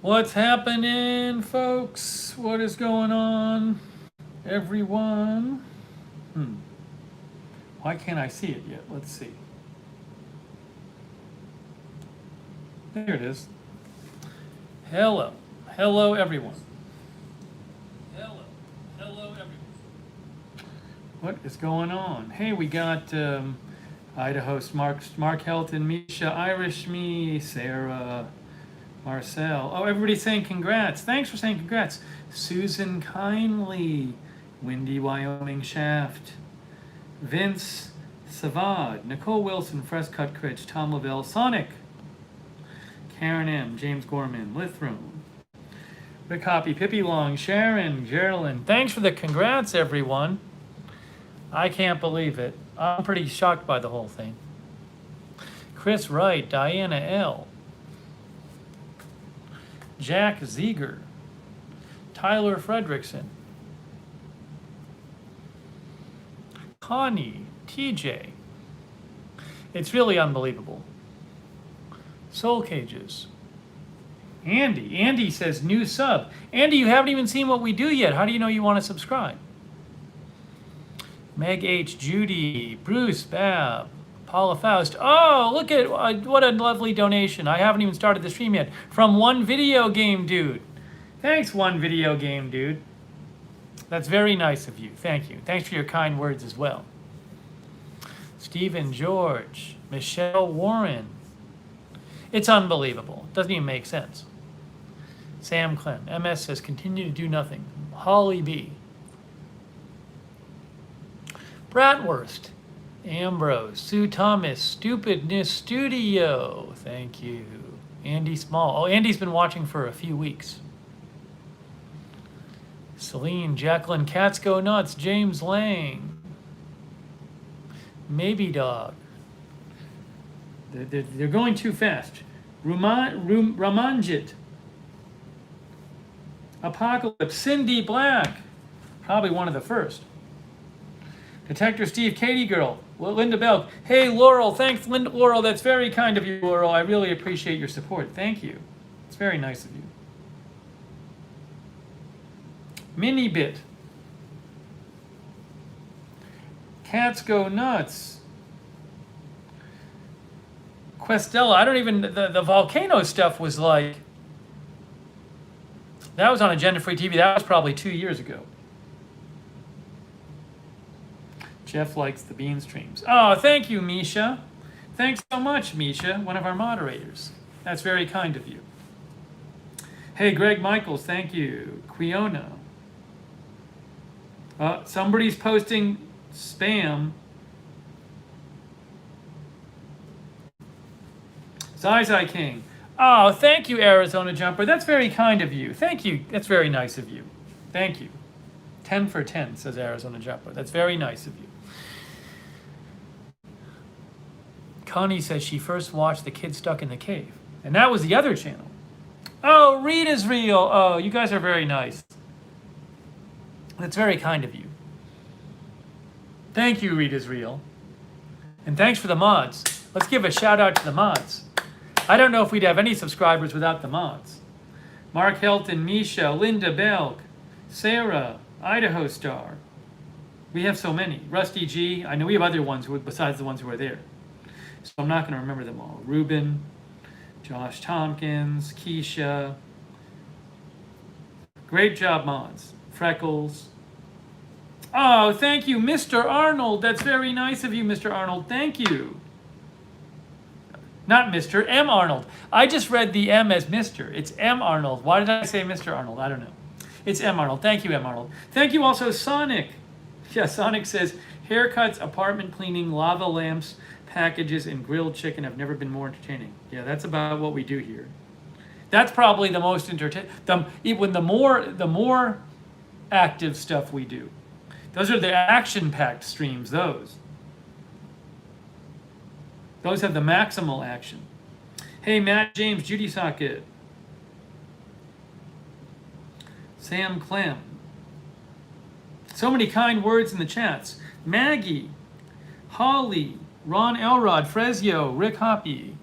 What's happening, folks? What is going on, everyone? Why can't I see it yet? Let's see. There it is. Hello. Hello, everyone. Hello. Hello, everyone. What is going on? Hey, we got Idaho, Mark Helton, Misha, Irish Me, Sarah, Marcel. Oh, everybody's saying congrats. Thanks for saying congrats. Susan Kindly, Windy, Wyoming Shaft, Vince Savad, Nicole Wilson, Fresh Cut Critch, Tom Lavelle, Sonic, Karen M, James Gorman, Lithrum, Rick Hoppy, Pippi Long, Sharon, Geraldine. Thanks for the congrats, everyone. I can't believe it. I'm pretty shocked by the whole thing. Chris Wright, Diana L, Jack Zeger, Tyler Fredrickson, Connie, TJ. It's really unbelievable. Soul Cages. Andy. Andy says new sub. Andy, you haven't even seen what we do yet. How do you know you want to subscribe? Meg H, Judy, Bruce, Bab, Paula Faust. Oh, look at what a lovely donation. I haven't even started the stream yet. From One Video Game Dude. Thanks, One Video Game Dude. That's very nice of you. Thank you. Thanks for your kind words as well. Stephen George, Michelle Warren. It's unbelievable. It doesn't even make sense. Sam Clem. MS says continue to do nothing. Holly B. Bratwurst, Ambrose, Sue Thomas, Stupidness Studio, thank you. Andy Small, oh, Andy's been watching for a few weeks. Celine, Jacqueline, Cats Go Nuts, James Lang, Maybe Dog. They're going too fast. Ramanjit, Apocalypse, Cindy Black, probably one of the first. Detector Steve, Katie Girl, Linda Belk. Hey, Laurel, thanks, Laurel. That's very kind of you, Laurel. I really appreciate your support. Thank you. It's very nice of you. Mini Bit. Cats Go Nuts. Questella, I don't even, the volcano stuff was like, that was on Agenda Free TV. That was probably 2 years ago. Jeff likes the bean streams. Oh, thank you, Misha. Thanks so much, Misha, one of our moderators. That's very kind of you. Hey, Greg Michaels, thank you. Quiona. Somebody's posting spam. Zai King. Oh, thank you, Arizona Jumper. That's very kind of you. Thank you. That's very nice of you. Thank you. 10 for 10, says Arizona Jumper. That's very nice of you. Connie says she first watched The Kid Stuck in the Cave. And that was the other channel. Oh, Reed is real. Oh, you guys are very nice. That's very kind of you. Thank you, Reed is real. And thanks for the mods. Let's give a shout out to the mods. I don't know if we'd have any subscribers without the mods. Mark Helton, Misha, Linda Belk, Sarah, Idaho Star. We have so many. Rusty G. I know we have other ones besides the ones who are there. So I'm not going to remember them all. Ruben, Josh Tompkins, Keisha. Great job, mods. Freckles. Oh, thank you, Mr. Arnold. That's very nice of you, Mr. Arnold. Thank you. Not Mr. M. Arnold. I just read the M as Mr. It's M. Arnold. Why did I say Mr. Arnold? I don't know. It's M. Arnold. Thank you, M. Arnold. Thank you also, Sonic. Yeah, Sonic says, haircuts, apartment cleaning, lava lamps, packages, and grilled chicken have never been more entertaining. Yeah, that's about what we do here. That's probably the most entertaining. Even the more active stuff we do. Those are the action-packed streams, those. Those have the maximal action. Hey, Matt James, Judy Socket. Sam Clem. So many kind words in the chats. Maggie, Holly, Ron Elrod, Frezio, Rick Hoppy,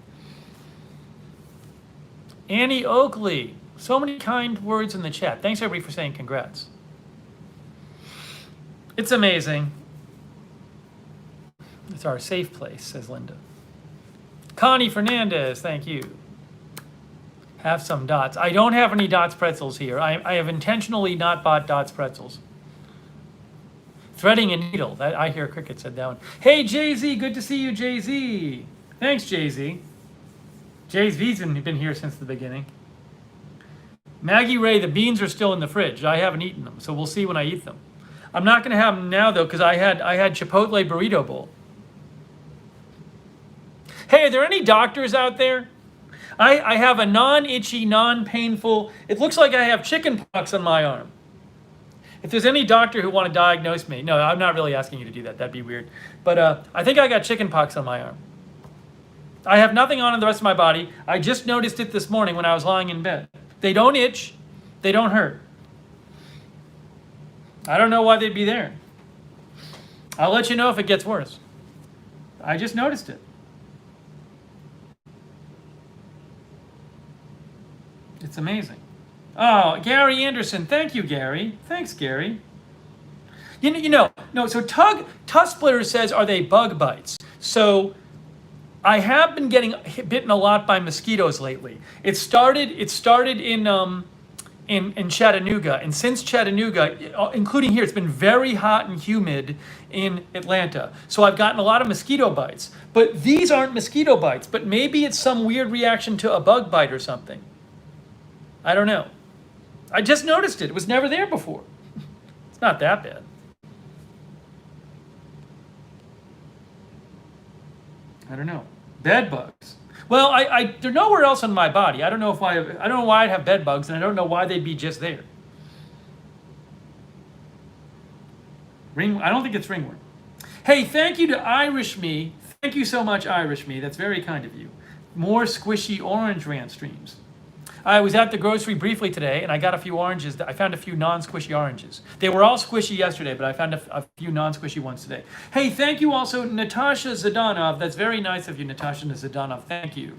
Annie Oakley. So many kind words in the chat. Thanks everybody for saying congrats. It's amazing. It's our safe place, says Linda. Connie Fernandez, thank you. Have some Dots. I don't have any Dots pretzels here. I have intentionally not bought Dots pretzels. Threading a needle. That I hear Cricket said that one. Hey Jay-Z, good to see you, Jay-Z. Thanks, Jay-Z. Jay-Z's been here since the beginning. Maggie Ray, the beans are still in the fridge. I haven't eaten them, so we'll see when I eat them. I'm not gonna have them now though, because I had Chipotle burrito bowl. Hey, are there any doctors out there? I have a non-itchy, non-painful, it looks like I have chicken pox on my arm. If there's any doctor who want to diagnose me, no, I'm not really asking you to do that. That'd be weird. But I think I got chicken pox on my arm. I have nothing on the rest of my body. I just noticed it this morning when I was lying in bed. They don't itch. They don't hurt. I don't know why they'd be there. I'll let you know if it gets worse. I just noticed it. It's amazing. Oh, Gary Anderson. Thank you, Gary. Thanks, Gary. So Tusplitter says, are they bug bites? So I have been getting bitten a lot by mosquitoes lately. It started in Chattanooga, and since Chattanooga, including here, it's been very hot and humid in Atlanta. So I've gotten a lot of mosquito bites. But these aren't mosquito bites, but maybe it's some weird reaction to a bug bite or something. I don't know. I just noticed it. It was never there before. It's not that bad. I don't know. Bed bugs. Well, they're nowhere else on my body. I don't know why I'd have bed bugs, and I don't know why they'd be just there. I don't think it's ringworm. Hey, thank you to Irish Me. Thank you so much, Irish Me. That's very kind of you. More squishy orange rant streams. I was at the grocery briefly today, and I got a few oranges. I found a few non-squishy oranges. They were all squishy yesterday, but I found a few non-squishy ones today. Hey, thank you also, Natasha Zdanov. That's very nice of you, Natasha Zdanov. Thank you.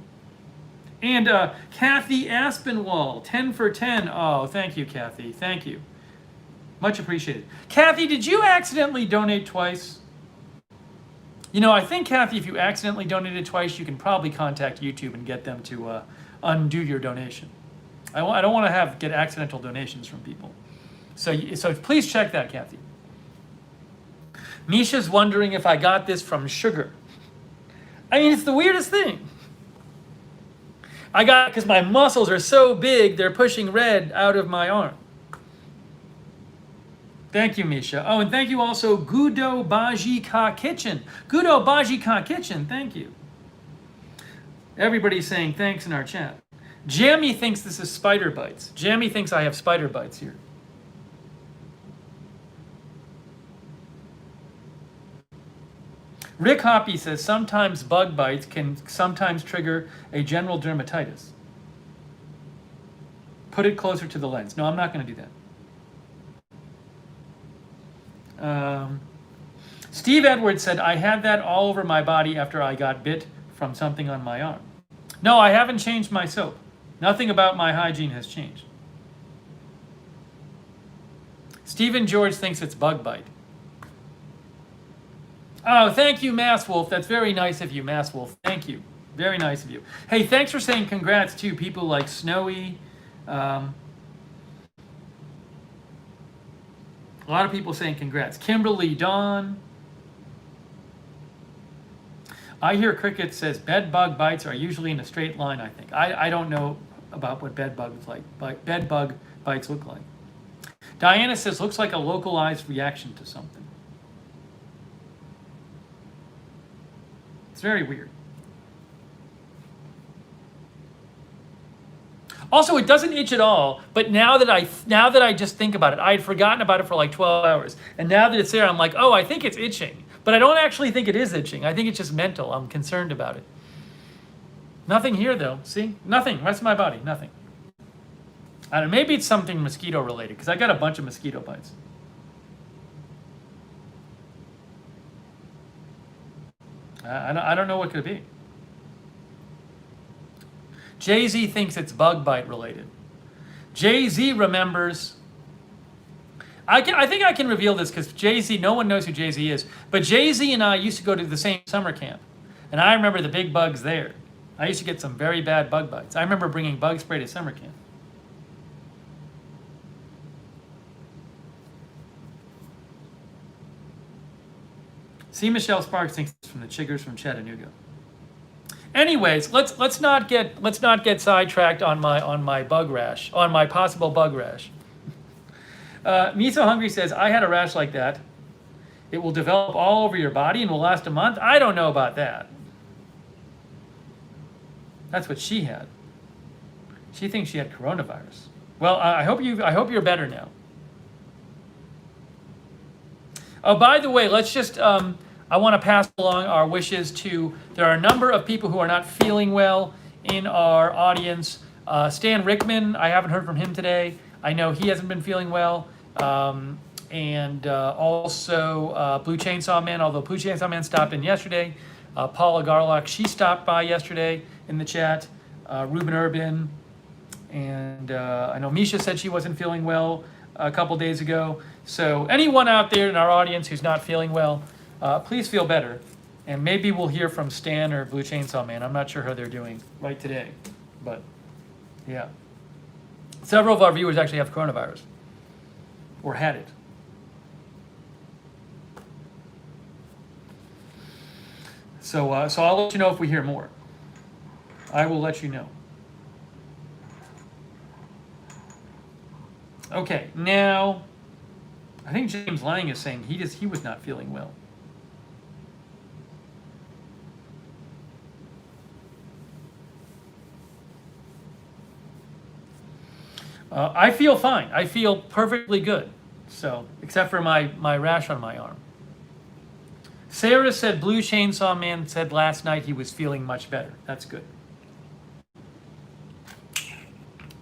And Kathy Aspinwall, 10 for 10. Oh, thank you, Kathy. Thank you. Much appreciated. Kathy, did you accidentally donate twice? I think, Kathy, if you accidentally donated twice, you can probably contact YouTube and get them to undo your donation. I don't want to get accidental donations from people. So please check that, Kathy. Misha's wondering if I got this from sugar. I mean, it's the weirdest thing. I got it because my muscles are so big, they're pushing red out of my arm. Thank you, Misha. Oh, and thank you also, Gudo Baji Ka Kitchen. Gudo Baji Ka Kitchen, thank you. Everybody's saying thanks in our chat. Jammy thinks this is spider bites. Jammy thinks I have spider bites here. Rick Hoppy says sometimes bug bites can sometimes trigger a general dermatitis. Put it closer to the lens. No, I'm not going to do that. Steve Edwards said, I had that all over my body after I got bit from something on my arm. No, I haven't changed my soap. Nothing about my hygiene has changed. Stephen George thinks it's bug bite. Oh, thank you, Mass Wolf. That's very nice of you, Mass Wolf. Thank you. Very nice of you. Hey, thanks for saying congrats to people like Snowy. A lot of people saying congrats. Kimberly Dawn. I hear Cricket says bed bug bites are usually in a straight line, I think. I don't know about what bed bugs bed bug bites look like. Diana says looks like a localized reaction to something. It's very weird. Also, it doesn't itch at all, but now that I just think about it, I had forgotten about it for like 12 hours. And now that it's there, I'm like, oh, I think it's itching. But I don't actually think it is itching. I think it's just mental. I'm concerned about it. Nothing here, though. See? Nothing. Rest of my body. Nothing. I don't know. Maybe it's something mosquito related, because I got a bunch of mosquito bites. I don't know what could it be. Jay-Z thinks it's bug bite related. Jay-Z remembers. I think I can reveal this because Jay-Z, no one knows who Jay-Z is, but Jay-Z and I used to go to the same summer camp. And I remember the big bugs there. I used to get some very bad bug bites. I remember bringing bug spray to summer camp. See, Michelle Sparks thinks it's from the chiggers from Chattanooga. Anyways, let's not get sidetracked on my bug rash, on my possible bug rash. Me So Hungry says, I had a rash like that. It will develop all over your body and will last a month. I don't know about that. That's what she had. She thinks she had coronavirus. Well, I hope you're better now. Oh, by the way, let's just, I want to pass along our wishes to, there are a number of people who are not feeling well in our audience. Stan Rickman, I haven't heard from him today. I know he hasn't been feeling well. And also Blue Chainsaw Man, although Blue Chainsaw Man stopped in yesterday. Paula Garlock, she stopped by yesterday in the chat. Ruben Urban, and I know Misha said she wasn't feeling well a couple days ago. So anyone out there in our audience who's not feeling well, please feel better. And maybe we'll hear from Stan or Blue Chainsaw Man. I'm not sure how they're doing right today. But yeah. Several of our viewers actually have coronavirus. Or had it. So I'll let you know if we hear more. I will let you know. Okay, now, I think James Lang is saying he was not feeling well. I feel fine. I feel perfectly good. So, except for my rash on my arm. Sarah said Blue Chainsaw Man said last night he was feeling much better. That's good.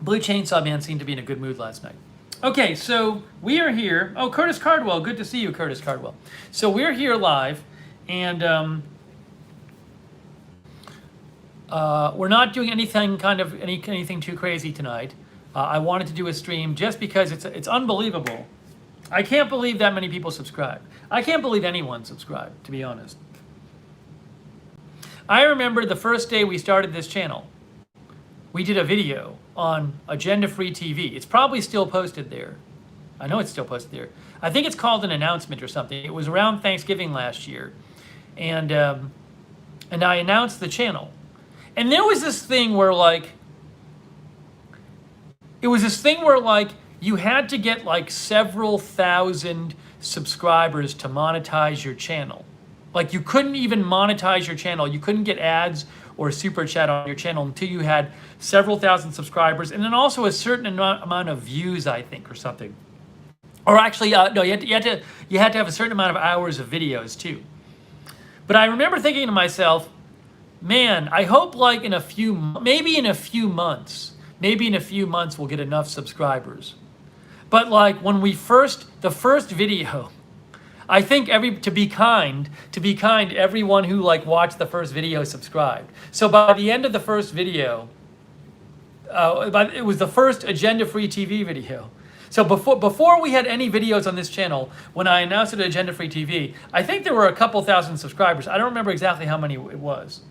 Blue Chainsaw Man seemed to be in a good mood last night. Okay, so we are here. Oh, Curtis Cardwell. Good to see you, Curtis Cardwell. So we're here live, and we're not doing anything anything too crazy tonight. I wanted to do a stream just because it's unbelievable. I can't believe that many people subscribe. I can't believe anyone subscribed, to be honest. I remember the first day we started this channel, we did a video on Agenda Free TV. It's probably still posted there. I know it's still posted there. I think it's called an announcement or something. It was around Thanksgiving last year. And I announced the channel. And there was this thing where you had to get like several thousand subscribers to monetize your channel. Like you couldn't even monetize your channel. You couldn't get ads or super chat on your channel until you had several thousand subscribers, and then also a certain amount of views, I think, or something. Or actually, no, you had to have a certain amount of hours of videos too. But I remember thinking to myself, man, I hope like maybe in a few months we'll get enough subscribers. But like when the first video, I think to be kind, everyone who like watched the first video subscribed. So by the end of the first video, it was the first Agenda Free TV video. So before we had any videos on this channel, when I announced it at Agenda Free TV, I think there were a couple thousand subscribers. I don't remember exactly how many it was.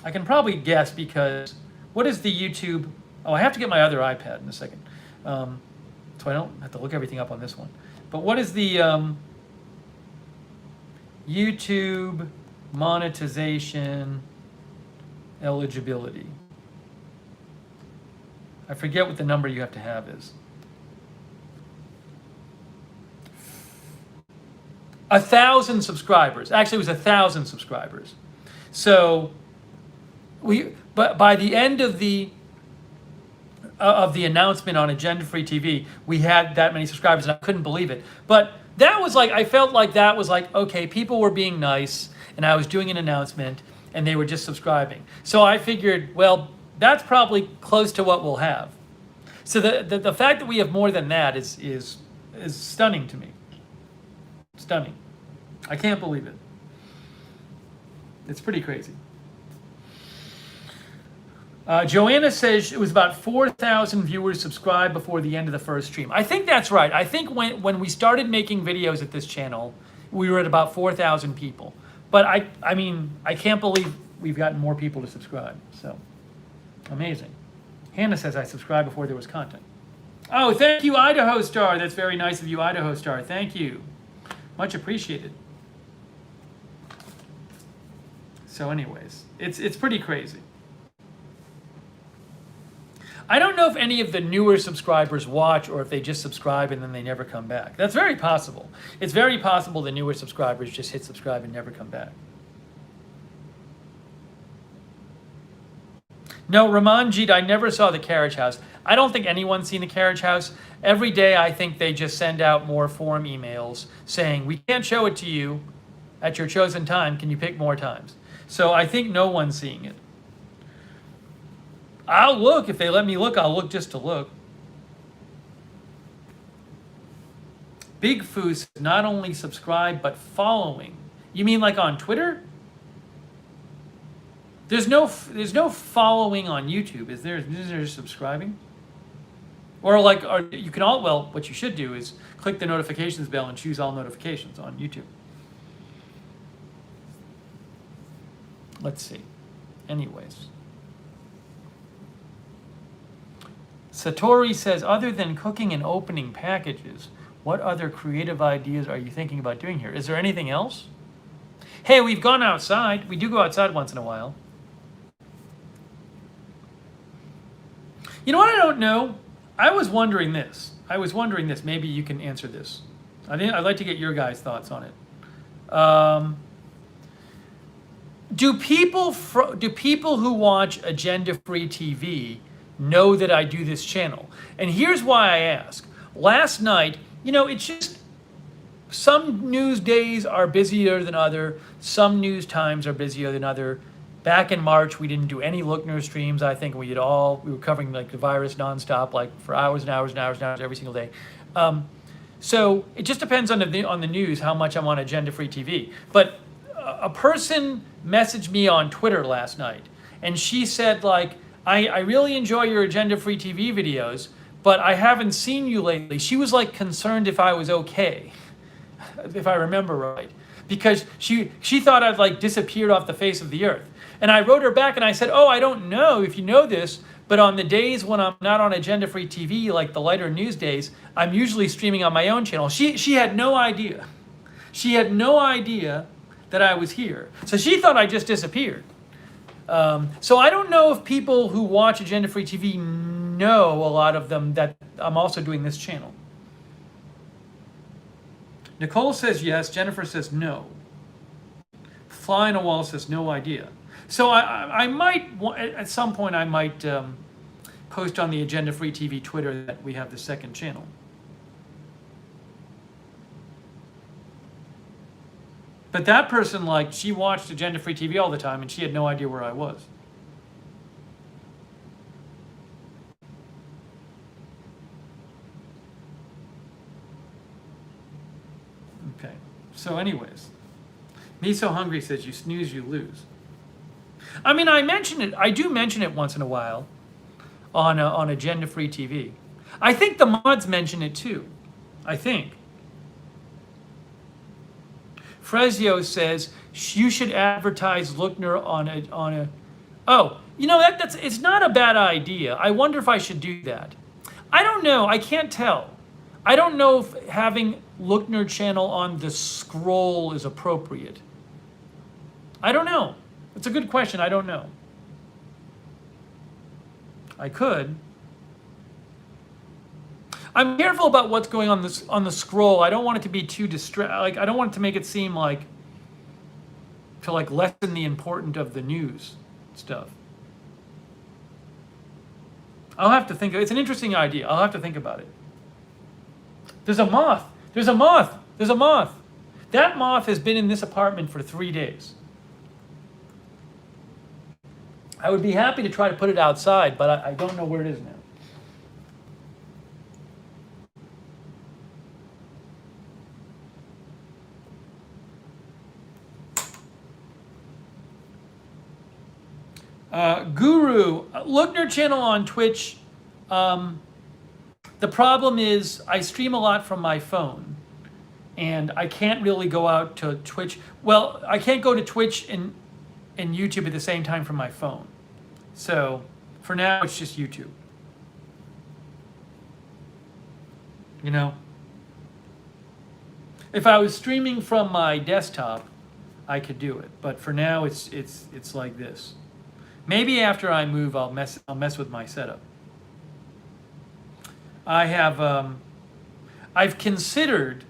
I can probably guess because what is the YouTube? Oh, I have to get my other iPad in a second, so I don't have to look everything up on this one. But what is the YouTube monetization eligibility? I forget what the number you have to have is. 1,000 subscribers. Actually, it was 1,000 subscribers. So but by the end of the announcement on Agenda Free TV, we had that many subscribers, and I couldn't believe it. But that was like, I felt like that was like, okay, people were being nice, and I was doing an announcement, and they were just subscribing. So I figured, well, that's probably close to what we'll have. So the fact that we have more than that is stunning to me. Stunning. I can't believe it. It's pretty crazy. Joanna says it was about 4,000 viewers subscribed before the end of the first stream. I think that's right. I think when we started making videos at this channel, we were at about 4,000 people. But I mean, I can't believe we've gotten more people to subscribe. So, amazing. Hannah says I subscribed before there was content. Oh, thank you, Idaho Star. That's very nice of you, Idaho Star. Thank you. Much appreciated. So anyways, it's pretty crazy. I don't know if any of the newer subscribers watch or if they just subscribe and then they never come back. That's very possible. It's very possible the newer subscribers just hit subscribe and never come back. No, Ramanjit, I never saw the Carriage House. I don't think anyone's seen the Carriage House. Every day I think they just send out more forum emails saying, we can't show it to you at your chosen time. Can you pick more times? So I think no one's seeing it. I'll look. If they let me look, I'll look just to look. Big Foos not only subscribe, but following. You mean like on Twitter? There's no following on YouTube. Is there? Is there subscribing? Or like, you can all, well, what you should do is click the notifications bell and choose all notifications on YouTube. Let's see. Anyways. Satori says, other than cooking and opening packages, what other creative ideas are you thinking about doing here? Is there anything else? Hey, we've gone outside. We do go outside once in a while. You know what I don't know? I was wondering this. Maybe you can answer this. I'd like to get your guys' thoughts on it. Do people who watch agenda-free TV know that I do this channel? And here's why I ask. Last night, you know, it's just some news days are busier than other. Some news times are busier than other. Back in March, we didn't do any Lookner streams. I think we were covering like the virus nonstop, like for hours and hours and hours and hours every single day. So it just depends on the news how much I'm on agenda-free TV. But a person messaged me on Twitter last night, and she said, like, I really enjoy your agenda-free TV videos, but I haven't seen you lately. She was like concerned if I was okay, if I remember right, because she thought I'd like disappeared off the face of the earth. And I wrote her back and I said, oh, I don't know if you know this, but on the days when I'm not on agenda-free TV, like the lighter news days, I'm usually streaming on my own channel. She had no idea. She had no idea that I was here. So she thought I just disappeared. So I don't know if people who watch agenda-free TV know, a lot of them, that I'm also doing this channel. Nicole says yes. Jennifer says no. Fly on a Wall says no idea. So I might, at some point, I might post on the agenda-free TV Twitter that we have the second channel. But that person, like, she watched agenda-free TV all the time, and she had no idea where I was. Okay. So anyways, Me So Hungry says, you snooze, you lose. I mean, I do mention it once in a while on agenda-free TV. I think the mods mention it too. I think. Frezio says you should advertise Lookner on a. Oh, you know it's not a bad idea. I wonder if I should do that. I don't know. I can't tell. I don't know if having Lookner channel on the scroll is appropriate. I don't know. It's a good question. I don't know. I could. I'm careful about what's going on the scroll. I don't want it to be too I don't want it to make it seem like to like lessen the importance of the news stuff. I'll have to think. It's an interesting idea. I'll have to think about it. There's a moth. There's a moth. There's a moth. That moth has been in this apartment for 3 days. I would be happy to try to put it outside, but I don't know where it is now. Guru, Lookner channel on Twitch. The problem is I stream a lot from my phone, and I can't really go out to Twitch. Well, I can't go to Twitch and YouTube at the same time from my phone. So for now, it's just YouTube. You know, if I was streaming from my desktop, I could do it. But for now, it's like this. Maybe after I move, I'll mess with my setup. I have I've considered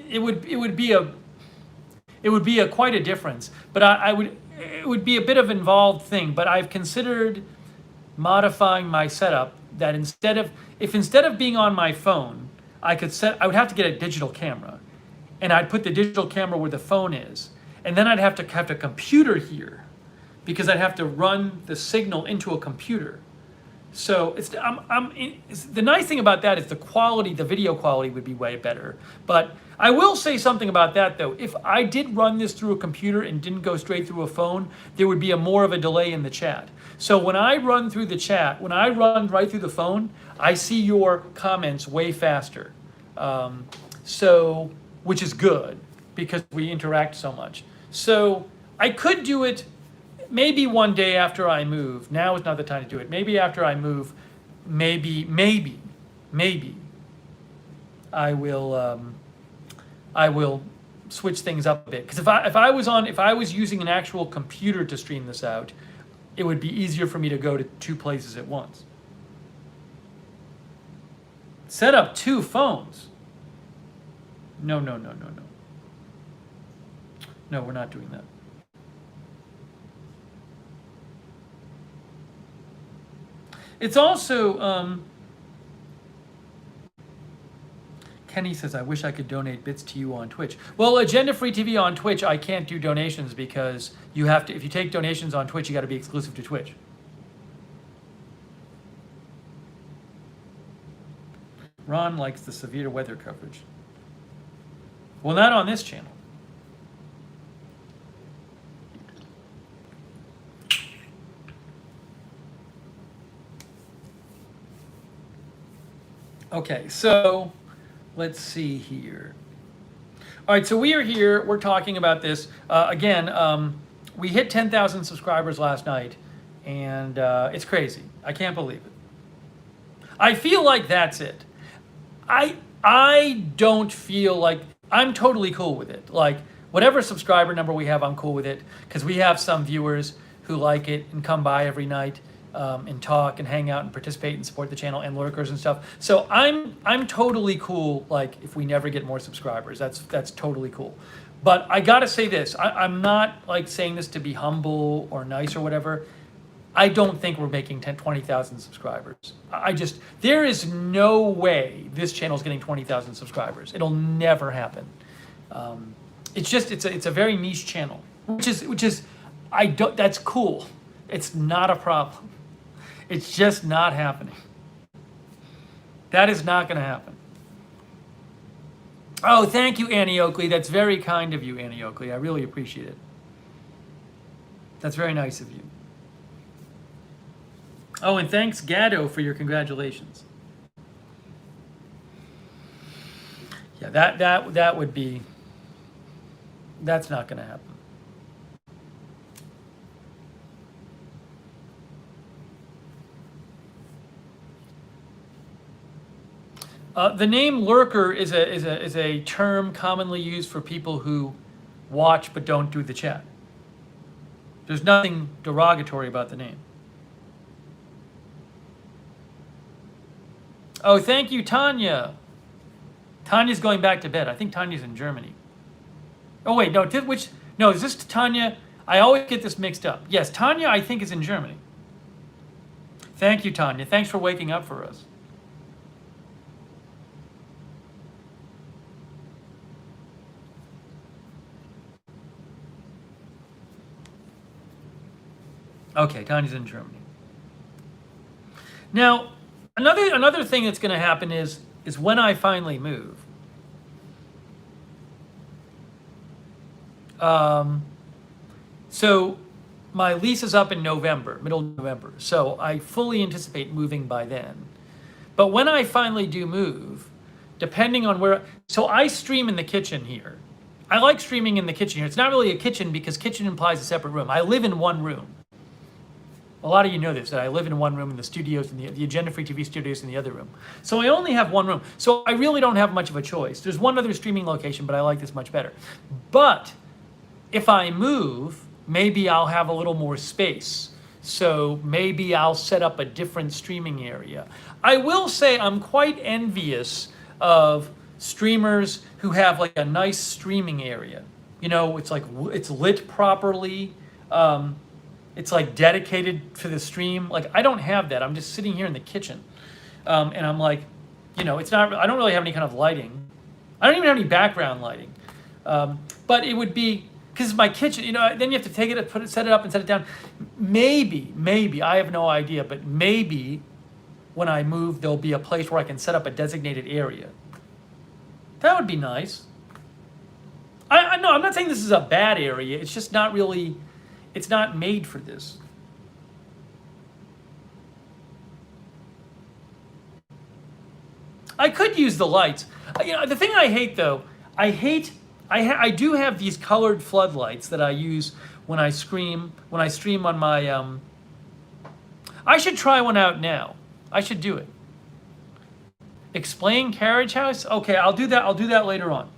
it would be a quite a difference, but it would be a bit of an involved thing. But I've considered modifying my setup that instead of being on my phone, I would have to get a digital camera, and I'd put the digital camera where the phone is, and then I'd have to have a computer here, because I'd have to run the signal into a computer. So the nice thing about that is the video quality would be way better. But I will say something about that though. If I did run this through a computer and didn't go straight through a phone, there would be more of a delay in the chat. So when I run through the chat, when I run right through the phone, I see your comments way faster. Which is good because we interact so much. So I could do it maybe one day after I move. Now is not the time to do it. Maybe after I move, maybe I will switch things up a bit. Because if I was using an actual computer to stream this out, it would be easier for me to go to two places at once. Set up two phones. No. No, we're not doing that. It's also, Kenny says, I wish I could donate bits to you on Twitch. Well, Agenda Free TV on Twitch, I can't do donations because you have to, if you take donations on Twitch, you got to be exclusive to Twitch. Ron likes the severe weather coverage. Well, not on this channel. Okay, so let's see here. All right, so we are here. We're talking about this. Again, we hit 10,000 subscribers last night, and it's crazy. I can't believe it. I feel like that's it. I don't feel like, I'm totally cool with it. Like, whatever subscriber number we have, I'm cool with it, because we have some viewers who like it and come by every night. And talk and hang out and participate and support the channel and lurkers and stuff. So I'm totally cool. Like if we never get more subscribers, that's totally cool. But I gotta say this, I'm not like saying this to be humble or nice or whatever. I don't think we're making 20,000 subscribers. There is no way this channel is getting 20,000 subscribers. It'll never happen. It's a very niche channel, which is that's cool. It's not a problem. It's just not happening. That is not going to happen. Oh, thank you, Annie Oakley. That's very kind of you, Annie Oakley. I really appreciate it. That's very nice of you. Oh, and thanks, Gatto, for your congratulations. Yeah, that would be. That's not going to happen. The name lurker is a term commonly used for people who watch but don't do the chat. There's nothing derogatory about the name. Oh, thank you, Tanya. Tanya's going back to bed. I think Tanya's in Germany. Oh wait, no, is this Tanya? I always get this mixed up. Yes, Tanya I think is in Germany. Thank you, Tanya. Thanks for waking up for us. Okay, Tanya's in Germany. Now, another thing that's going to happen is when I finally move. So my lease is up in November, middle of November, so I fully anticipate moving by then. But when I finally do move, depending on where, so I stream in the kitchen here. I like streaming in the kitchen here. It's not really a kitchen because kitchen implies a separate room. I live in one room. A lot of you know this, that I live in one room in the studios, and the Agenda Free TV studios in the other room. So I only have one room. So I really don't have much of a choice. There's one other streaming location, but I like this much better. But if I move, maybe I'll have a little more space. So maybe I'll set up a different streaming area. I will say I'm quite envious of streamers who have like a nice streaming area. You know, it's like, it's lit properly. It's like dedicated for the stream. Like I don't have that. I'm just sitting here in the kitchen. And I'm like, you know, it's not, I don't really have any kind of lighting. I don't even have any background lighting. But it would be, because my kitchen, you know, then you have to take it, put it, set it up and set it down. Maybe, I have no idea, but maybe when I move, there'll be a place where I can set up a designated area. That would be nice. I no, I'm not saying this is a bad area. It's just not really, it's not made for this. I could use the lights. You know, the thing I hate though, I do have these colored floodlights that I use when I stream on my, I should try one out now. I should do it. Explain Carriage House? Okay, I'll do that later on.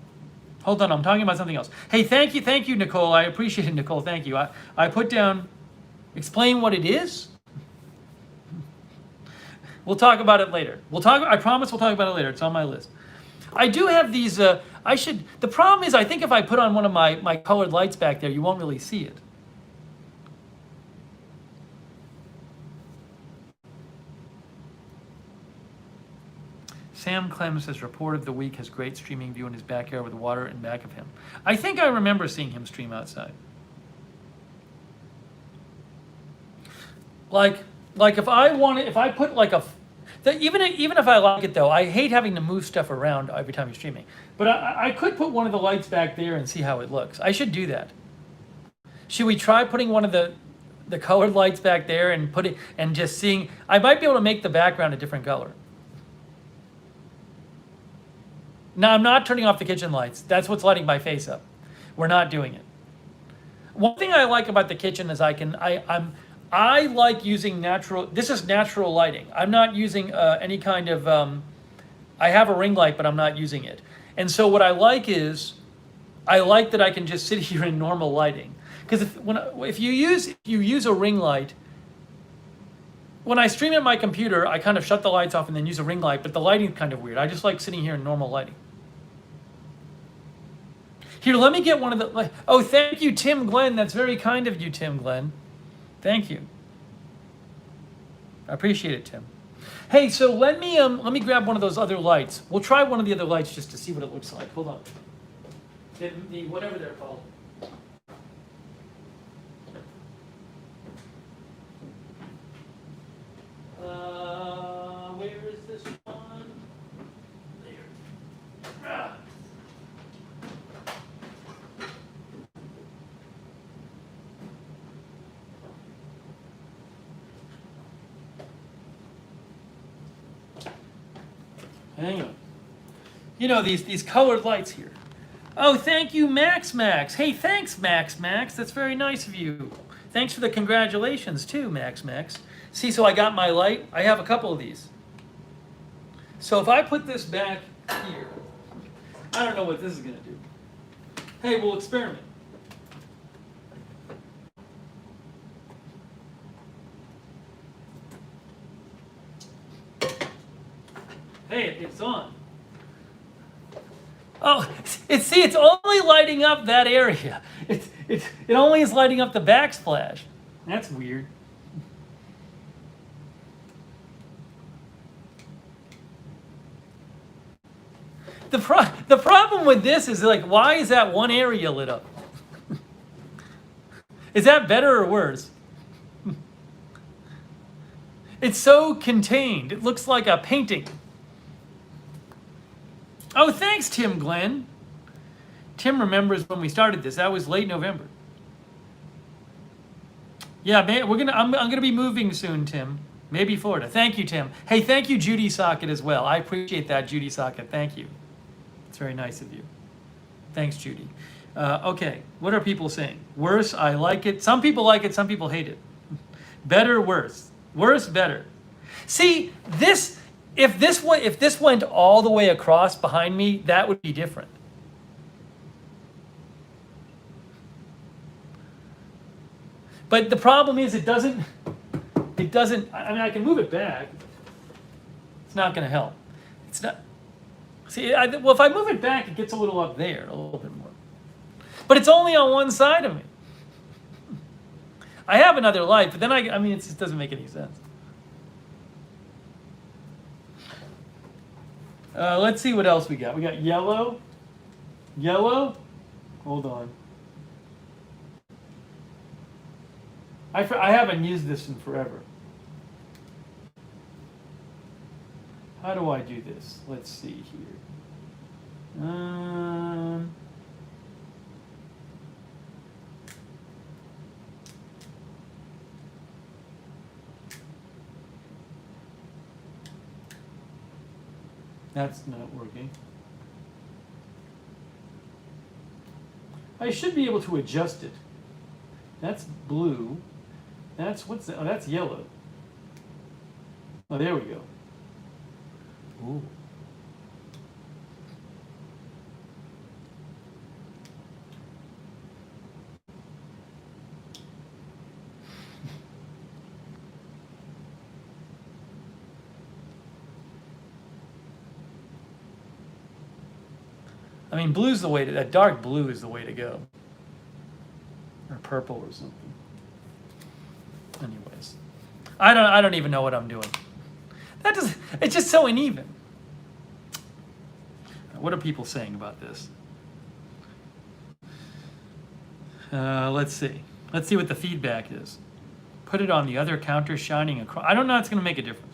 Hold on, I'm talking about something else. Hey, thank you, Nicole. I appreciate it, Nicole. Thank you. I put down, explain what it is. We'll talk about it later. I promise we'll talk about it later. It's on my list. I do have these, the problem is I think if I put on one of my colored lights back there, you won't really see it. Sam Clem says, report of the week, has great streaming view in his backyard with water in back of him. I think I remember seeing him stream outside. Like if I put like even if I like it though, I hate having to move stuff around every time you're streaming. But I could put one of the lights back there and see how it looks. I should do that. Should we try putting one of the colored lights back there and put it and just seeing? I might be able to make the background a different color. Now I'm not turning off the kitchen lights. That's what's lighting my face up. We're not doing it. One thing I like about the kitchen is I like using natural. This is natural lighting. I'm not using any kind of. I have a ring light, but I'm not using it. And so what I like is, I like that I can just sit here in normal lighting. Because if you use a ring light, when I stream at my computer, I kind of shut the lights off and then use a ring light. But the lighting's kind of weird. I just like sitting here in normal lighting. Here, let me get one of the. Oh, thank you, Tim Glenn. That's very kind of you, Tim Glenn. Thank you. I appreciate it, Tim. Hey, so let me grab one of those other lights. We'll try one of the other lights just to see what it looks like. Hold on. The whatever they're called. Where is this one? There. Ah. Hang on. You know, these colored lights here. Oh, thank you, Max. Hey, thanks, Max. That's very nice of you. Thanks for the congratulations, too, Max. See, so I got my light. I have a couple of these. So if I put this back here, I don't know what this is going to do. Hey, we'll experiment. Hey, it's on. Oh, it's only lighting up that area. It only is lighting up the backsplash. That's weird. The problem with this is like, why is that one area lit up? Is that better or worse? It's so contained. It looks like a painting. Oh, thanks, Tim Glenn. Tim remembers when we started this. That was late November. Yeah, I'm gonna be moving soon, Tim. Maybe Florida. Thank you, Tim. Hey, thank you, Judy Socket, as well. I appreciate that, Judy Socket. Thank you. It's very nice of you. Thanks, Judy. Okay, what are people saying? Worse, I like it. Some people like it, some people hate it. Better, worse. Worse, better. See, if this went all the way across behind me, that would be different. But the problem is it doesn't, I mean, I can move it back. It's not going to help. It's not, see, well, if I move it back, it gets a little up there, a little bit more. But it's only on one side of me. I have another light, but then I mean, it just doesn't make any sense. Let's see what else we got. We got yellow. Yellow? Hold on. I haven't used this in forever. How do I do this? Let's see here. That's not working. I should be able to adjust it. That's blue. That's what's that? Oh, that's yellow. Oh, there we go. Ooh. I mean, blue's the way to, that dark blue is the way to go. Or purple or something. Anyways. I don't even know what I'm doing. It's just so uneven. What are people saying about this? Let's see. Let's see what the feedback is. Put it on the other counter shining across. I don't know if it's going to make a difference.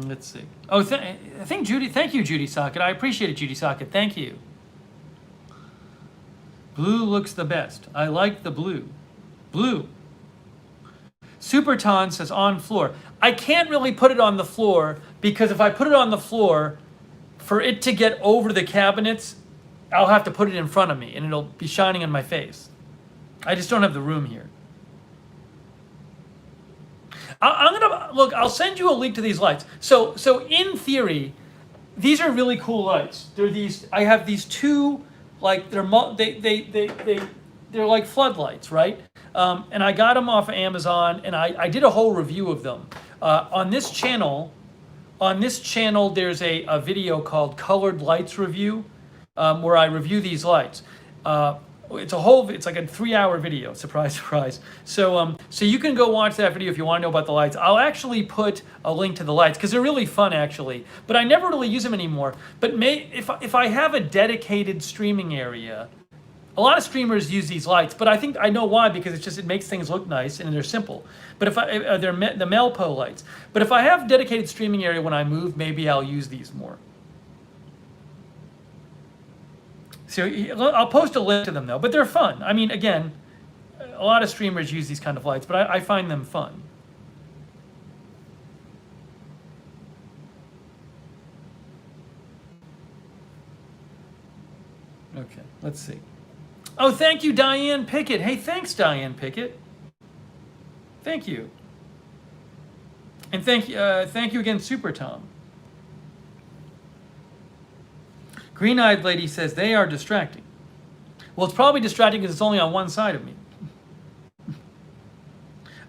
Let's see. Oh, I think Judy. Thank you, Judy Socket. I appreciate it, Judy Socket. Thank you. Blue looks the best. I like the blue. Blue. Superton says on floor. I can't really put it on the floor because if I put it on the floor, for it to get over the cabinets, I'll have to put it in front of me and it'll be shining on my face. I just don't have the room here. I'm gonna look. I'll send you a link to these lights. So in theory, these are really cool lights. They're these. I have these two, like they're like floodlights, right? And I got them off of Amazon, and I did a whole review of them on this channel. On this channel, there's a video called Colored Lights Review, where I review these lights. It's like a 3-hour video. Surprise, surprise. So you can go watch that video if you want to know about the lights. I'll actually put a link to the lights because they're really fun, actually. But I never really use them anymore. But if I have a dedicated streaming area, a lot of streamers use these lights. But I think I know why, because it makes things look nice and they're simple. But they're the Melpo lights. But if I have dedicated streaming area when I move, maybe I'll use these more. So I'll post a link to them though, but they're fun. I mean, again, a lot of streamers use these kind of lights, but I find them fun. Okay, let's see. Oh, thank you, Diane Pickett. Hey, thanks, Diane Pickett. Thank you. And thank you again, Super Tom. Green-eyed lady says they are distracting. Well, it's probably distracting because it's only on one side of me.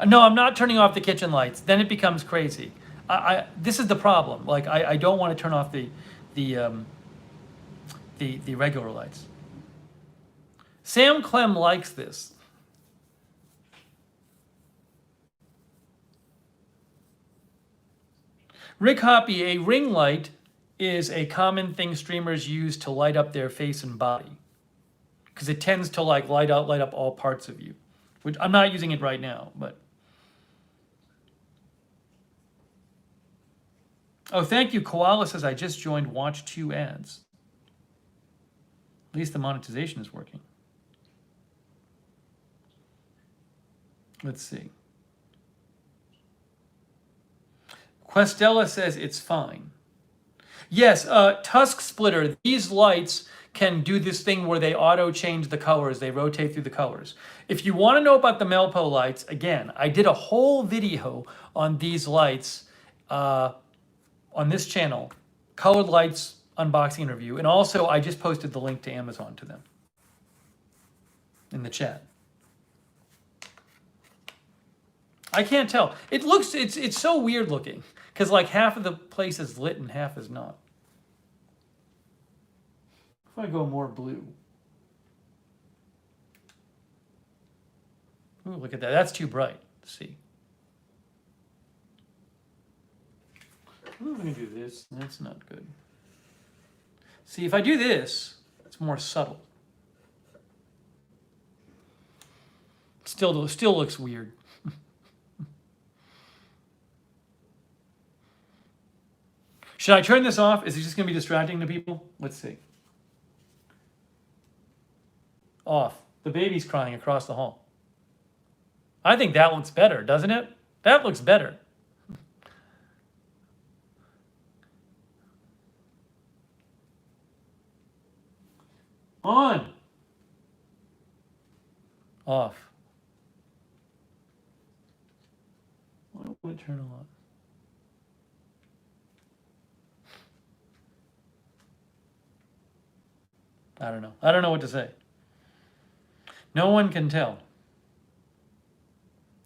No, I'm not turning off the kitchen lights. Then it becomes crazy. This is the problem. Like I don't want to turn off the regular lights. Sam Clem likes this. Rick Hoppy, a ring light is a common thing streamers use to light up their face and body, because it tends to like light up all parts of you. Which I'm not using it right now, but Oh, thank you. Koala says, I just joined Watch 2 ads. At least the monetization is working. Let's see. Questella says it's fine. Yes, Tusk Splitter, these lights can do this thing where they auto change the colors, they rotate through the colors. If you want to know about the Melpo lights, again, I did a whole video on these lights on this channel, colored lights unboxing and review, and also I just posted the link to Amazon to them in the chat. I can't tell. It looks, it's so weird looking because like half of the place is lit and half is not. If I go more blue. Ooh, look at that. That's too bright. See. Ooh, let me do this. That's not good. See, if I do this, it's more subtle. Still looks weird. Should I turn this off? Is it just going to be distracting to people? Let's see. Off. The baby's crying across the hall. I think that looks better, doesn't it? That looks better. On. Off. Why would it turn on? I don't know. I don't know what to say. No one can tell.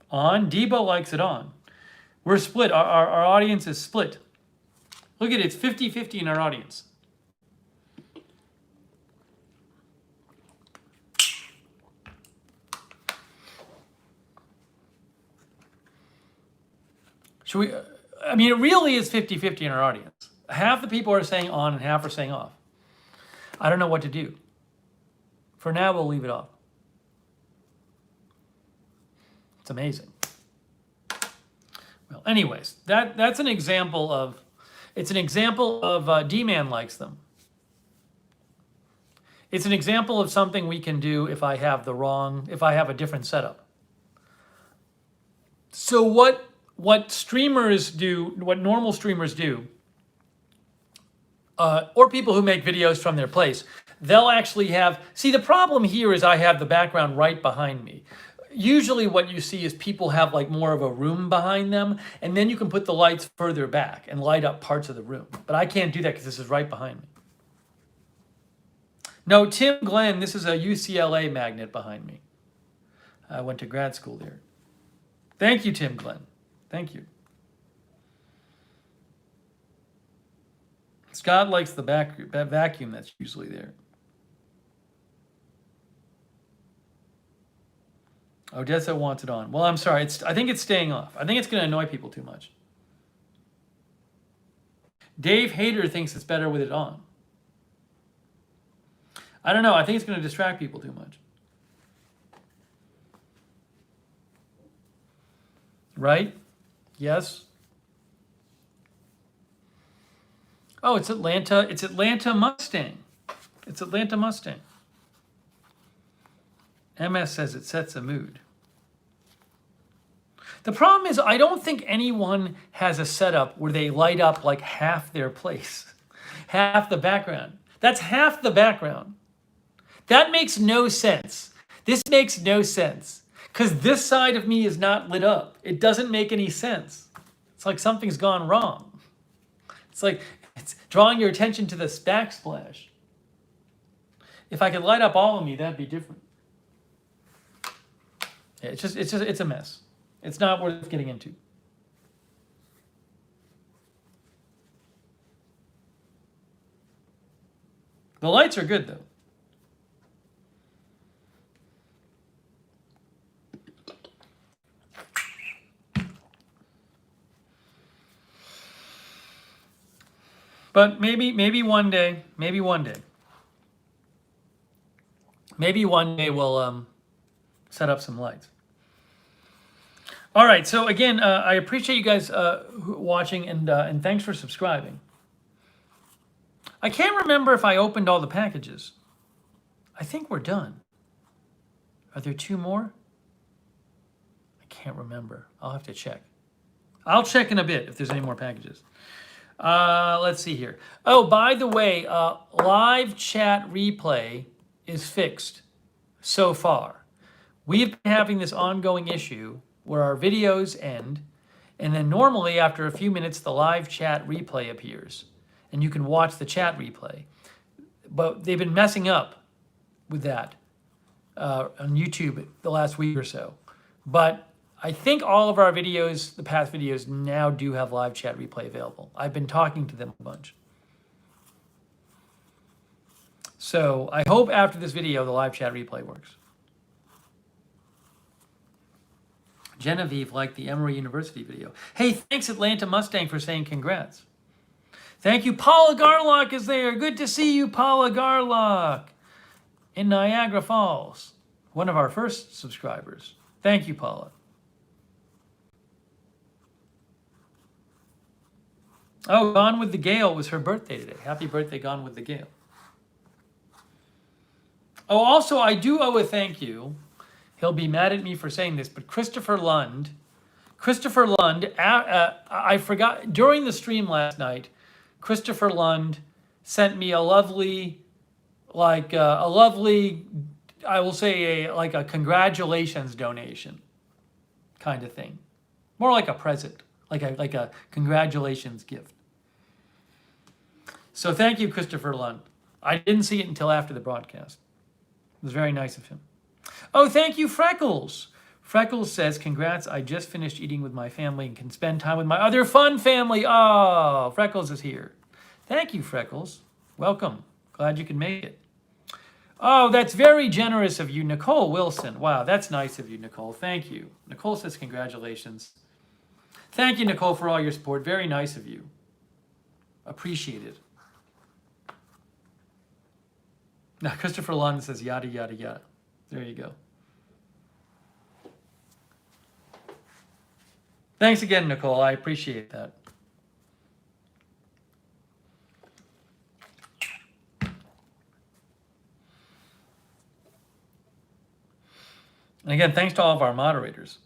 On. Debo likes it on. We're split. Our audience is split. Look at it. It's 50-50 in our audience. Should we? I mean, it really is 50-50 in our audience. Half the people are saying on and half are saying off. I don't know what to do. For now, we'll leave it off. It's amazing. Well, anyways, that's an example of, it's an example of D-Man likes them. It's an example of something we can do if I have a different setup. So what streamers do, what normal streamers do, or people who make videos from their place, they'll actually have, see, the problem here is I have the background right behind me. Usually what you see is people have like more of a room behind them, and then you can put the lights further back and light up parts of the room. But I can't do that because this is right behind me. No, Tim Glenn, this is a UCLA magnet behind me. I went to grad school there. Thank you, Tim Glenn. Thank you. Scott likes the vacuum that's usually there. Odessa wants it on. Well, I'm sorry. I think it's staying off. I think it's going to annoy people too much. Dave Hayter thinks it's better with it on. I don't know. I think it's going to distract people too much. Right? Yes. Oh, it's Atlanta. It's Atlanta Mustang. It's Atlanta Mustang. MS says it sets a mood. The problem is I don't think anyone has a setup where they light up like half their place, half the background. That's half the background. That makes no sense. This makes no sense because this side of me is not lit up. It doesn't make any sense. It's like something's gone wrong. It's like it's drawing your attention to this backsplash. If I could light up all of me, that'd be different. It's a mess. It's not worth getting into. The lights are good though. But maybe one day, maybe one day we'll set up some lights. All right. So again, I appreciate you guys watching and thanks for subscribing. I can't remember if I opened all the packages. I think we're done. Are there 2 more? I can't remember. I'll have to check. I'll check in a bit if there's any more packages. Let's see here. Oh, by the way, live chat replay is fixed so far. We've been having this ongoing issue where our videos end, and then normally after a few minutes, the live chat replay appears, and you can watch the chat replay. But they've been messing up with that on YouTube the last week or so. But I think all of our videos, the past videos, now do have live chat replay available. I've been talking to them a bunch. So I hope after this video, the live chat replay works. Genevieve liked the Emory University video. Hey, thanks Atlanta Mustang for saying congrats. Thank you. Paula Garlock is there. Good to see you, Paula Garlock, in Niagara Falls. One of our first subscribers. Thank you, Paula. Oh, Gone with the Gale was her birthday today. Happy birthday, Gone with the Gale. Oh, also, I do owe a thank you. He'll be mad at me for saying this, but Christopher Lund, I forgot, during the stream last night, Christopher Lund sent me a lovely, I will say a congratulations donation kind of thing. More like a present, like a congratulations gift. So thank you, Christopher Lund. I didn't see it until after the broadcast. It was very nice of him. Oh, thank you, Freckles. Freckles says, congrats, I just finished eating with my family and can spend time with my other fun family. Oh, Freckles is here. Thank you, Freckles. Welcome. Glad you can make it. Oh, that's very generous of you, Nicole Wilson. Wow, that's nice of you, Nicole. Thank you. Nicole says congratulations. Thank you, Nicole, for all your support. Very nice of you. Appreciate it. Now, Christopher Lund says yada, yada, yada. There you go. Thanks again, Nicole. I appreciate that. And again, thanks to all of our moderators.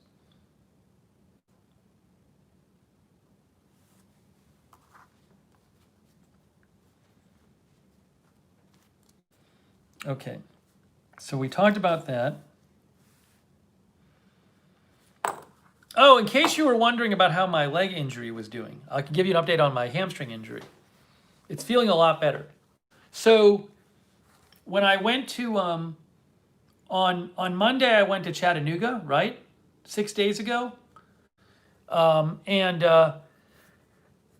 Okay, so we talked about that. Oh, in case you were wondering about how my leg injury was doing, I can give you an update on my hamstring injury. It's feeling a lot better. So when I went to, on Monday, I went to Chattanooga, right? 6 days ago. But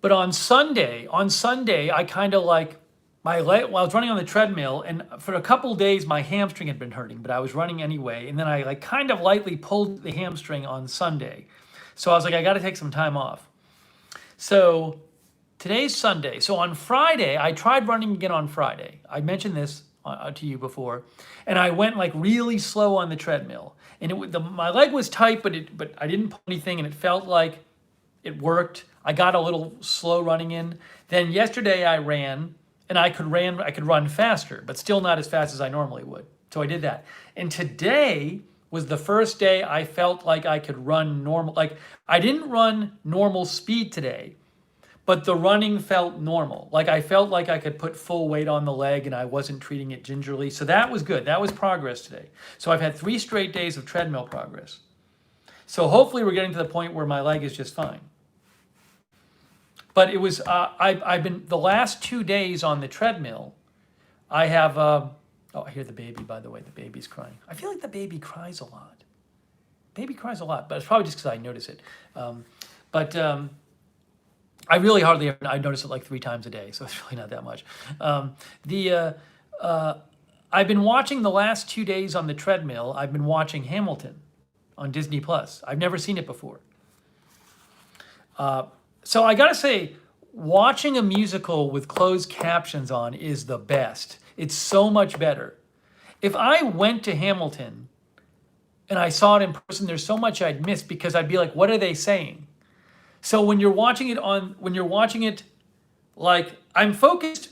on Sunday, I kind of like, my leg, well, I was running on the treadmill, and for a couple days, my hamstring had been hurting, but I was running anyway. And then I like kind of lightly pulled the hamstring on Sunday. So I was like, I got to take some time off. So today's Sunday. So on Friday, I tried running again on Friday. I mentioned this to you before, and I went like really slow on the treadmill. And my leg was tight, but I didn't pull anything, and it felt like it worked. I got a little slow running in. Then yesterday I ran. And I could run faster, but still not as fast as I normally would. So I did that. And today was the first day I felt like I could run normal. Like I didn't run normal speed today, but the running felt normal. Like I felt like I could put full weight on the leg and I wasn't treating it gingerly. So that was good. That was progress today. So I've had 3 straight days of treadmill progress. So hopefully we're getting to the point where my leg is just fine. But it was, I've been, the last 2 days on the treadmill, I have, oh, I hear the baby, by the way, the baby's crying. I feel like the baby cries a lot. Baby cries a lot, but it's probably just because I notice it. I really hardly ever, I notice it like 3 times a day, so it's really not that much. I've been watching the last 2 days on the treadmill, I've been watching Hamilton on Disney+. I've never seen it before. So I gotta say, watching a musical with closed captions on is the best. It's so much better. If I went to Hamilton and I saw it in person, there's so much I'd miss because I'd be like, what are they saying? So when you're watching it, like I'm focused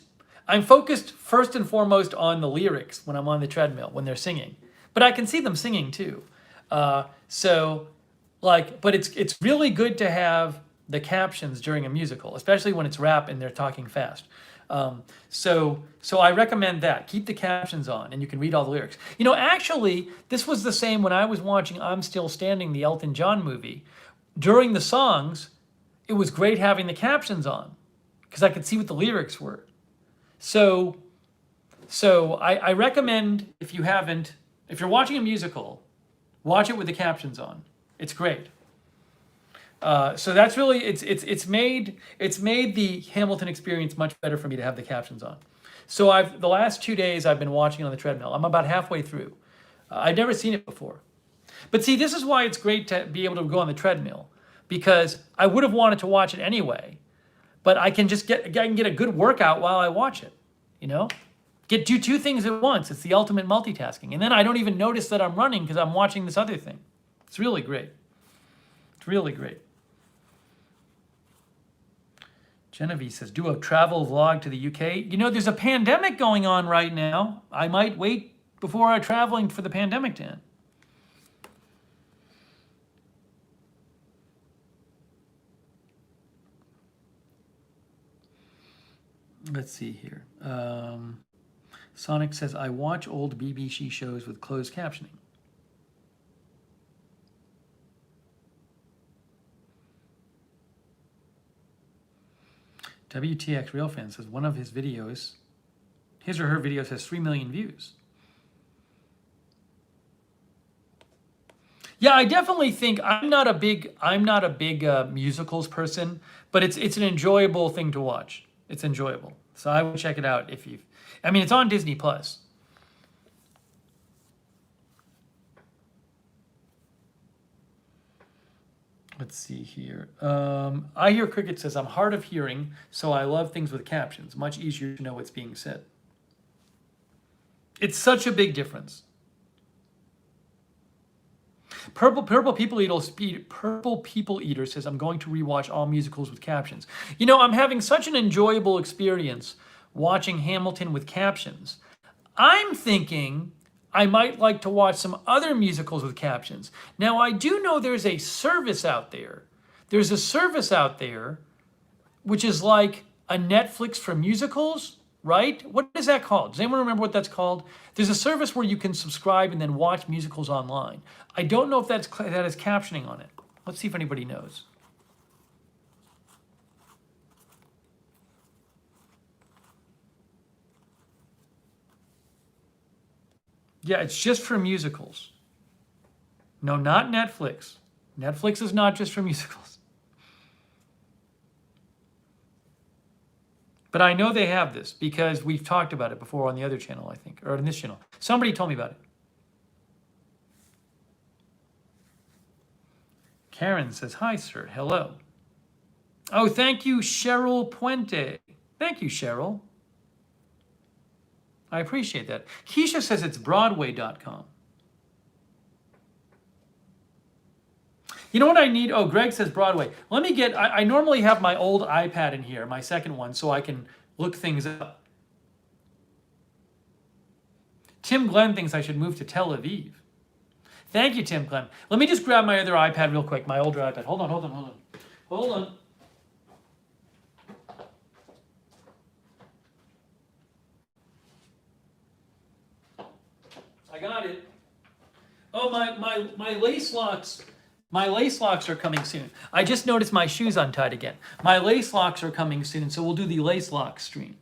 first and foremost on the lyrics when I'm on the treadmill, when they're singing, but I can see them singing too. So like, but it's really good to have the captions during a musical, especially when it's rap and they're talking fast. So I recommend that. Keep the captions on and you can read all the lyrics. You know, actually, this was the same when I was watching I'm Still Standing, the Elton John movie. During the songs, it was great having the captions on because I could see what the lyrics were. So I recommend if you're watching a musical, watch it with the captions on. It's great. So that's really it's made the Hamilton experience much better for me to have the captions on. So the last 2 days I've been watching on the treadmill. I'm about halfway through. I'd never seen it before. But see, this is why it's great to be able to go on the treadmill because I would have wanted to watch it anyway, but I can get a good workout while I watch it. You know, do two things at once. It's the ultimate multitasking, and then I don't even notice that I'm running because I'm watching this other thing. It's really great. It's really great. Genevieve says, do a travel vlog to the UK. You know, there's a pandemic going on right now. I might wait before traveling for the pandemic to end. Let's see here. Sonic says, I watch old BBC shows with closed captioning. WTX Real Fan says one of his or her videos has 3 million views. Yeah, I definitely think I'm not a big musicals person, but it's an enjoyable thing to watch. It's enjoyable. So I would check it out it's on Disney Plus. Let's see here. I Hear Cricket says, I'm hard of hearing, so I love things with captions. Much easier to know what's being said. It's such a big difference. Purple People Eater says, I'm going to rewatch all musicals with captions. You know, I'm having such an enjoyable experience watching Hamilton with captions. I'm thinking I might like to watch some other musicals with captions. Now, I do know there's a service out there. There's a service out there which is like a Netflix for musicals, right? What is that called? Does anyone remember what that's called? There's a service where you can subscribe and then watch musicals online. I don't know if that is captioning on it. Let's see if anybody knows. Yeah, it's just for musicals. No, not Netflix. Netflix is not just for musicals. But I know they have this because we've talked about it before on the other channel, I think, or on this channel. Somebody told me about it. Karen says, hi, sir. Hello. Oh, thank you, Cheryl Puente. Thank you, Cheryl. I appreciate that. Keisha says it's Broadway.com. You know what I need? Oh, Greg says Broadway. Let me get, I normally have my old iPad in here, my second one, so I can look things up. Tim Glenn thinks I should move to Tel Aviv. Thank you, Tim Glenn. Let me just grab my other iPad real quick, my older iPad. Hold on. I got it. Oh, my lace locks. My lace locks are coming soon. I just noticed my shoes untied again. My lace locks are coming soon, so we'll do the lace lock stream.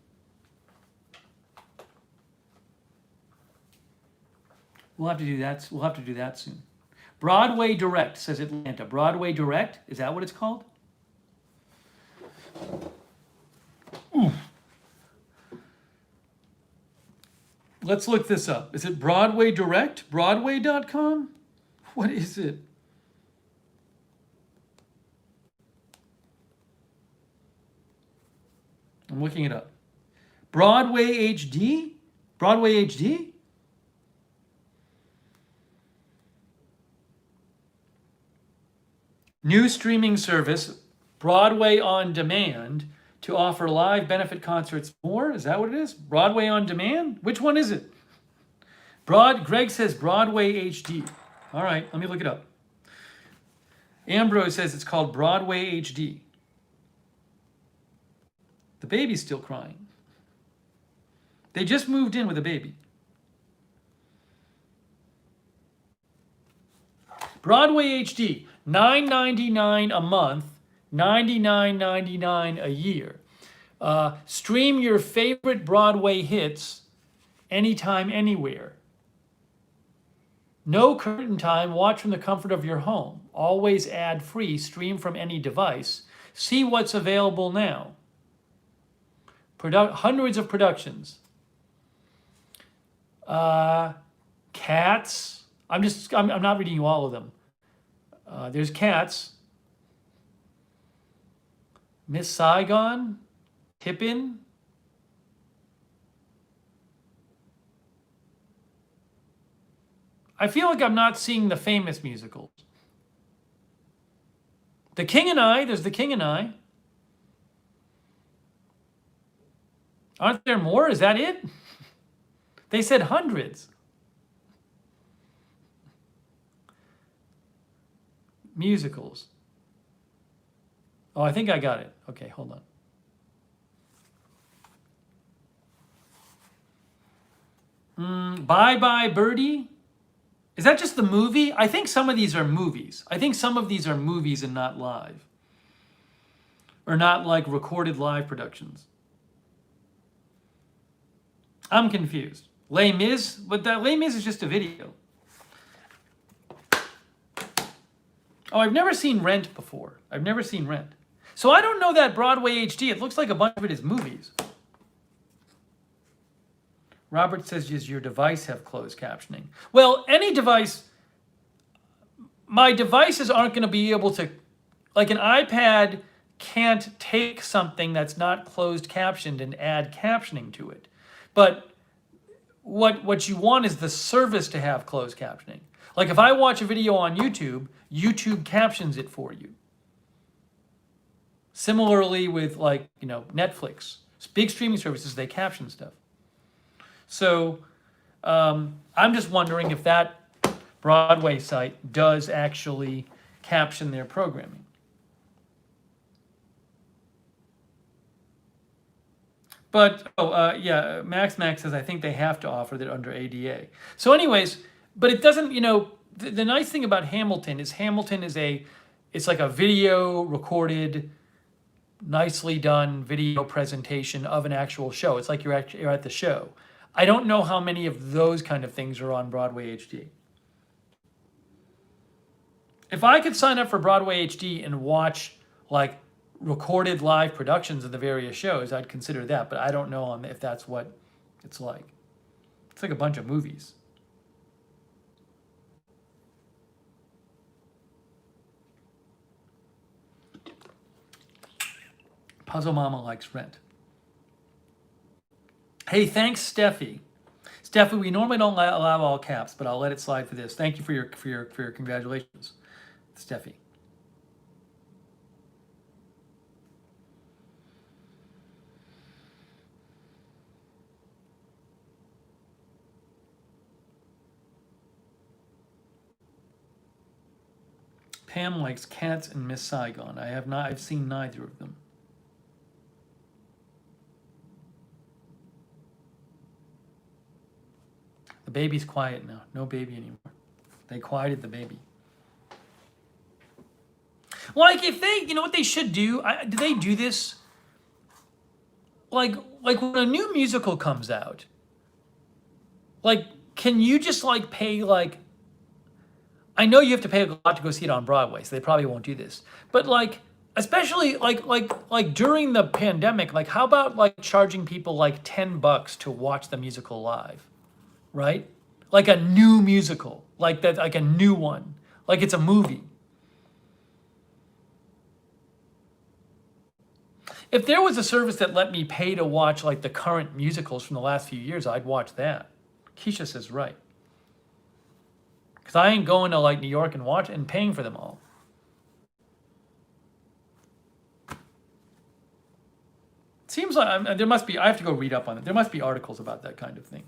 We'll have to do that soon. Broadway Direct says Atlanta. Broadway Direct, is that what it's called? Ooh. Let's look this up. Is it Broadway Direct? Broadway.com? What is it? I'm looking it up. Broadway HD? Broadway HD? New streaming service, Broadway on Demand, to offer live benefit concerts more. Is that what it is? Broadway on Demand? Which one is it? Greg says Broadway HD. All right, let me look it up. Ambrose says it's called Broadway HD. The baby's still crying. They just moved in with a baby. Broadway HD, $9.99 a month, $99.99 a year. Stream your favorite Broadway hits anytime, anywhere. No curtain time, watch from the comfort of your home. Always ad-free, stream from any device. See what's available now. Hundreds of productions. Cats. I'm not reading you all of them. There's Cats. Miss Saigon. Pippin. I feel like I'm not seeing the famous musicals. The King and I, there's The King and I. Aren't there more? Is that it? They said hundreds. Musicals. Oh, I think I got it. Okay, hold on. Bye Bye Birdie. Is that just the movie? I think some of these are movies. I think some of these are movies and not live. Or not like recorded live productions. I'm confused. Les Mis, but that Les Mis is just a video. Oh, I've never seen Rent before. I've never seen Rent. So I don't know that Broadway HD. It looks like a bunch of it is movies. Robert says, does your device have closed captioning? Well, any device, my devices aren't going to be able to, like an iPad can't take something that's not closed captioned and add captioning to it. But what you want is the service to have closed captioning. Like if I watch a video on YouTube, YouTube captions it for you. Similarly with like, Netflix. Big streaming services, they caption stuff. So I'm just wondering if that Broadway site does actually caption their programming. But, yeah, Max says, I think they have to offer that under ADA. So anyways, but it doesn't, the nice thing about Hamilton is it's like a video recorded, nicely done video presentation of an actual show. It's like you're at the show. I don't know how many of those kind of things are on Broadway HD. If I could sign up for Broadway HD and watch like recorded live productions of the various shows, I'd consider that, but I don't know if that's what it's like. It's like a bunch of movies. Puzzle Mama likes Rent. Hey, thanks, Steffi. Steffi, we normally don't allow all caps, but I'll let it slide for this. Thank you for your congratulations, Steffi. Pam likes Cats and Miss Saigon. I've seen neither of them. The baby's quiet now. No baby anymore. They quieted the baby. Like if they, what they should do? Do they do this? Like when a new musical comes out, like, can you just like pay like, I know you have to pay a lot to go see it on Broadway, so they probably won't do this. But like, especially like during the pandemic, like how about like charging people like $10 to watch the musical live? Right? Like a new musical, like that, like a new one, like it's a movie. If there was a service that let me pay to watch like the current musicals from the last few years, I'd watch that. Keisha says right. Because I ain't going to like New York and paying for them all. seems like there must be. I have to go read up on it. There must be articles about that kind of thing.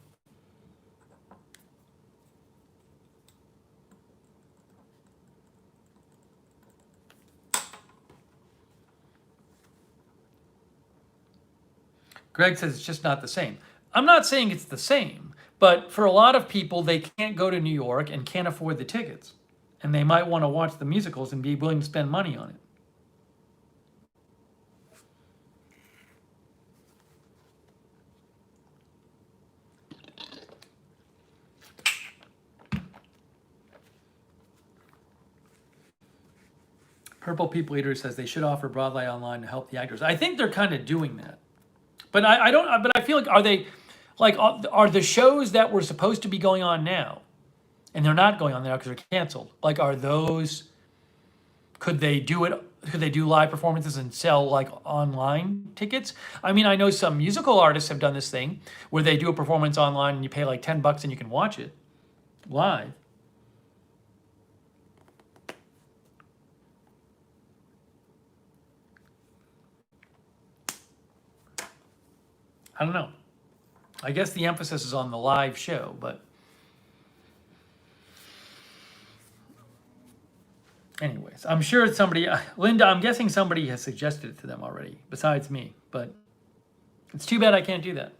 Greg says it's just not the same. I'm not saying it's the same, but for a lot of people, they can't go to New York and can't afford the tickets. And they might want to watch the musicals and be willing to spend money on it. Purple People Eater says they should offer Broadway online to help the actors. I think they're kind of doing that. But I don't. But I feel like are the shows that were supposed to be going on now, and they're not going on now because they're canceled? Like, are those? Could they do it? Could they do live performances and sell like online tickets? I mean, I know some musical artists have done this thing where they do a performance online and you pay like $10 and you can watch it live. I don't know. I guess the emphasis is on the live show, but anyways, I'm sure somebody, Linda, I'm guessing somebody has suggested it to them already, besides me, but it's too bad I can't do that.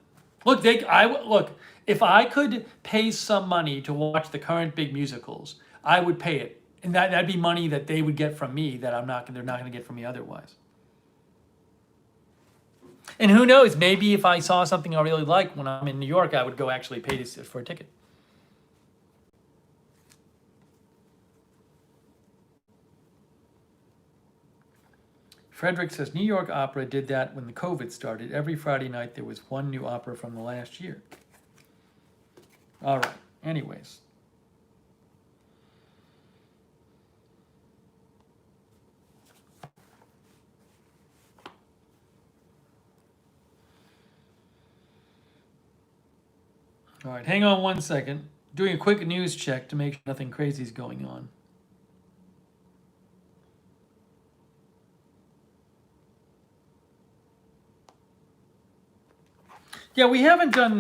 Look, look, if I could pay some money to watch the current big musicals, I would pay it. And that'd be money that they would get from me that they're not going to get from me otherwise. And who knows, maybe if I saw something I really like when I'm in New York, I would go actually pay for a ticket. Frederick says, New York Opera did that when the COVID started. Every Friday night there was one new opera from the last year. All right, anyways. All right, hang on one second. Doing a quick news check to make sure nothing crazy is going on. Yeah, we haven't done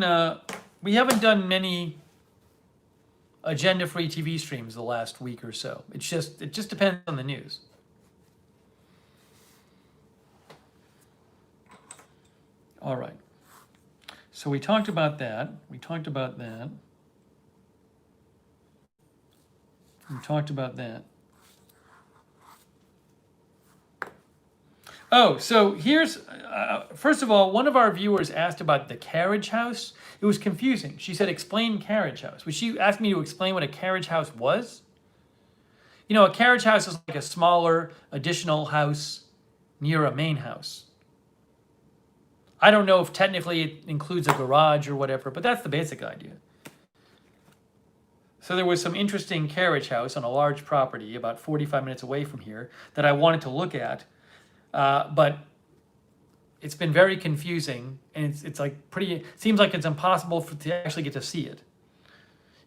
many agenda-free TV streams the last week or so. It just depends on the news. All right. So we talked about that. We talked about that. We talked about that. Oh, so here's, first of all, one of our viewers asked about the carriage house. It was confusing. She said, explain carriage house. Would she ask me to explain what a carriage house was? You know, a carriage house is like a smaller additional house near a main house. I don't know if technically it includes a garage or whatever, but that's the basic idea. So there was some interesting carriage house on a large property about 45 minutes away from here that I wanted to look at, but it's been very confusing, and it's like seems like it's impossible to actually get to see it.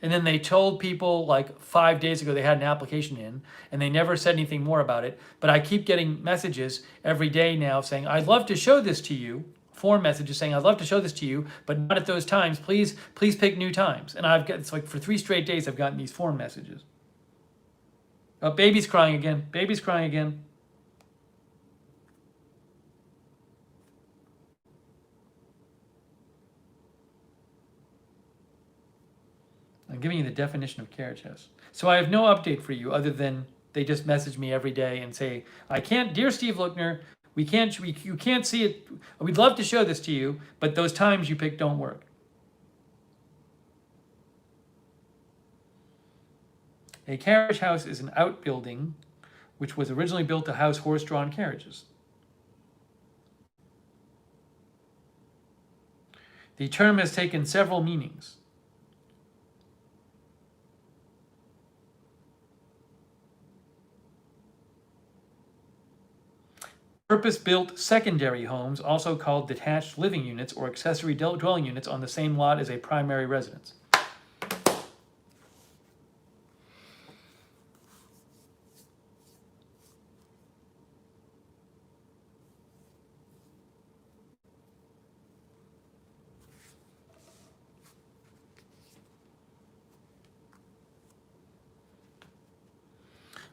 And then they told people like 5 days ago they had an application in, and they never said anything more about it. But I keep getting messages every day now saying, I'd love to show this to you. Form messages saying, I'd love to show this to you, but not at those times. Please pick new times. And it's like for 3 straight days I've gotten these form messages. Oh, baby's crying again. Baby's crying again. I'm giving you the definition of carriage house. So I have no update for you other than they just message me every day and say, I can't, dear Steve Lookner, you can't see it. We'd love to show this to you, but those times you picked don't work. A carriage house is an outbuilding which was originally built to house horse-drawn carriages. The term has taken several meanings. Purpose-built secondary homes, also called detached living units or accessory dwelling units on the same lot as a primary residence.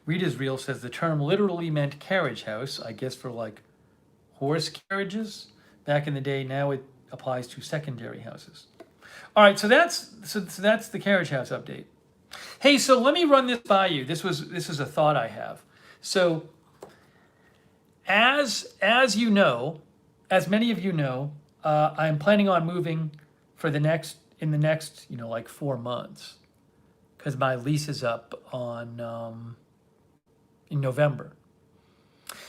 Rita's Reel says the term literally meant carriage house, I guess for like horse carriages back in the day. Now it applies to secondary houses. All right, so that's the carriage house update. Hey, so let me run this by you. This is a thought I have. So as you know, as many of you know, I'm planning on moving in the next like 4 months, because my lease is up on in November.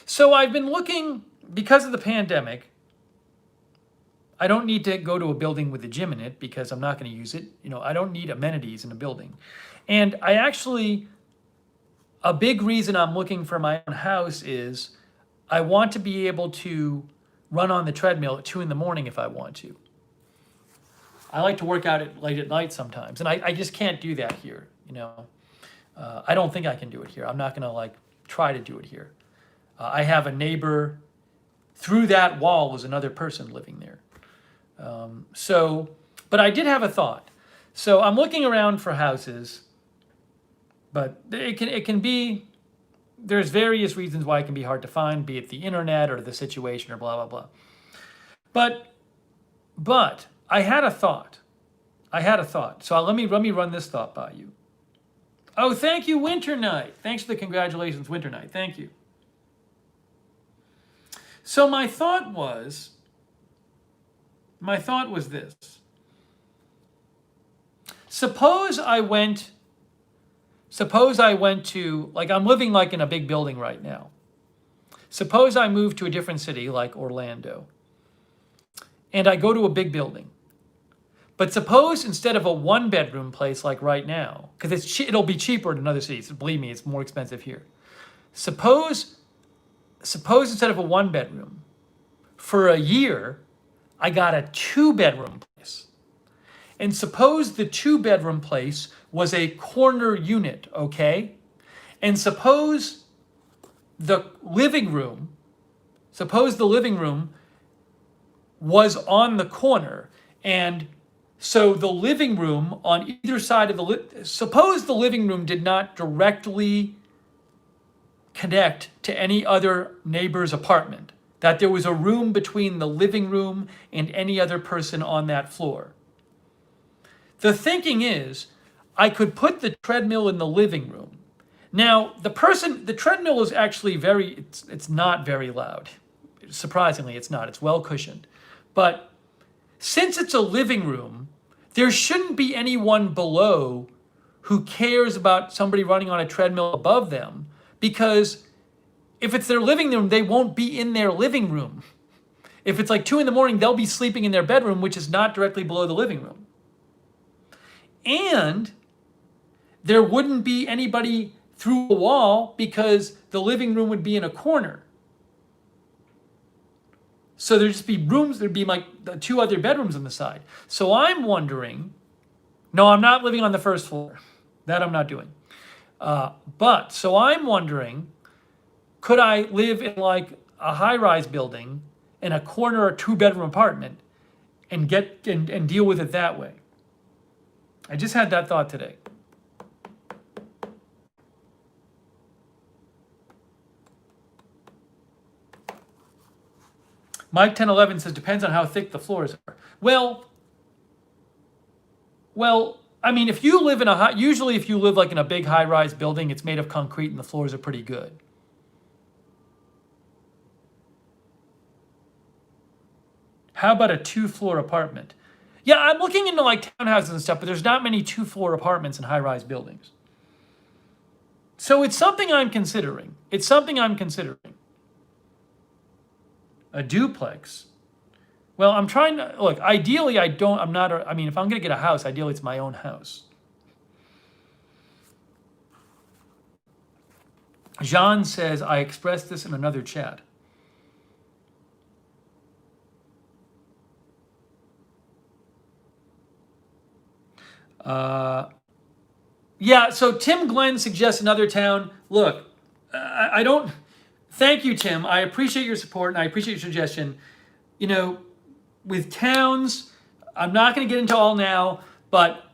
So I've been looking, because of the pandemic. I don't need to go to a building with a gym in it because I'm not going to use it. I don't need amenities in a building. And a big reason I'm looking for my own house is I want to be able to run on the treadmill at 2 a.m. if I want to. I like to work out late at night sometimes, and I just can't do that here. I don't think I can do it here. I'm not going to try to do it here. I have a neighbor. Through that wall was another person living there. But I did have a thought. So I'm looking around for houses, but it can be, there's various reasons why it can be hard to find, be it the internet or the situation or blah, blah, blah. But I had a thought. So let me run this thought by you. Oh, thank you, Winter Night. Thanks for the congratulations, Winter Night. Thank you. So my thought was this. Suppose I went to, I'm living in a big building right now. Suppose I moved to a different city like Orlando, and I go to a big building. But suppose instead of a 1-bedroom place like right now, because it'll be cheaper in another city. So believe me, it's more expensive here. Suppose instead of a 1-bedroom, for a year, I got a 2-bedroom place. And suppose the 2-bedroom place was a corner unit, okay? And suppose the living room was on the corner, and so the living room on either side of suppose the living room did not directly connect to any other neighbor's apartment, that there was a room between the living room and any other person on that floor. The thinking is, I could put the treadmill in the living room. Now, the treadmill is actually it's not very loud. Surprisingly, it's not. It's well cushioned. But since it's a living room, there shouldn't be anyone below who cares about somebody running on a treadmill above them, because if it's their living room, they won't be in their living room. If it's 2 a.m, they'll be sleeping in their bedroom, which is not directly below the living room. And there wouldn't be anybody through a wall because the living room would be in a corner. So there'd just be rooms, there'd be 2 other bedrooms on the side. So I'm wondering, no, I'm not living on the first floor. That I'm not doing. So I'm wondering, could I live in a high-rise building in a corner or 2-bedroom apartment and deal with it that way? I just had that thought today. Mike 1011 says, depends on how thick the floors are. Well, I mean, if you live usually if you live in a big high-rise building, it's made of concrete and the floors are pretty good. How about a 2-floor apartment? Yeah, I'm looking into townhouses and stuff, but there's not many 2-floor apartments in high-rise buildings. So it's something I'm considering. A duplex. Well, I'm trying to, look, ideally if I'm going to get a house, ideally it's my own house. Jean says, I expressed this in another chat. Yeah, so Tim Glenn suggests another town. Look, I don't, thank you, Tim. I appreciate your support and I appreciate your suggestion. With towns, I'm not going to get into all now, but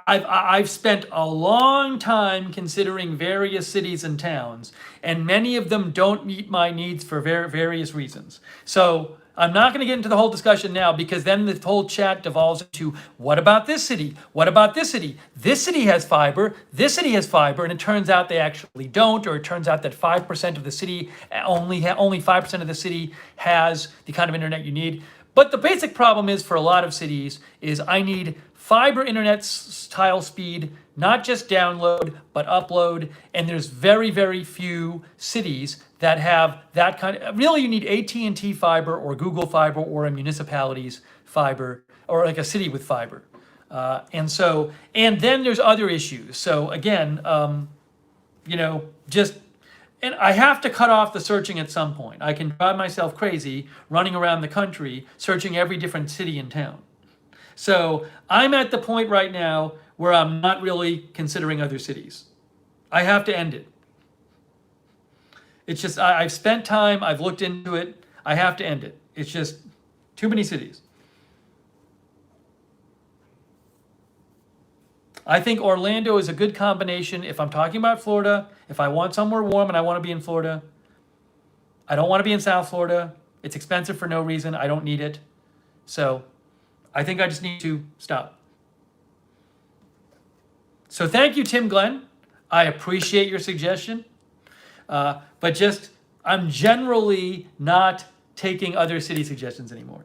I've spent a long time considering various cities and towns, and many of them don't meet my needs for various reasons. So I'm not going to get into the whole discussion now, because then the whole chat devolves into, what about this city? What about this city? This city has fiber, this city has fiber, and it turns out they actually don't, or it turns out that 5% of the city, only 5% of the city has the kind of internet you need. But the basic problem is, for a lot of cities, is I need fiber internet style speed, not just download, but upload. And there's very, very few cities that have that kind of, really you need AT&T fiber or Google fiber or a municipality's fiber, or like a city with fiber. And then there's other issues. So again, and I have to cut off the searching at some point. I can drive myself crazy running around the country searching every different city and town. So I'm at the point right now where I'm not really considering other cities. I have to end it. It's just, I've spent time, I've looked into it, I have to end it. It's just too many cities. I think Orlando is a good combination if I'm talking about Florida. If I want somewhere warm and I want to be in Florida, I don't want to be in South Florida. It's expensive for no reason. I don't need it. So I think I just need to stop. So thank you, Tim Glenn. I appreciate your suggestion. But just, I'm generally not taking other city suggestions anymore.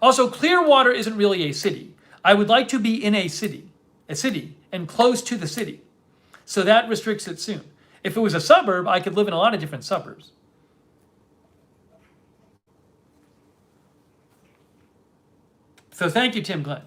Also, Clearwater isn't really a city. I would like to be in a city, and close to the city. So that restricts it soon. If it was a suburb, I could live in a lot of different suburbs. So thank you, Tim Glenn.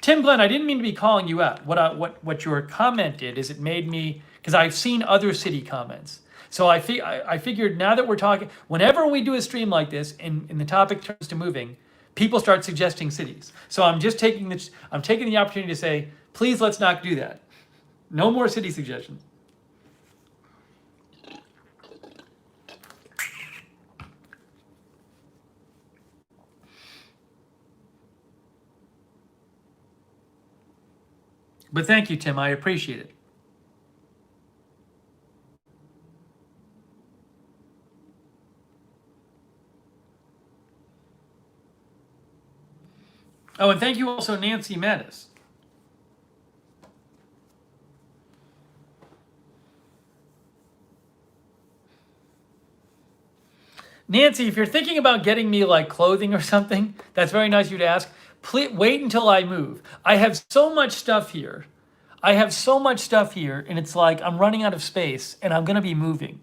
Tim Glenn, I didn't mean to be calling you out. What your comment did is it made me, because I've seen other city comments. So I figured, now that we're talking, whenever we do a stream like this and the topic turns to moving, people start suggesting cities. So I'm taking the opportunity to say, please, let's not do that. No more city suggestions. But thank you, Tim. I appreciate it. Oh, and thank you also, Nancy Mattis. Nancy, if you're thinking about getting me like clothing or something, that's very nice of you to ask. Please wait until I move. I have so much stuff here. And it's like I'm running out of space, and I'm going to be moving.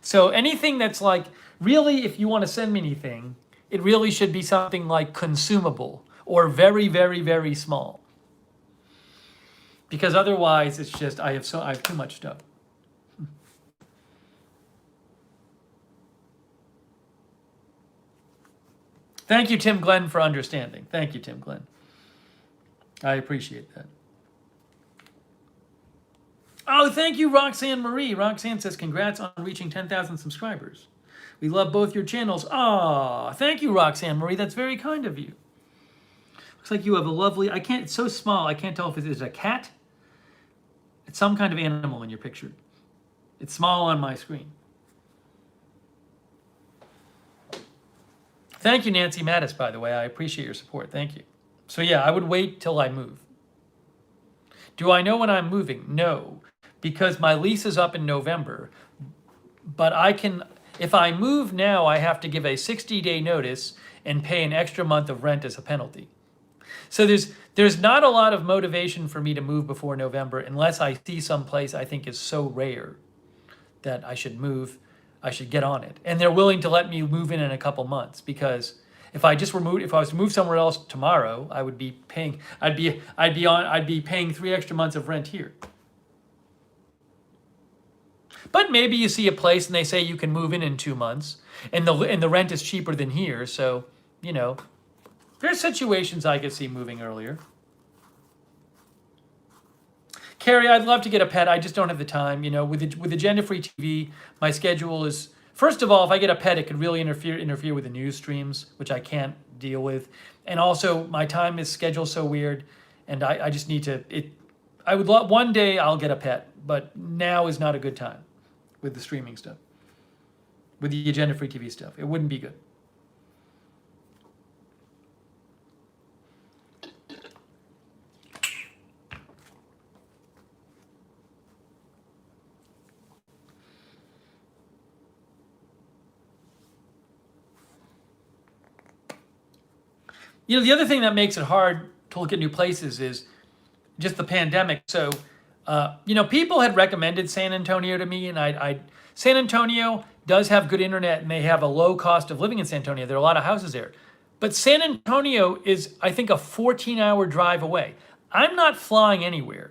So anything that's like, really, if you want to send me anything, it really should be something like consumable or very, very, very small. Because otherwise, it's just I have too much stuff. Thank you, Tim Glenn, for understanding. Thank you, Tim Glenn. I appreciate that. Oh, thank you, Roxanne Marie. Roxanne says, congrats on reaching 10,000 subscribers. We love both your channels. Ah, thank you, Roxanne Marie. That's very kind of you. Looks like you have a lovely, it's so small, I can't tell if it's a cat. It's some kind of animal in your picture. It's small on my screen. Thank you, Nancy Mattis, by the way. I appreciate your support. Thank you. So yeah, I would wait till I move. Do I know when I'm moving? No, because my lease is up in November. But if I move now, I have to give a 60-day notice and pay an extra month of rent as a penalty. So there's not a lot of motivation for me to move before November unless I see some place I think is so rare that I should move. I should get on it. And they're willing to let me move in a couple months, because if I was to move somewhere else tomorrow, I would be paying, I'd be paying 3 extra months of rent here. But maybe you see a place and they say you can move in 2 months, and the rent is cheaper than here. So, there's situations I could see moving earlier. Carrie, I'd love to get a pet. I just don't have the time. With agenda-free TV, my schedule is, first of all, if I get a pet, it could really interfere with the news streams, which I can't deal with. And also my time is scheduled so weird, and I just need to, I would love, one day I'll get a pet, but now is not a good time with the streaming stuff, with the agenda-free TV stuff. It wouldn't be good. The other thing that makes it hard to look at new places is just the pandemic. So, people had recommended San Antonio to me, and San Antonio does have good internet, and they have a low cost of living in San Antonio. There are a lot of houses there. But San Antonio is, I think, a 14-hour drive away. I'm not flying anywhere.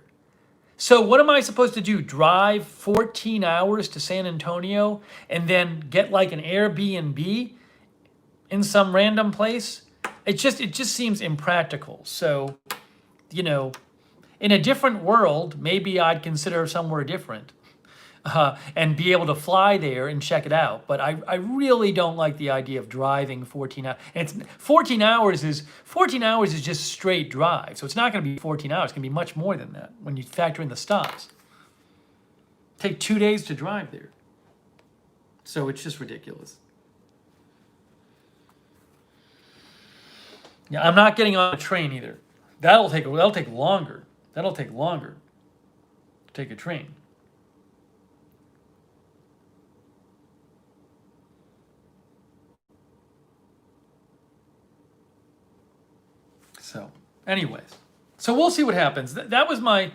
So what am I supposed to do? Drive 14 hours to San Antonio and then get like an Airbnb in some random place? It just seems impractical. So, in a different world, maybe I'd consider somewhere different and be able to fly there and check it out. But I really don't like the idea of driving 14 hours. And 14 hours is just straight drive. So it's not going to be 14 hours. It's going to be much more than that when you factor in the stops. Take 2 days to drive there. So it's just ridiculous. Yeah, I'm not getting on a train either. That'll take longer. That'll take longer to take a train. So, anyways, so we'll see what happens. That's my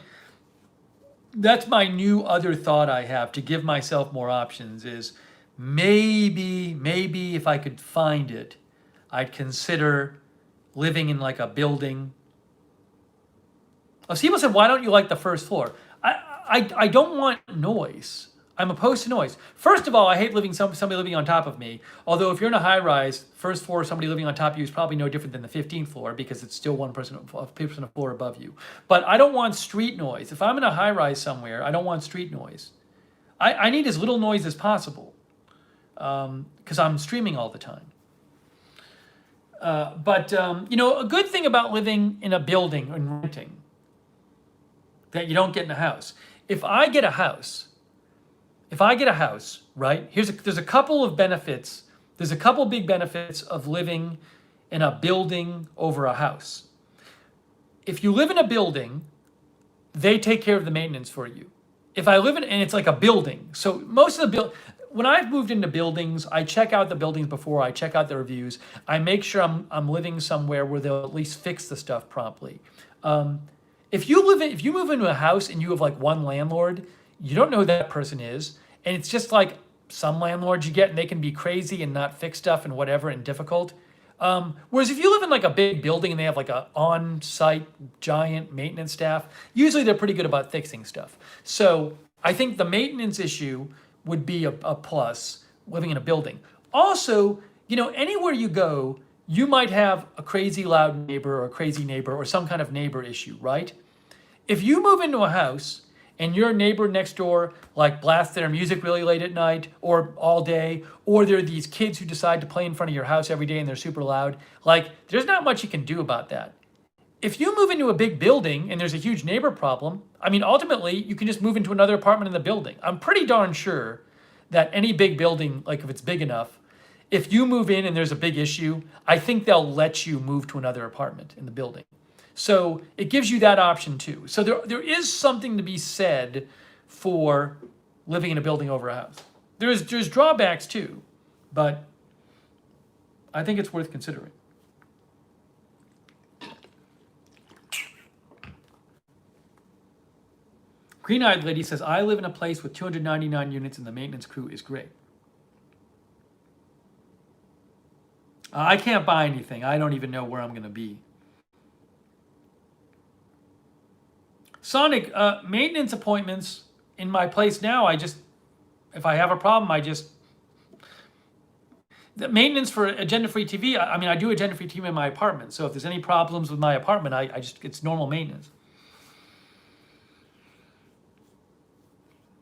new other thought I have to give myself more options is maybe if I could find it, I'd consider living in like a building. Oh, people said, why don't you like the first floor? I don't want noise. I'm opposed to noise. First of all, I hate somebody living on top of me. Although if you're in a high rise, first floor, somebody living on top of you is probably no different than the 15th floor because it's still one person a floor above you. But I don't want street noise. If I'm in a high rise somewhere, I don't want street noise. I need as little noise as possible because I'm streaming all the time. But a good thing about living in a building and renting that you don't get in a house. If I get a house, right? There's a couple of benefits. There's a couple big benefits of living in a building over a house. If you live in a building, they take care of the maintenance for you. If I live in, and it's like a building. So most of the when I've moved into buildings, I check out the buildings before, I check out the reviews. I make sure I'm living somewhere where they'll at least fix the stuff promptly. If you move into a house and you have like one landlord, you don't know who that person is. And it's just like some landlords you get and they can be crazy and not fix stuff and whatever and difficult. Whereas if you live in like a big building and they have like a on-site giant maintenance staff, usually they're pretty good about fixing stuff. So I think the maintenance issue would be a plus living in a building. Also, anywhere you go, you might have a crazy loud neighbor or a crazy neighbor or some kind of neighbor issue, right? If you move into a house and your neighbor next door like blasts their music really late at night or all day, or there are these kids who decide to play in front of your house every day and they're super loud, like there's not much you can do about that. If you move into a big building and there's a huge neighbor problem, ultimately you can just move into another apartment in the building. I'm pretty darn sure that any big building, like if it's big enough, if you move in and there's a big issue, I think they'll let you move to another apartment in the building. So it gives you that option too. So there is something to be said for living in a building over a house. There's drawbacks too, but I think it's worth considering. Green-eyed lady says, I live in a place with 299 units and the maintenance crew is great. I can't buy anything. I don't even know where I'm going to be. Sonic, maintenance appointments in my place now, if I have a problem, the maintenance for agenda-free TV, I do agenda-free TV in my apartment. So if there's any problems with my apartment, it's normal maintenance.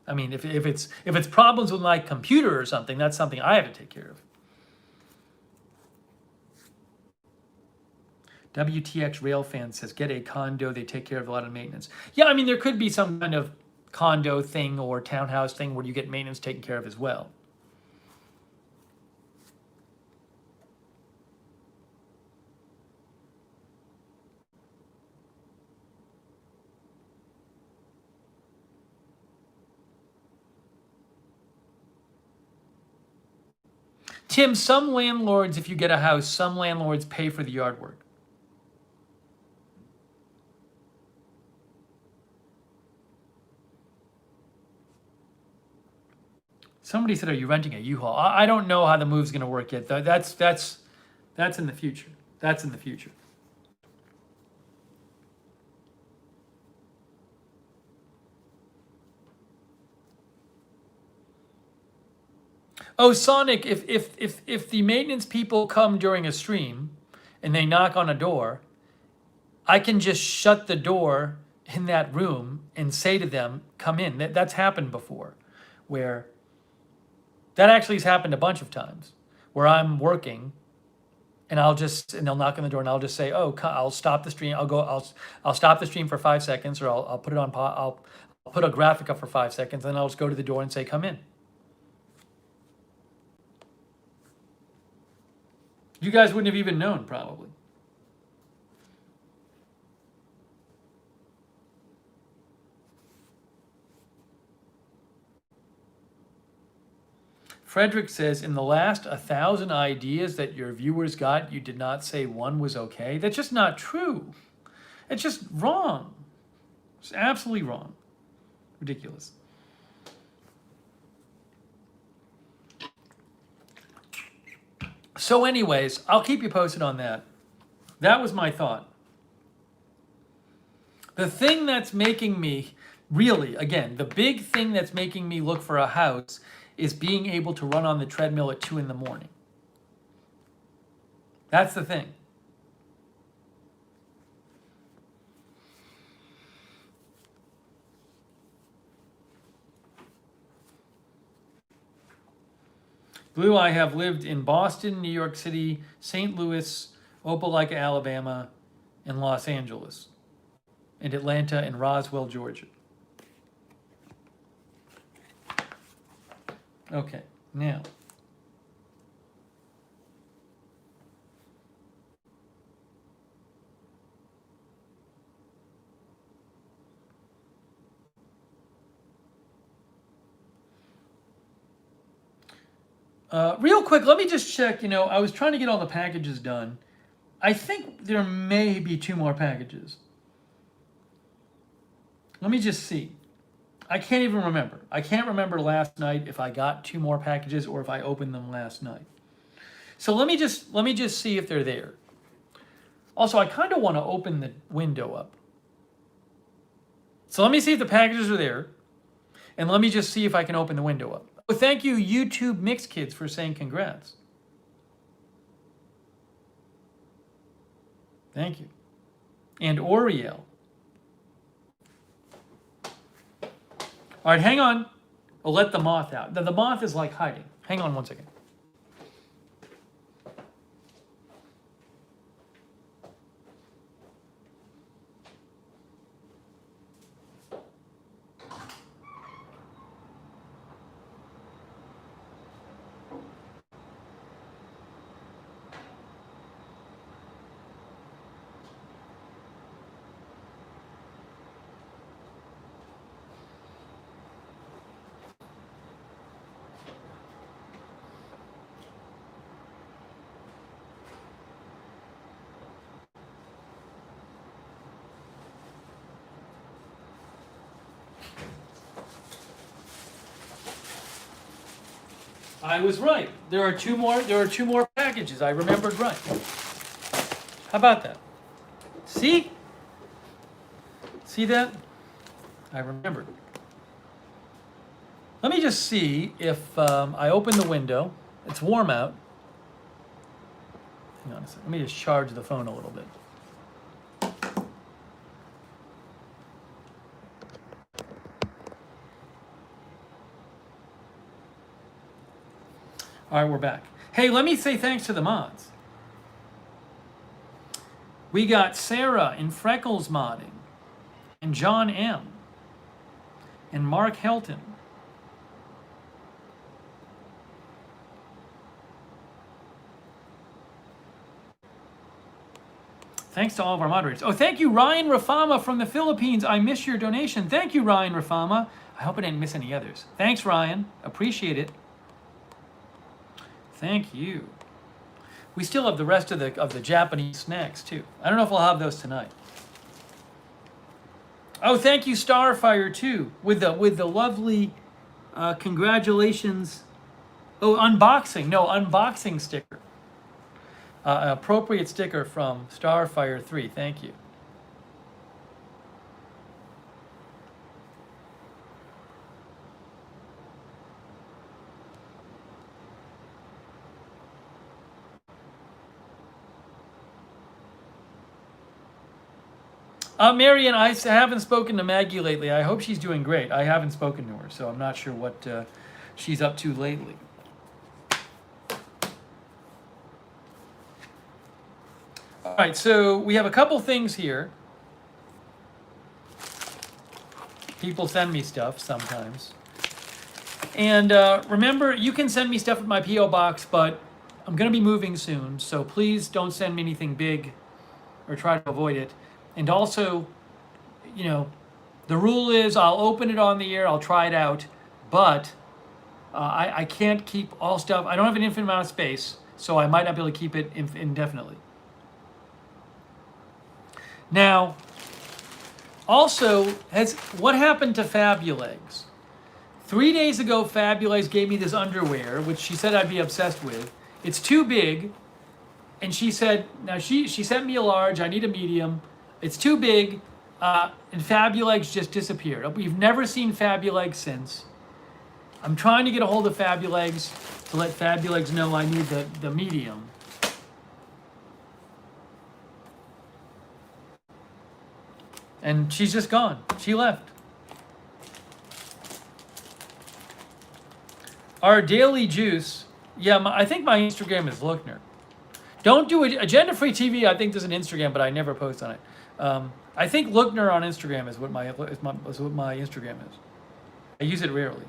If it's problems with my computer or something, that's something I have to take care of. WTX Railfan says, get a condo, they take care of a lot of maintenance. Yeah, I mean, there could be some kind of condo thing or townhouse thing where you get maintenance taken care of as well. Tim, some landlords, if you get a house, some landlords pay for the yard work. Somebody said, are you renting a U-Haul? I don't know how the move's going to work yet. That's in the future. That's in the future. Oh, Sonic, if the maintenance people come during a stream and they knock on a door, I can just shut the door in that room and say to them, come in. That's happened before, where that actually has happened a bunch of times, where I'm working and they'll knock on the door and I'll just say, oh, I'll stop the stream. I'll stop the stream for 5 seconds, or I'll put it on pause. I'll put a graphic up for 5 seconds, and then I'll just go to the door and say, come in. You guys wouldn't have even known, probably. Frederick says, in the last 1,000 ideas that your viewers got, you did not say one was okay. That's just not true. It's just wrong. It's absolutely wrong. Ridiculous. So anyways, I'll keep you posted on that. That was my thought. The thing that's making me, really, again, the big thing that's making me look for a house is being able to run on the treadmill at 2 in the morning. That's the thing. Blue, I have lived in Boston, New York City, St. Louis, Opelika, Alabama, and Los Angeles, and Atlanta and Roswell, Georgia. Okay, now. Real quick, let me just check. I was trying to get all the packages done. I think there may be 2 more packages. Let me just see. I can't even remember. I can't remember last night if I got 2 more packages or if I opened them last night. So let me just see if they're there. Also, I kind of want to open the window up. So let me see if the packages are there, and let me just see if I can open the window up. Well, thank you, YouTube Mix Kids, for saying congrats. Thank you. And Oriel. All right, hang on. I'll let the moth out. The moth is like hiding. Hang on 1 second. I was right. There are two more packages. I remembered right. How about that? See? See that? I remembered. Let me just see if I open the window. It's warm out. Hang on a second. Let me just charge the phone a little bit. All right, we're back. Hey, let me say thanks to the mods. We got Sarah in Freckles Modding, and John M, and Mark Helton. Thanks to all of our moderators. Oh, thank you, Ryan Rafama from the Philippines. I miss your donation. Thank you, Ryan Rafama. I hope I didn't miss any others. Thanks, Ryan. Appreciate it. Thank you. We still have the rest of the Japanese snacks too. I don't know if I'll have those tonight. Oh, thank you, Starfire too, with the lovely congratulations. Oh, unboxing. No, unboxing sticker. An appropriate sticker from Starfire 3. Thank you. Marian, I haven't spoken to Maggie lately. I hope she's doing great. I haven't spoken to her, so I'm not sure what she's up to lately. All right, so we have a couple things here. People send me stuff sometimes. And remember, you can send me stuff at my P.O. box, but I'm going to be moving soon, so please don't send me anything big or try to avoid it. And also, you know, the rule is I'll open it on the air, I'll try it out, but I can't keep all stuff. I don't have an infinite amount of space, so I might not be able to keep it indefinitely. Now, also, what happened to Fabulegs? 3 days ago, Fabulegs gave me this underwear, which she said I'd be obsessed with. It's too big, and she said, now she sent me a large, I need a medium. It's too big, and Fabulegs just disappeared. We've never seen Fabulegs since. I'm trying to get a hold of Fabulegs to let Fabulegs know I need the medium. And she's just gone. She left. Our daily juice. Yeah, I think my Instagram is Lookner. Don't do it. Agenda Free TV, I think there's an Instagram, but I never post on it. I think Lookner on Instagram is what my Instagram is. I use it rarely.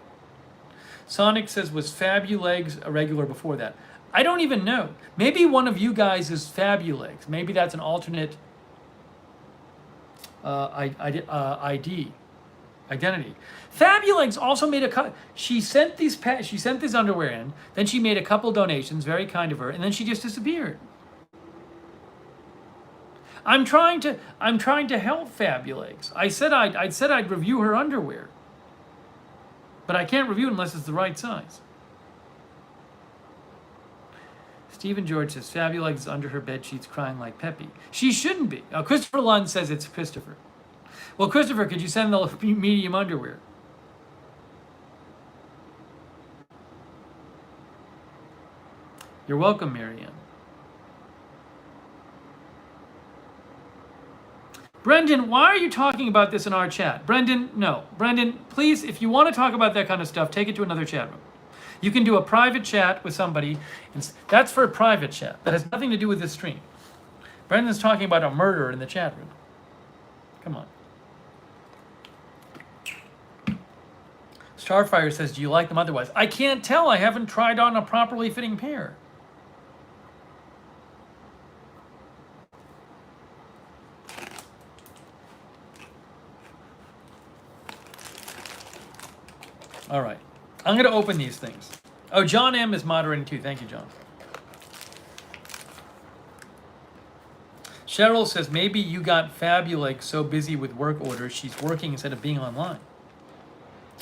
Sonic says, was Fabulegs a regular before that? I don't even know. Maybe one of you guys is Fabulegs. Maybe that's an alternate identity. Fabulegs also made a cut. She sent this underwear in. Then she made a couple donations, very kind of her, and then she just disappeared. I'm trying to help Fabulegs. I said I'd review her underwear, but I can't review it unless it's the right size. Stephen George says Fabulegs is under her bed sheets crying like Peppy. She shouldn't be. Christopher Lund says it's Christopher. Well, Christopher, could you send the medium underwear? You're welcome, Marianne. Brendan, why are you talking about this in our chat? Brendan, no. Brendan, please, if you want to talk about that kind of stuff, take it to another chat room. You can do a private chat with somebody. And that's for a private chat. That has nothing to do with this stream. Brendan's talking about a murder in the chat room. Come on. Starfire says, do you like them otherwise? I can't tell. I haven't tried on a properly fitting pair. All right. I'm going to open these things. Oh, John M. is moderating too. Thank you, John. Cheryl says, maybe you got Fabulegs so busy with work orders, she's working instead of being online.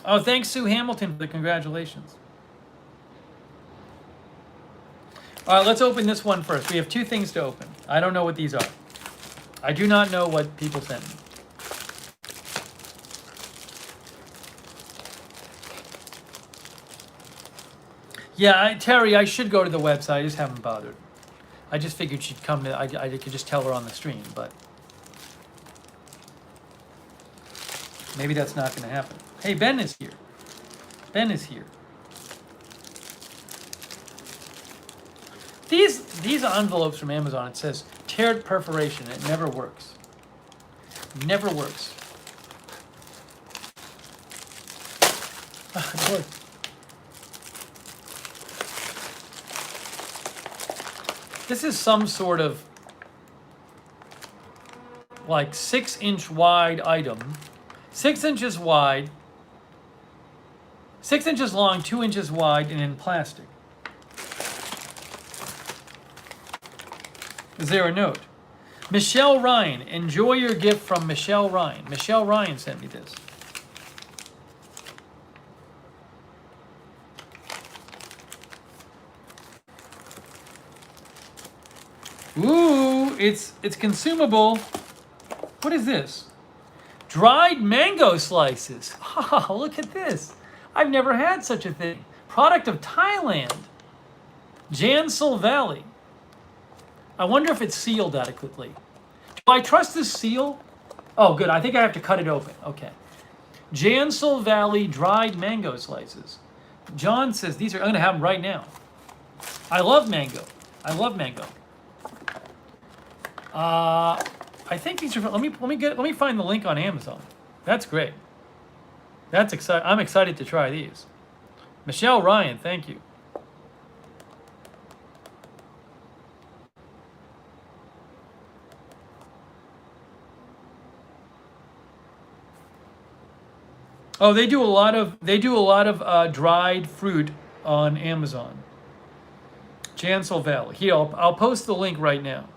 Oh, thanks, Sue Hamilton, for the congratulations. All right, let's open this one first. We have two things to open. I don't know what these are. I do not know what people sent me. Yeah, Terry, I should go to the website. I just haven't bothered. I just figured she'd come to, I could just tell her on the stream, but maybe that's not going to happen. Hey, Ben is here. Ben is here. These envelopes from Amazon, it says tear perforation. It never works. Never works. It works. This is some sort of like 6-inch wide item. 6 inches wide, 6 inches long, 2 inches wide, and in plastic. Is there a note? Michelle Ryan, enjoy your gift from Michelle Ryan. Michelle Ryan sent me this. Ooh, it's consumable. What is this? Dried mango slices. Oh, look at this. I've never had such a thing. Product of Thailand. Jansel Valley. I wonder if it's sealed adequately. Do I trust this seal? Oh, good. I think I have to cut it open. Okay. Jansel Valley dried mango slices. John says these are, I'm going to have them right now. I love mango. I love mango. I think these are. Let me find the link on Amazon. That's great. That's exciting. I'm excited to try these. Michelle Ryan, thank you. Oh, they do a lot of dried fruit on Amazon. Jansel Valley. Here, I'll post the link right now.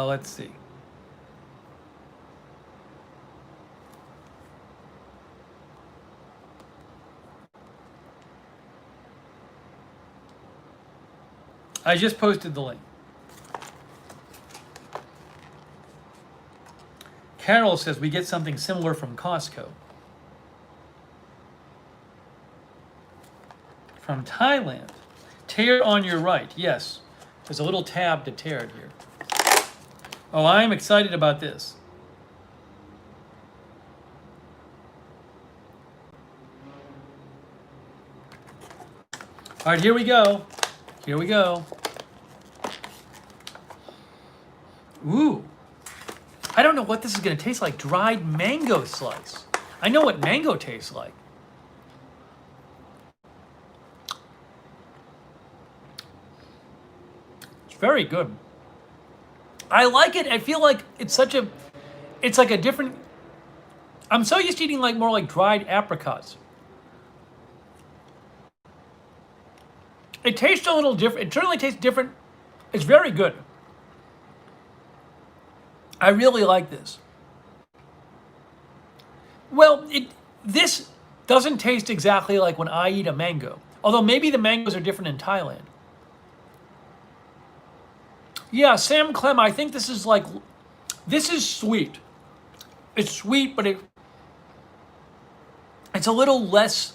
Let's see. I just posted the link. Carol says we get something similar from Costco. From Thailand. Tear on your right. Yes. There's a little tab to tear it here. Oh, I'm excited about this. All right, here we go. Here we go. Ooh. I don't know what this is going to taste like. Dried mango slice. I know what mango tastes like. It's very good. I like it. I feel like it's like a different, I'm so used to eating like more like dried apricots. It tastes a little different. It certainly tastes different. It's very good. I really like this. Well, this doesn't taste exactly like when I eat a mango. Although maybe the mangoes are different in Thailand. Yeah, Sam Clem, I think this is sweet. It's sweet, but it's a little less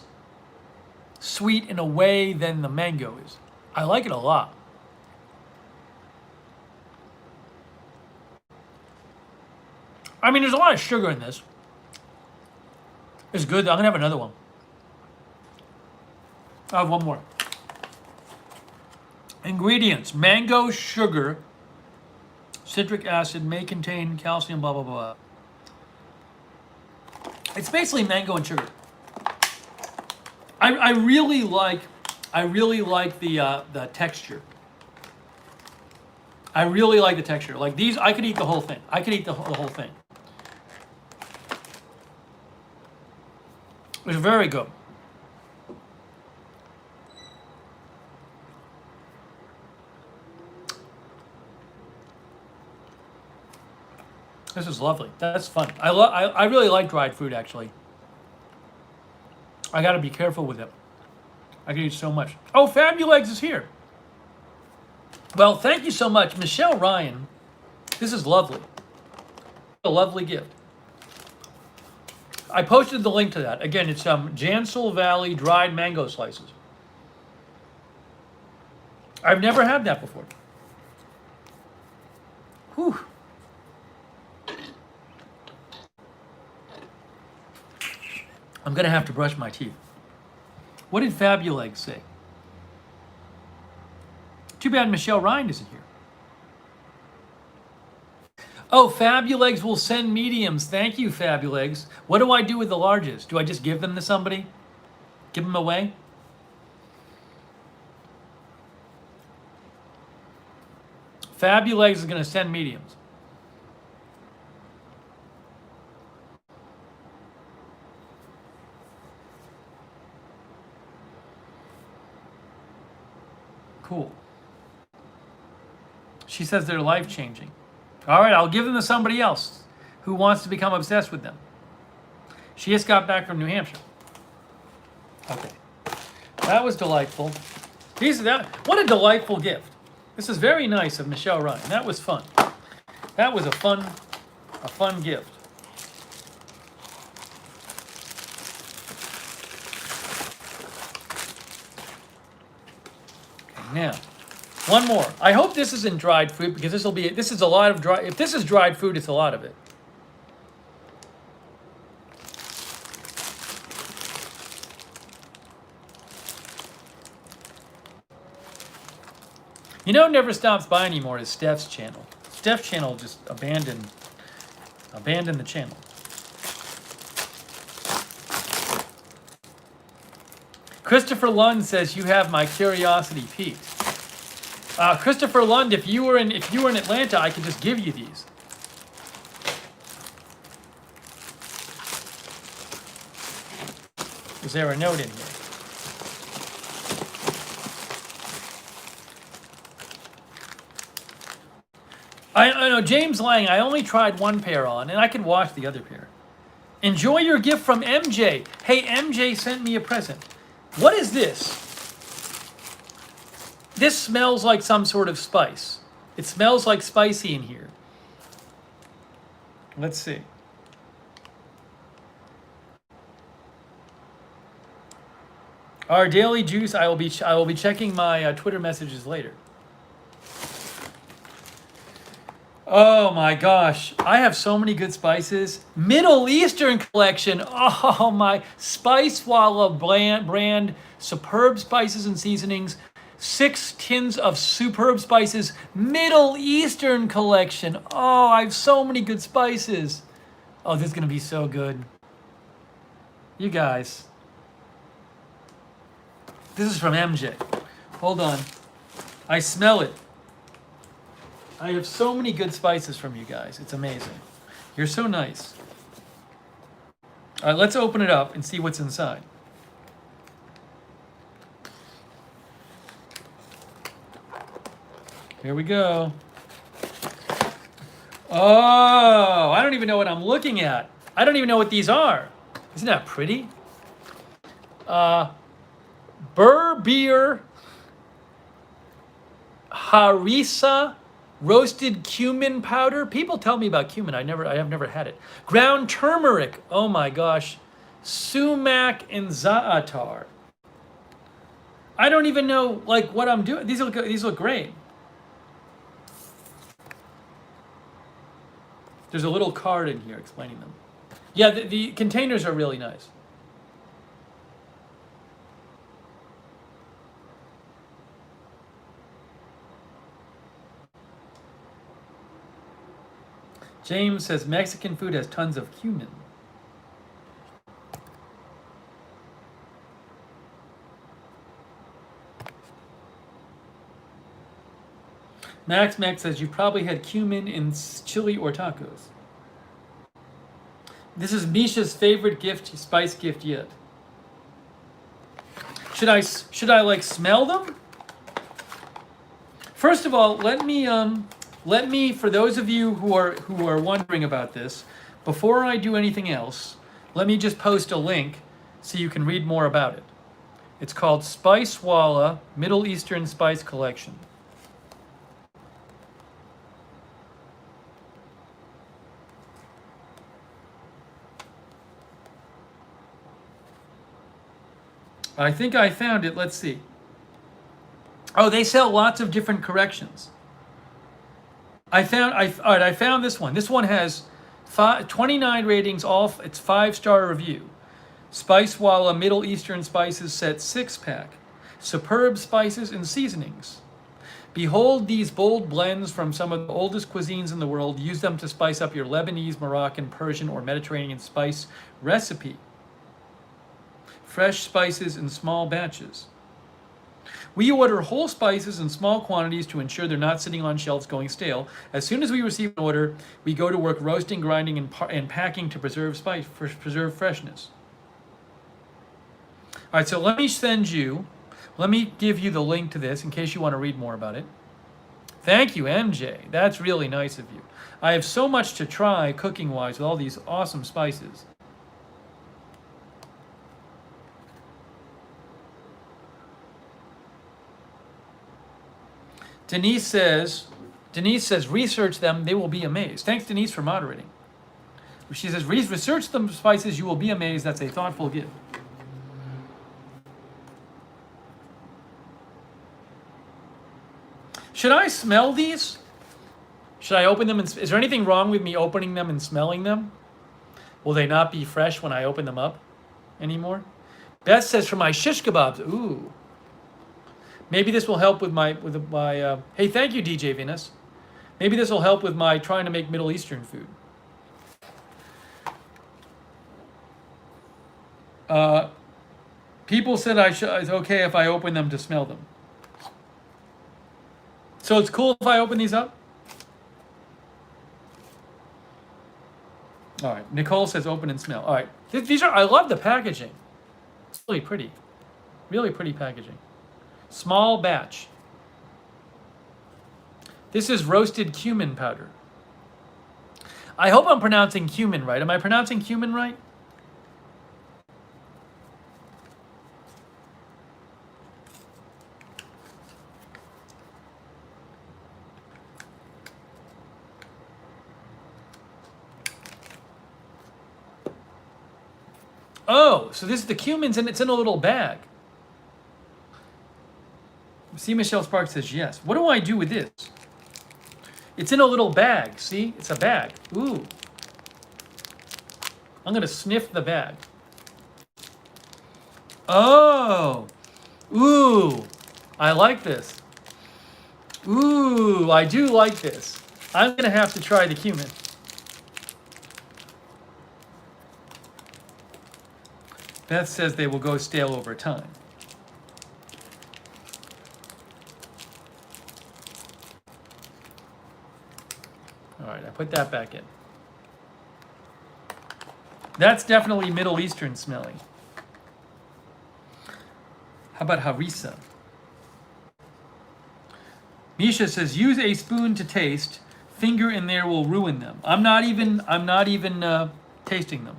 sweet in a way than the mango is. I like it a lot. I mean, there's a lot of sugar in this. It's good. I'm going to have another one. I have one more. Ingredients: mango, sugar, citric acid, may contain calcium, blah, blah, blah. It's basically mango and sugar. I really like the texture. I really like the texture. Like these, I could eat the whole thing. I could eat the whole thing. It's very good. This is lovely. That's fun. I really like dried fruit, actually. I got to be careful with it. I can eat so much. Oh, Fabulegs is here. Well, thank you so much, Michelle Ryan. This is lovely. A lovely gift. I posted the link to that. Again, it's Jansel Valley dried mango slices. I've never had that before. Whew. I'm gonna have to brush my teeth. What did Fabulegs say? Too bad Michelle Ryan isn't here. Oh, Fabulegs will send mediums. Thank you, Fabulegs. What do I do with the larges? Do I just give them to somebody? Give them away? Fabulegs is going to send mediums. Cool. She says they're life-changing. All right, I'll give them to somebody else who wants to become obsessed with them. She just got back from New Hampshire. Okay. That was delightful. What a delightful gift. This is very nice of Michelle Ryan. That was fun. That was a fun gift. Okay, now, one more. I hope this isn't dried fruit because this is a lot of if this is dried fruit, it's a lot of it. You know, never stops by anymore is Steph's channel. Steph's channel just abandoned the channel. Christopher Lund says you have my curiosity piqued. Christopher Lund, if you were in Atlanta, I could just give you these. Is there a note in here? I know, James Lang, I only tried one pair on, and I could wash the other pair. Enjoy your gift from MJ. Hey, MJ sent me a present. What is this? This smells like some sort of spice. It smells like spicy in here. Let's see. Our daily juice, I will be checking my Twitter messages later. Oh my gosh, I have so many good spices. Middle Eastern collection. Oh my, Spicewalla brand, superb spices and seasonings. 6 tins of superb spices. Middle Eastern collection. Oh, I have so many good spices. Oh, this is gonna be so good. You guys. This is from MJ. Hold on. I smell it. I have so many good spices from you guys. It's amazing. You're so nice. All right, let's open it up and see what's inside. Here we go. Oh, I don't even know what I'm looking at. I don't even know what these are. Isn't that pretty? Burr Beer Harissa roasted cumin powder. People tell me about cumin. I have never had it. Ground turmeric. Oh my gosh. Sumac and za'atar. I don't even know like what I'm doing. These look great. There's a little card in here explaining them. Yeah, the containers are really nice. James says Mexican food has tons of cumin. Max says you've probably had cumin in chili or tacos. This is Misha's favorite gift, spice gift yet. Should I like smell them? First of all, let me, for those of you who are wondering about this, before I do anything else, let me just post a link so you can read more about it. It's called Spicewalla Middle Eastern Spice Collection. I think I found it. Let's see. Oh, they sell lots of different corrections. I found this one. This one has 29 ratings. It's 5-star review. Spicewalla Middle Eastern Spices Set 6-pack. Superb spices and seasonings. Behold these bold blends from some of the oldest cuisines in the world. Use them to spice up your Lebanese, Moroccan, Persian, or Mediterranean spice recipe. Fresh spices in small batches. We order whole spices in small quantities to ensure they're not sitting on shelves going stale. As soon as we receive an order, we go to work roasting, grinding, and packing to preserve freshness. All right, so let me give you the link to this in case you want to read more about it. Thank you, MJ. That's really nice of you. I have so much to try cooking-wise with all these awesome spices. Denise says, research them, they will be amazed. Thanks, Denise, for moderating. She says, research the spices, you will be amazed. That's a thoughtful gift. Should I smell these? Should I open them? Is there anything wrong with me opening them and smelling them? Will they not be fresh when I open them up anymore? Beth says, for my shish kebabs. Ooh. Maybe this will help with my hey, thank you, DJ Venus. Maybe this will help with my trying to make Middle Eastern food. People said it's okay if I open them to smell them. So it's cool if I open these up? All right, Nicole says open and smell. All right, I love the packaging. It's really pretty. Really pretty packaging. Small batch. This is roasted cumin powder. I hope I'm pronouncing cumin right. Am I pronouncing cumin right? Oh, so this is the cumins and it's in a little bag. See, Michelle Sparks says yes. What do I do with this? It's in a little bag. See, it's a bag. Ooh. I'm going to sniff the bag. Oh. Ooh. I like this. Ooh, I do like this. I'm going to have to try the cumin. Beth says they will go stale over time. All right, I put that back in. That's definitely Middle Eastern smelling. How about harissa? Misha says, use a spoon to taste. Finger in there will ruin them. I'm not even tasting them.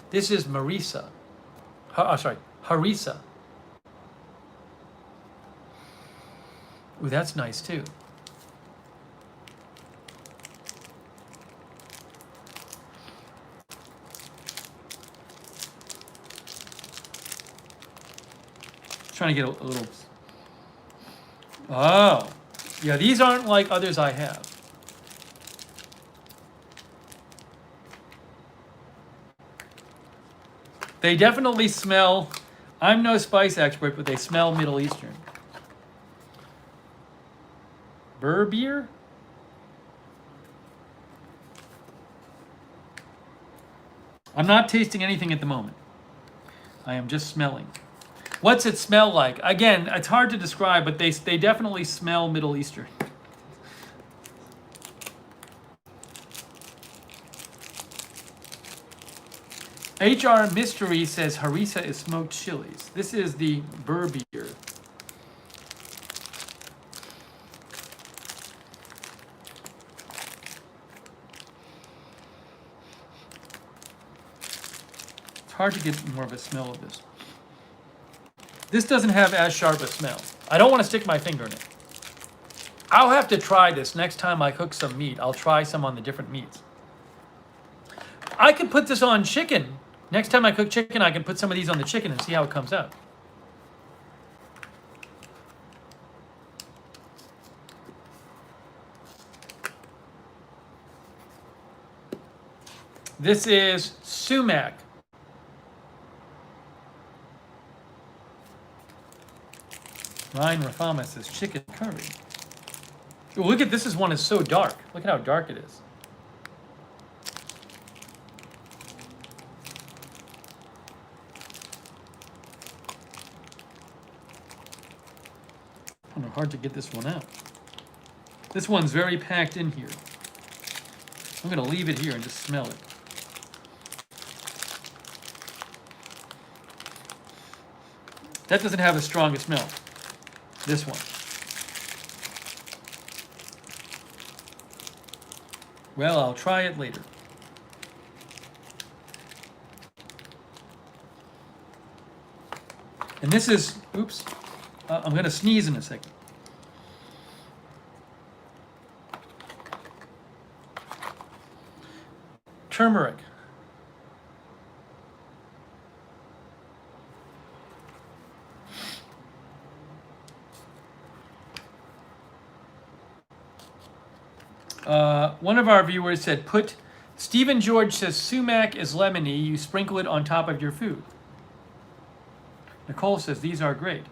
This is harissa. Ooh, that's nice too. Trying to get a little. Oh, yeah, these aren't like others I have. They definitely smell, I'm no spice expert, but they smell Middle Eastern. Beer? I'm not tasting anything at the moment. I am just smelling. What's it smell like? Again, it's hard to describe, but they definitely smell Middle Eastern. HR Mystery says harissa is smoked chilies. This is the beer. It's hard to get more of a smell of this. This doesn't have as sharp a smell. I don't want to stick my finger in it. I'll have to try this next time I cook some meat. I'll try some on the different meats. I could put this on chicken. Next time I cook chicken, I can put some of these on the chicken and see how it comes out. This is sumac. Ryan Rafama says chicken curry. Ooh, look at this one is so dark. Look at how dark it is. I don't know, hard to get this one out. This one's very packed in here. I'm going to leave it here and just smell it. That doesn't have the strongest smell. This one. Well, I'll try it later. And this is, oops, I'm going to sneeze in a second. Turmeric. One of our viewers said, Stephen George says, sumac is lemony. You sprinkle it on top of your food. Nicole says, these are great.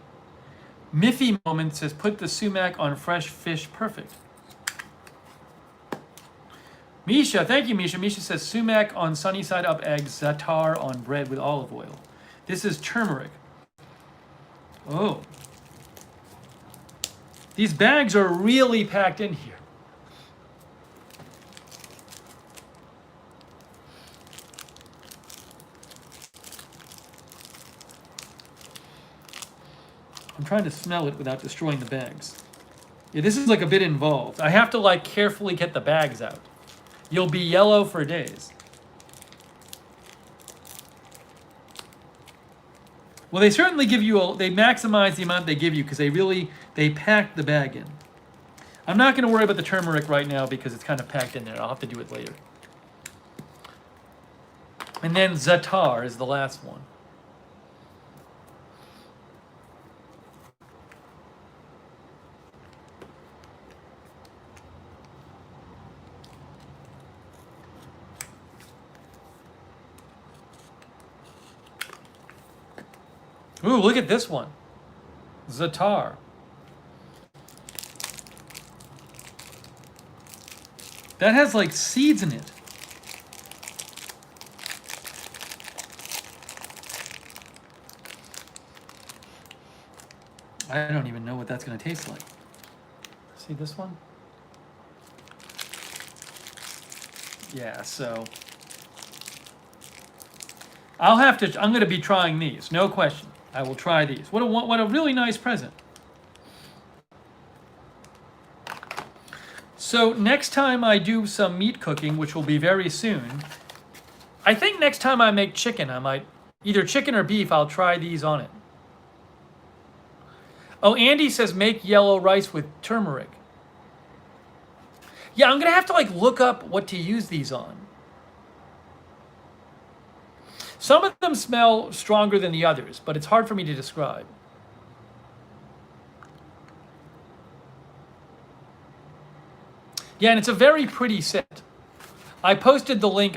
Miffy Moment says, put the sumac on fresh fish. Perfect. Misha, thank you, Misha. Misha says, sumac on sunny side up eggs, za'atar on bread with olive oil. This is turmeric. Oh. These bags are really packed in here. I'm trying to smell it without destroying the bags. Yeah, this is like a bit involved. I have to like carefully get the bags out. You'll be yellow for days. Well, they certainly give you they maximize the amount they give you because they pack the bag in. I'm not going to worry about the turmeric right now because it's kind of packed in there. I'll have to do it later. And then za'atar is the last one. Ooh, look at this one. Za'atar. That has like seeds in it. I don't even know what that's going to taste like. See this one? Yeah, so I'm going to be trying these, no question. I will try these. What a really nice present. So next time I do some meat cooking, which will be very soon, I think next time I make chicken, I might, either chicken or beef, I'll try these on it. Oh, Andy says make yellow rice with turmeric. Yeah, I'm going to have to like look up what to use these on. Some of them smell stronger than the others, but it's hard for me to describe. Yeah, and it's a very pretty set. I posted the link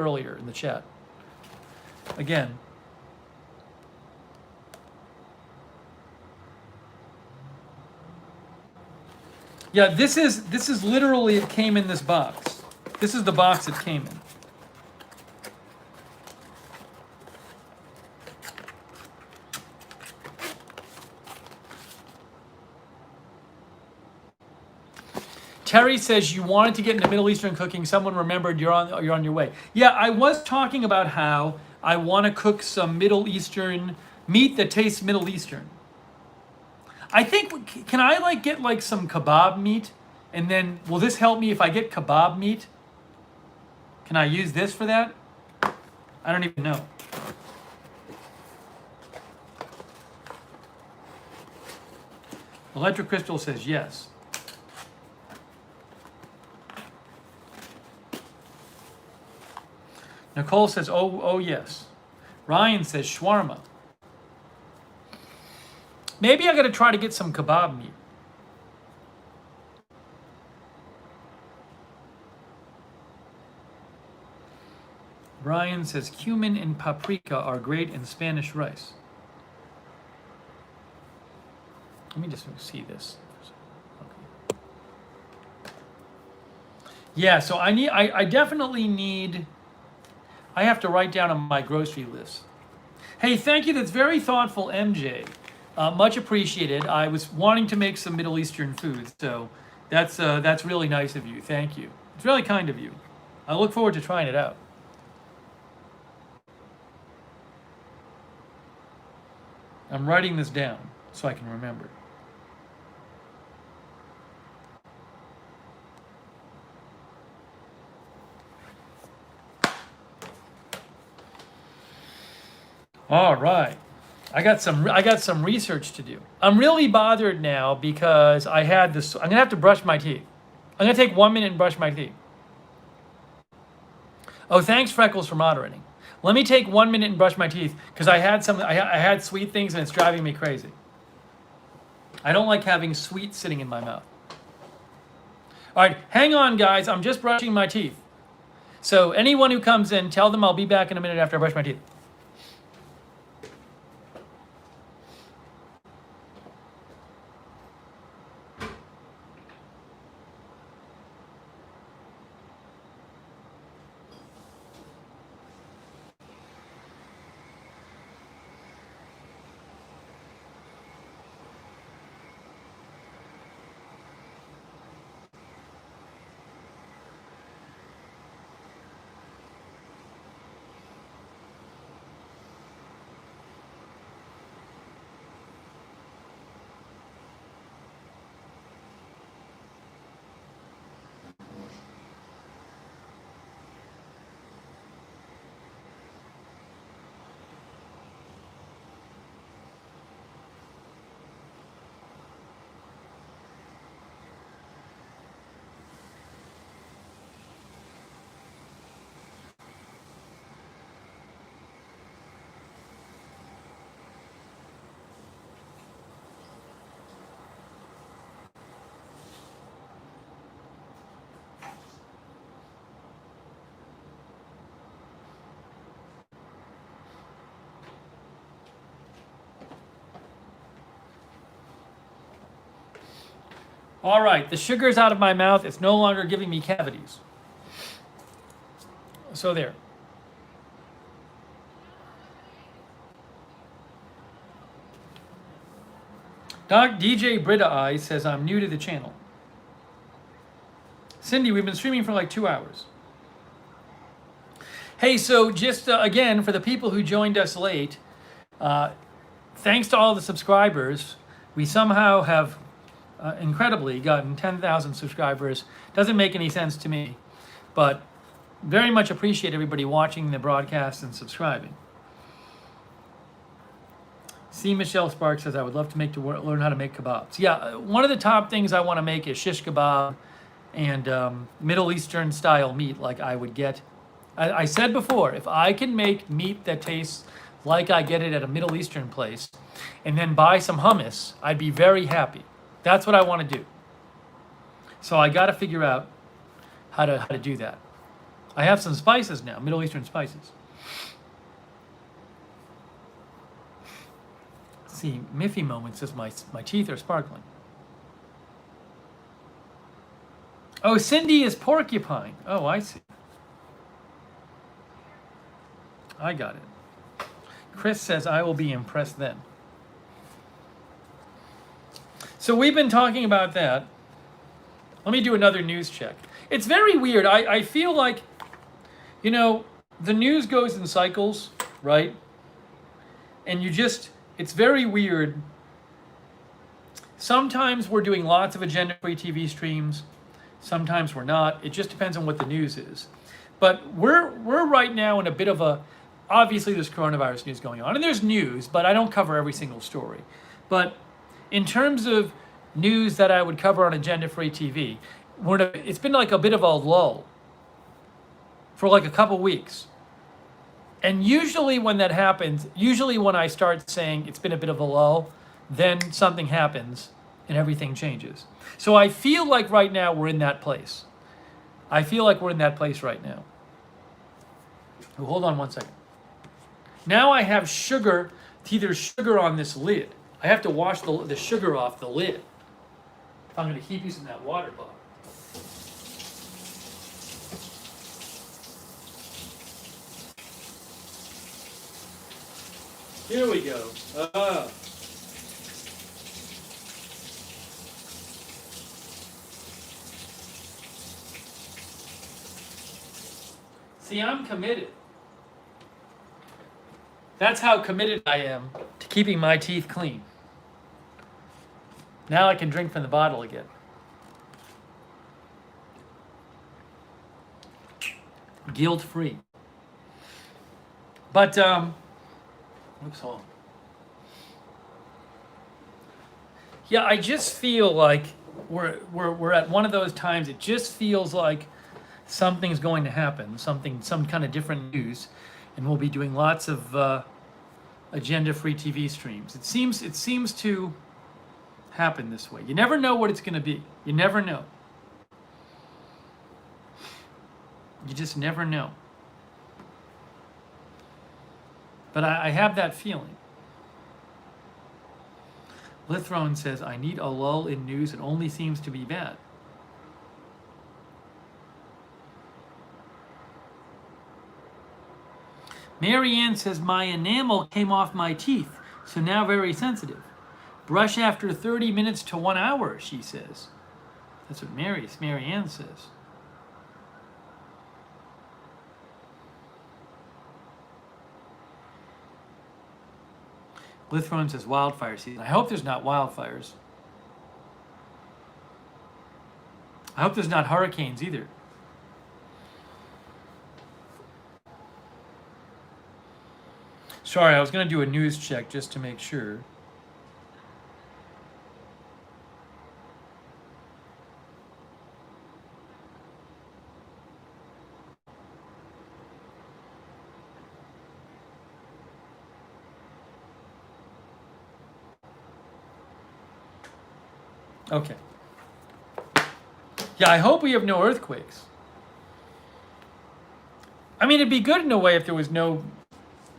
earlier in the chat. Again. Yeah, this is literally, it came in this box. This is the box it came in. Terry says you wanted to get into Middle Eastern cooking. Someone remembered you're on your way. Yeah, I was talking about how I want to cook some Middle Eastern meat that tastes Middle Eastern. I think, can I like get like some kebab meat? And then will this help me if I get kebab meat? Can I use this for that? I don't even know. Electric Crystal says yes. Nicole says, oh yes. Ryan says shawarma. Maybe I got to try to get some kebab meat. Brian says cumin and paprika are great in Spanish rice. Let me just see this. Okay. Yeah, so I definitely need, I have to write down on my grocery list. Hey, thank you. That's very thoughtful, MJ. Much appreciated. I was wanting to make some Middle Eastern food, so that's really nice of you. Thank you. It's really kind of you. I look forward to trying it out. I'm writing this down so I can remember. All right. I got some research to do. I'm really bothered now because I had this. I'm gonna have to brush my teeth. I'm gonna take 1 minute and brush my teeth. Oh, thanks Freckles for moderating. Let me take 1 minute and brush my teeth because I had sweet things and it's driving me crazy. I don't like having sweet sitting in my mouth. All right, hang on guys. I'm just brushing my teeth. So anyone who comes in, tell them I'll be back in a minute after I brush my teeth. All right, the sugar's out of my mouth. It's no longer giving me cavities. So there. DJ Brita Eye says, I'm new to the channel. Cindy, we've been streaming for like 2 hours. Hey, so just again, for the people who joined us late, thanks to all the subscribers, we somehow have incredibly gotten 10,000 subscribers. Doesn't make any sense to me, but very much appreciate everybody watching the broadcast and subscribing. C. Michelle Sparks says, I would love to learn how to make kebabs. Yeah, one of the top things I want to make is shish kebab and Middle Eastern style meat like I would get. I said before, if I can make meat that tastes like I get it at a Middle Eastern place and then buy some hummus, I'd be very happy. That's what I want to do. So I got to figure out how to do that. I have some spices now, Middle Eastern spices. See, Miffy Moment says my teeth are sparkling. Oh, Cindy is porcupine. Oh, I see. I got it. Chris says I will be impressed then. So we've been talking about that. Let me do another news check. It's very weird. I feel like, you know, the news goes in cycles, right? And it's very weird. Sometimes we're doing lots of agenda-free TV streams. Sometimes we're not. It just depends on what the news is. But we're right now in a bit of a, obviously there's coronavirus news going on, and there's news, but I don't cover every single story. But in terms of news that I would cover on agenda-free TV, it's been like a bit of a lull for like a couple weeks. And usually when that happens, usually when I start saying it's been a bit of a lull, then something happens and everything changes. So I feel like right now we're in that place. I feel like we're in that place right now. Oh, hold on one second. Now I have sugar, there's sugar on this lid. I have to wash the sugar off the lid if I'm going to keep using that water bottle. Here we go. See, I'm committed. That's how committed I am to keeping my teeth clean. Now I can drink from the bottle again. Guilt-free. But, oops, hold on. Yeah, I just feel like we're at one of those times. It just feels like something's going to happen, some kind of different news, and we'll be doing lots of agenda-free TV streams. It seems to happen this way. You never know what it's going to be. You never know. You just never know. But I have that feeling. Lithrone says, I need a lull in news. It only seems to be bad. Marianne says, my enamel came off my teeth, so now very sensitive. Brush after 30 minutes to 1 hour, she says. That's what Marianne says. Lithrone says wildfire season. I hope there's not wildfires. I hope there's not hurricanes either. Sorry, I was going to do a news check just to make sure. Okay. Yeah, I hope we have no earthquakes. I mean, it'd be good in a way if there was no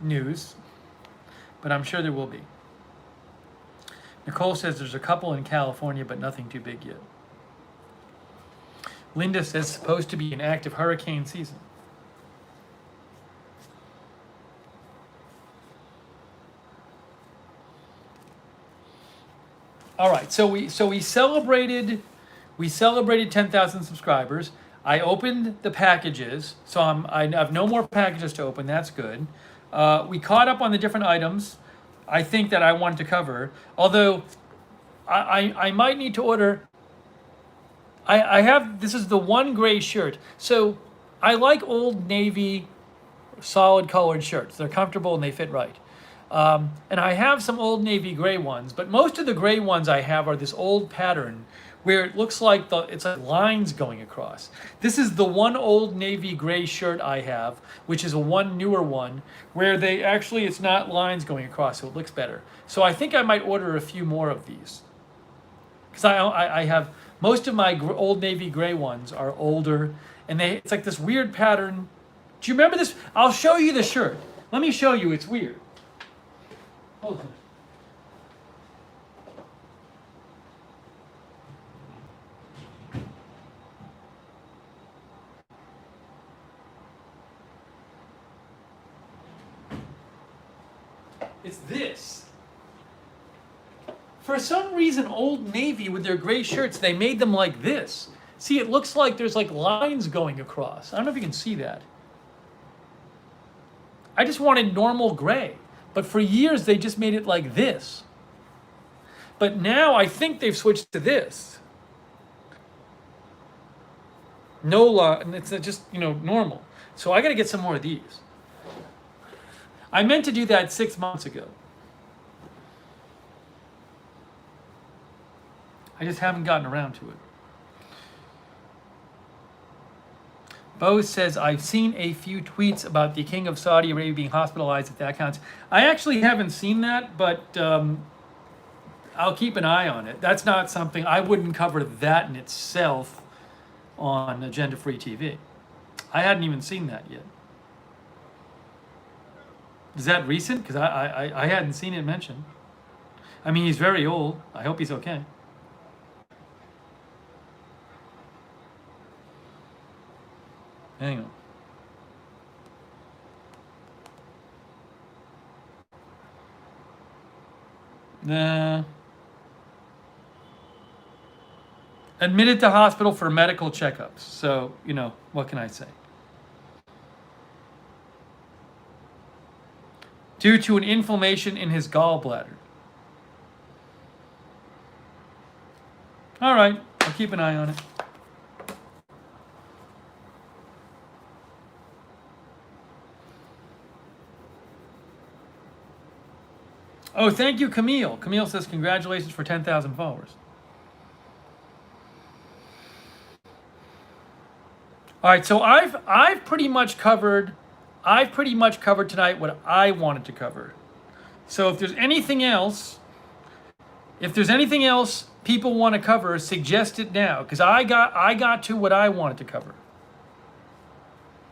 news, but I'm sure there will be. Nicole says there's a couple in California, but nothing too big yet. Linda says it's supposed to be an active hurricane season. All right, so we celebrated 10,000 subscribers. I opened the packages, so I have no more packages to open. That's good. We caught up on the different items I think that I wanted to cover. Although I might need to order. I have, this is the one gray shirt. So I like Old Navy solid colored shirts. They're comfortable and they fit right. And I have some Old Navy gray ones, but most of the gray ones I have are this old pattern where it looks like it's like lines going across. This is the one Old Navy gray shirt I have, which is a one newer one, where it's not lines going across, so it looks better. So I think I might order a few more of these. Because I have, most of my Old Navy gray ones are older, and it's like this weird pattern. Do you remember this? I'll show you the shirt. Let me show you, it's weird. Hold on. It's this. For some reason, Old Navy with their gray shirts, they made them like this. See, it looks like there's like lines going across. I don't know if you can see that. I just wanted normal gray. But for years, they just made it like this. But now I think they've switched to this. No line, it's just, normal. So I got to get some more of these. I meant to do that 6 months ago. I just haven't gotten around to it. Bo says, I've seen a few tweets about the King of Saudi Arabia being hospitalized, if that counts. I actually haven't seen that, but I'll keep an eye on it. That's not something, I wouldn't cover that in itself on Agenda Free TV. I hadn't even seen that yet. Is that recent? Because I hadn't seen it mentioned. I mean, he's very old. I hope he's okay. Hang on. Nah. Admitted to hospital for medical checkups. So, what can I say? Due to an inflammation in his gallbladder. All right, I'll keep an eye on it. Oh, thank you, Camille. Camille says congratulations for 10,000 followers. All right, so I've pretty much covered tonight what I wanted to cover. So if there's anything else people want to cover, suggest it now, because I got to what I wanted to cover.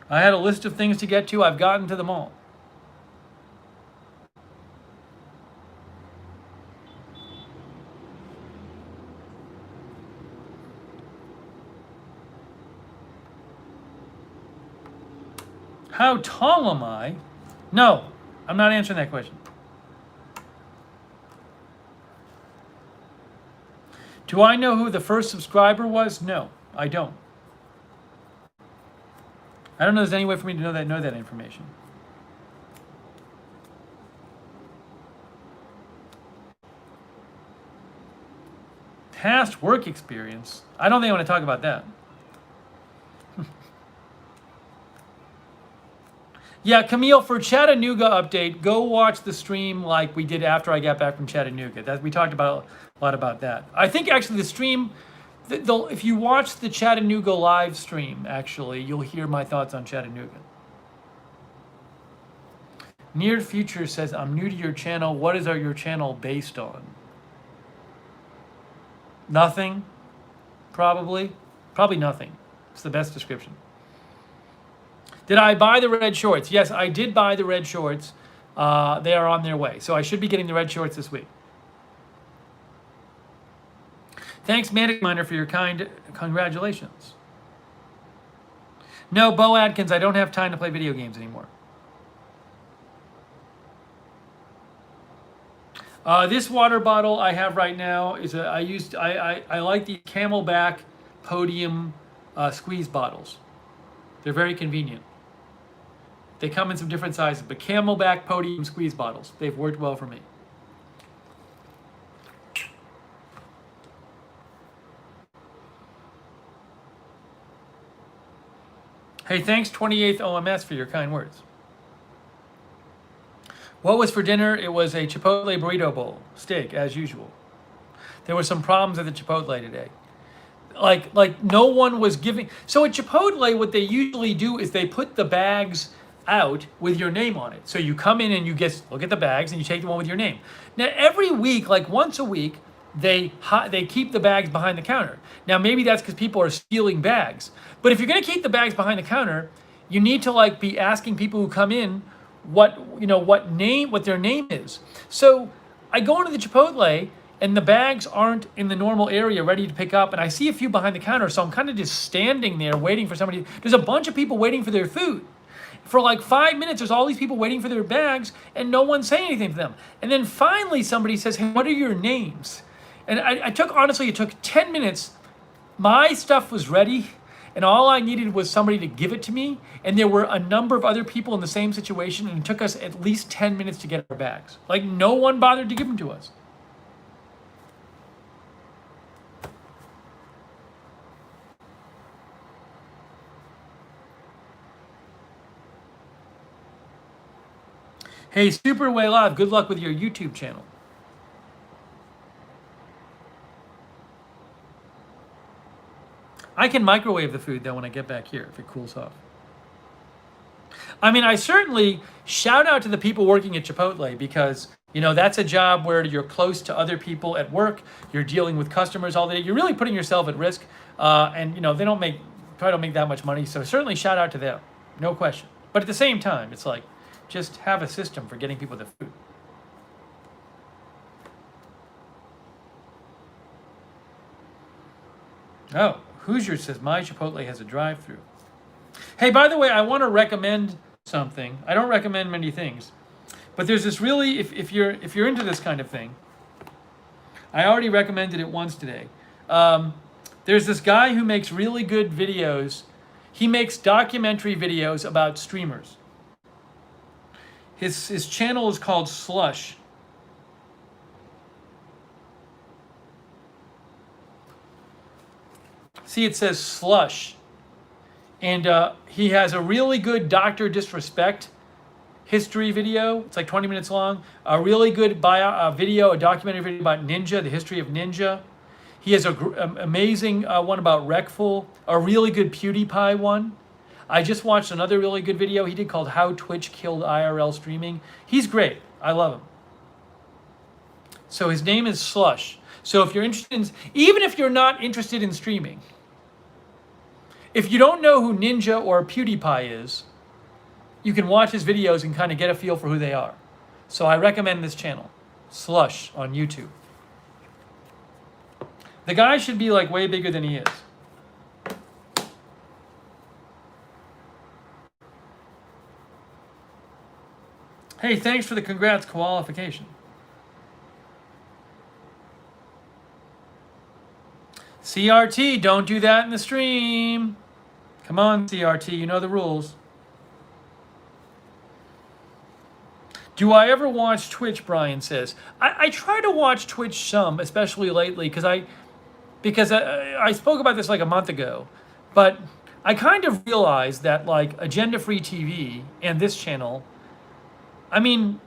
I had a list of things to get to. I've gotten to them all. How tall am I? No, I'm not answering that question. Do I know who the first subscriber was? No, I don't. I don't know if there's any way for me to know that information. Past work experience? I don't think I want to talk about that. Yeah, Camille, for Chattanooga update, go watch the stream like we did after I got back from Chattanooga. We talked about a lot about that. I think actually the stream, if you watch the Chattanooga live stream, actually, you'll hear my thoughts on Chattanooga. Near Future says, I'm new to your channel. What is your channel based on? Nothing, probably. Probably nothing. It's the best description. Did I buy the red shorts? Yes, I did buy the red shorts. They are on their way. So I should be getting the red shorts this week. Thanks, Manic Miner, for your kind congratulations. No, Bo Adkins, I don't have time to play video games anymore. This water bottle I have right now is I like the Camelback Podium squeeze bottles. They're very convenient. They come in some different sizes, but Camelback Podium squeeze bottles. They've worked well for me. Hey, thanks 28th OMS for your kind words. What was for dinner? It was a Chipotle burrito bowl, steak as usual. There were some problems at the Chipotle today. Like no one was giving. So at Chipotle, what they usually do is they put the bags out with your name on it. So you come in and you look at the bags and you take the one with your name. Now every week, like once a week, they keep the bags behind the counter. Now maybe that's because people are stealing bags. But if you're going to keep the bags behind the counter, you need to be asking people who come in what their name is. So I go into the Chipotle and the bags aren't in the normal area ready to pick up, and I see a few behind the counter, so I'm kind of just standing there waiting for somebody. There's a bunch of people waiting for their food. For like 5 minutes, there's all these people waiting for their bags, and no one's saying anything to them. And then finally somebody says, hey, what are your names? And it took 10 minutes. My stuff was ready, and all I needed was somebody to give it to me, and there were a number of other people in the same situation, and it took us at least 10 minutes to get our bags. Like, no one bothered to give them to us. Hey, Super Way Live, good luck with your YouTube channel. I can microwave the food, though, when I get back here, if it cools off. I mean, I certainly shout out to the people working at Chipotle because, that's a job where you're close to other people at work. You're dealing with customers all day. You're really putting yourself at risk. And, they probably don't make that much money. So certainly shout out to them. No question. But at the same time, it's like, just have a system for getting people the food. Oh, Hoosier says, my Chipotle has a drive-through. Hey, by the way, I want to recommend something. I don't recommend many things, but there's this really, if you're into this kind of thing, I already recommended it once today. There's this guy who makes really good videos. He makes documentary videos about streamers. His channel is called Slush. See, it says Slush. And he has a really good Dr. Disrespect history video. It's like 20 minutes long. A really good video, a documentary video about Ninja, the history of Ninja. He has an amazing one about Wreckful, a really good PewDiePie one. I just watched another really good video he did called How Twitch Killed IRL Streaming. He's great. I love him. So his name is Slush. So if you're interested in, even if you're not interested in streaming, if you don't know who Ninja or PewDiePie is, you can watch his videos and kind of get a feel for who they are. So I recommend this channel, Slush on YouTube. The guy should be like way bigger than he is. Hey, thanks for the congrats qualification. CRT, don't do that in the stream. Come on, CRT, you know the rules. Do I ever watch Twitch, Brian says. I try to watch Twitch some, especially lately, because I spoke about this like a month ago, but I kind of realized that like Agenda Free TV and this channel, I mean,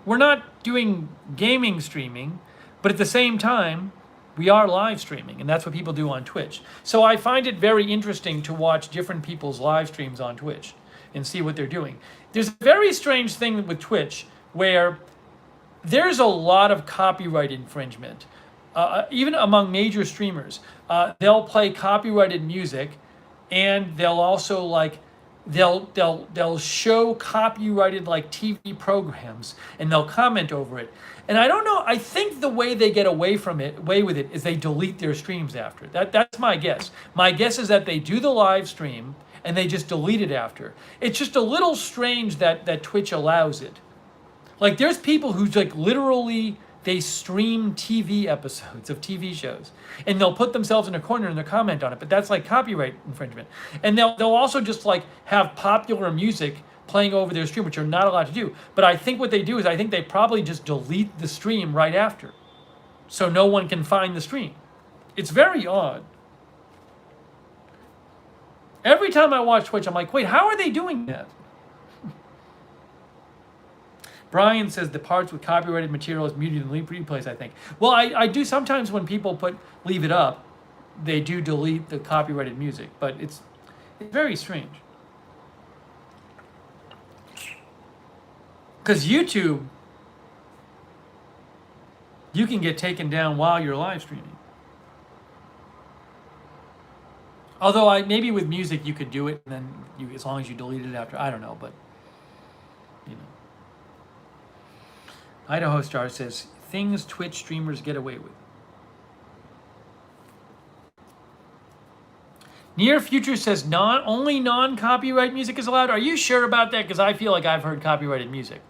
we're not doing gaming streaming, but at the same time, we are live streaming, and that's what people do on Twitch. So I find it very interesting to watch different people's live streams on Twitch and see what they're doing. There's a very strange thing with Twitch where there's a lot of copyright infringement, even among major streamers. They'll play copyrighted music, and they'll also like they'll show copyrighted like TV programs, and they'll comment over it. And I don't know, I think the way they get away with it is they delete their streams after. That's my guess. My guess is that they do the live stream and they just delete it after. It's just a little strange that Twitch allows it. Like there's people who like literally, they stream TV episodes of TV shows and they'll put themselves in a corner and they'll comment on it, but that's like copyright infringement. And they'll also just like have popular music playing over their stream, which you're not allowed to do. But I think what they do is I think they probably just delete the stream right after, so no one can find the stream. It's very odd. Every time I watch Twitch, I'm like, wait, how are they doing that? Brian says the parts with copyrighted material is muted in replays, I think. Well, I do sometimes when people leave it up, they do delete the copyrighted music, but it's very strange. Because YouTube, you can get taken down while you're live streaming. Although maybe with music you could do it, and then as long as you delete it after, I don't know, but you know. Idaho Star says things Twitch streamers get away with. Near Future says only non-copyright music is allowed. Are you sure about that? Because I feel like I've heard copyrighted music.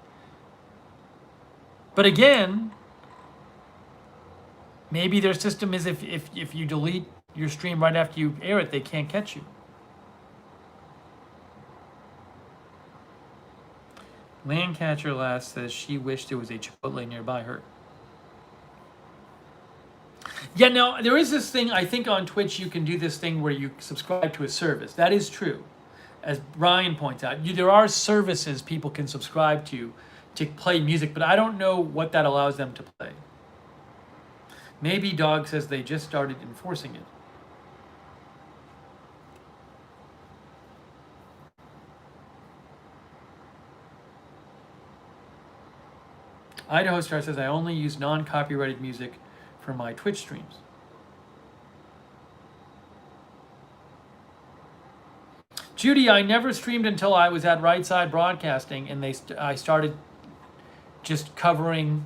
But again, maybe their system is if you delete your stream right after you air it, they can't catch you. Landcatcher Last says she wished there was a Chipotle nearby her. Yeah, now there is this thing, I think on Twitch you can do this thing where you subscribe to a service. That is true. As Brian points out, there are services people can subscribe to play music, but I don't know what that allows them to play. Maybe Dog says they just started enforcing it. Idaho Star says I only use non-copyrighted music for my Twitch streams. Judy, I never streamed until I was at Right Side Broadcasting, and I started just covering.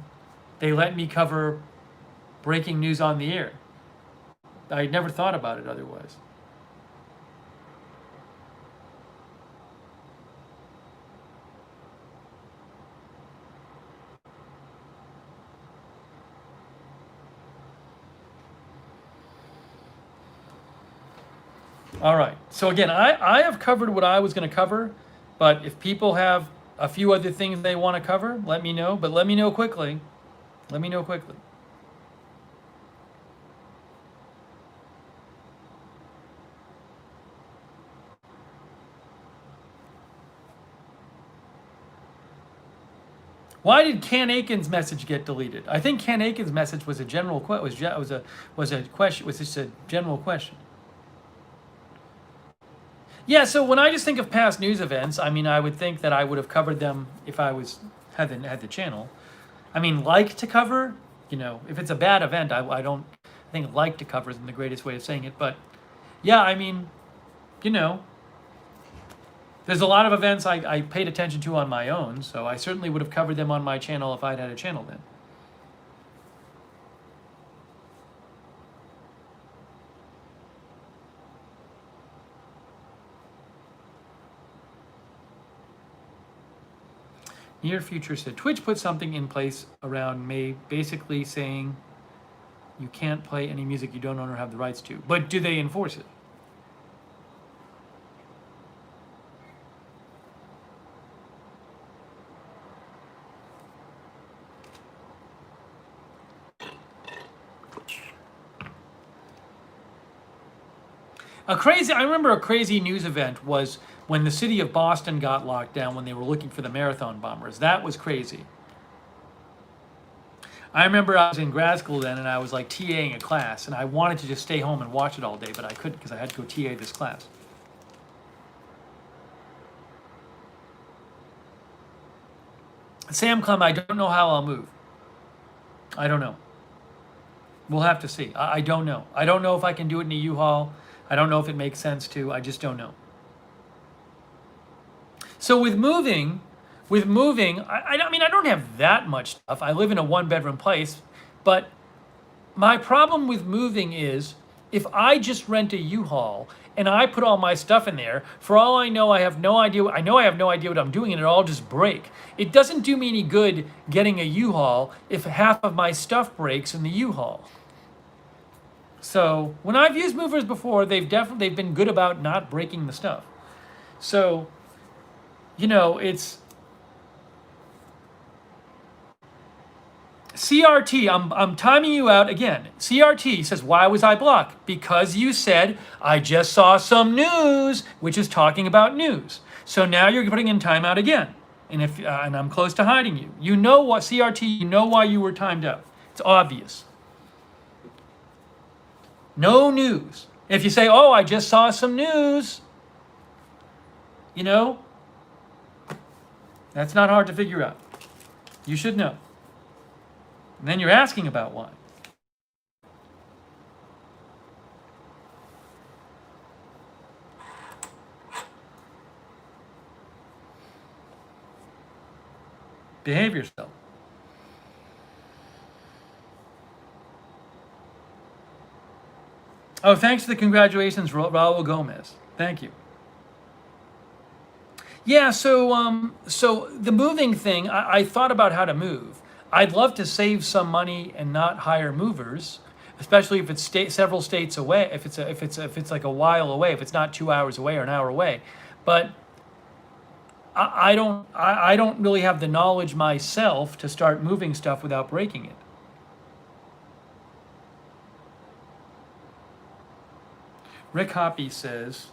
They let me cover breaking news on the air. I never thought about it otherwise. All right. So again, I have covered what I was going to cover, but if people have a few other things they want to cover, let me know. But let me know quickly. Let me know quickly. Why did Ken Aiken's message get deleted? I think Ken Aiken's message was a general was a question, was just a general question. Yeah, so when I just think of past news events, I mean, I would think that I would have covered them if I had the channel. I mean, like to cover, if it's a bad event, I don't think like to cover isn't the greatest way of saying it, but yeah, I mean, there's a lot of events I paid attention to on my own, so I certainly would have covered them on my channel if I'd had a channel then. Near Future said, Twitch put something in place around May, basically saying you can't play any music you don't own or have the rights to. But do they enforce it? I remember a crazy news event was when the city of Boston got locked down when they were looking for the marathon bombers. That was crazy. I remember I was in grad school then and I was like TAing a class and I wanted to just stay home and watch it all day, but I couldn't because I had to go TA this class. Sam Clem, I don't know how I'll move. I don't know. We'll have to see. I don't know. I don't know if I can do it in a U-Haul. I don't know if it makes sense to. I just don't know. So with moving, I mean, I don't have that much stuff. I live in a one-bedroom place, but my problem with moving is if I just rent a U-Haul and I put all my stuff in there, for all I know, I have no idea. I know I have no idea what I'm doing, and it'll all just break. It doesn't do me any good getting a U-Haul if half of my stuff breaks in the U-Haul. So when I've used movers before, they've been good about not breaking the stuff. So, it's CRT. I'm timing you out again. CRT says, why was I blocked? Because you said I just saw some news, which is talking about news. So now you're putting in timeout again, and and I'm close to hiding you. You know what CRT? You know why you were timed out. It's obvious. No news. If you say, oh, I just saw some news, that's not hard to figure out. You should know. And then you're asking about why. Behave yourself. Oh, thanks for the congratulations, Raul Gomez. Thank you. Yeah, so the moving thing, I thought about how to move. I'd love to save some money and not hire movers, especially if it's several states away. If it's like a while away, if it's not 2 hours away or an hour away, but I don't really have the knowledge myself to start moving stuff without breaking it. Rick Hoppy says,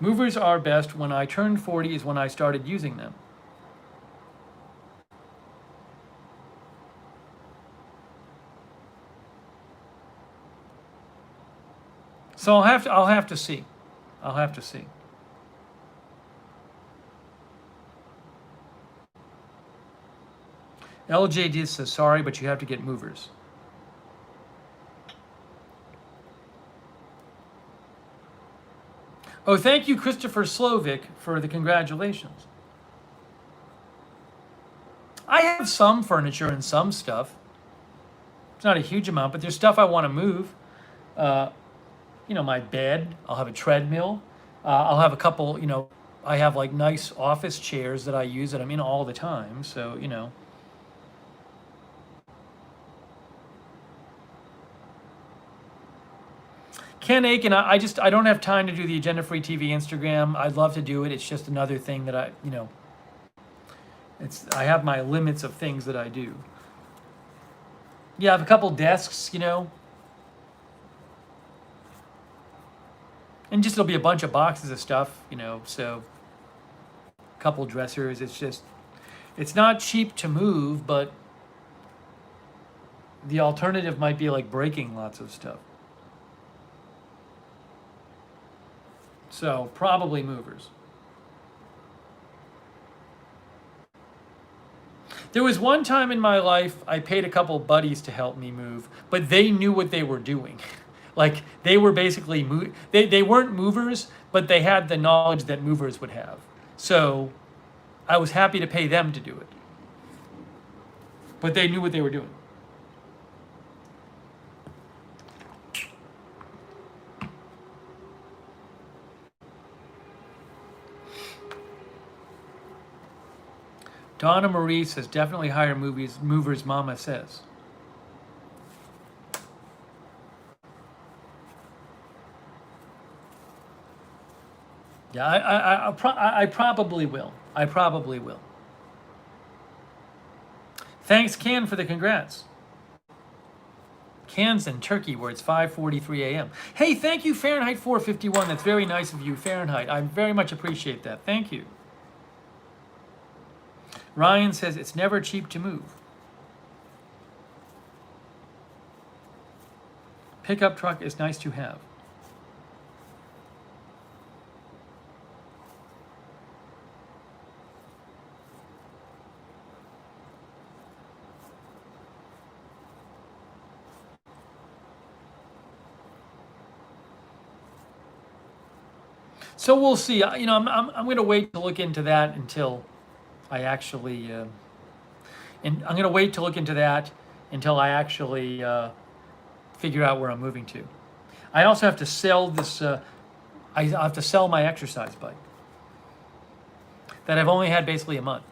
movers are best. When I turned 40 is when I started using them. So I'll have to see. I'll have to see. LJD says, sorry, but you have to get movers. Oh, thank you, Christopher Slovic, for the congratulations. I have some furniture and some stuff. It's not a huge amount, but there's stuff I want to move. Uh, my bed. I'll have a treadmill. I'll have a couple, I have like nice office chairs that I use that I'm in all the time. So, Ken Aiken, I don't have time to do the Agenda Free TV Instagram. I'd love to do it. It's just another thing that I have my limits of things that I do. Yeah, I have a couple desks, and just it'll be a bunch of boxes of stuff, so a couple dressers. It's not cheap to move, but the alternative might be like breaking lots of stuff. So probably movers. There was one time in my life I paid a couple buddies to help me move, but they knew what they were doing. Like they were basically, they weren't movers, but they had the knowledge that movers would have. So I was happy to pay them to do it. But they knew what they were doing. Donna Marie says, definitely hire movers, Mama says. Yeah, I probably will. I probably will. Thanks, Ken, for the congrats. Can's in Turkey, where it's 5:43 a.m. Hey, thank you, Fahrenheit 451. That's very nice of you, Fahrenheit. I very much appreciate that. Thank you. Ryan says it's never cheap to move. Pickup truck is nice to have. So we'll see. I'm going to wait to look into that until I actually, and I'm going to wait to look into that until I actually figure out where I'm moving to. I also have to sell this, I have to sell my exercise bike that I've only had basically a month.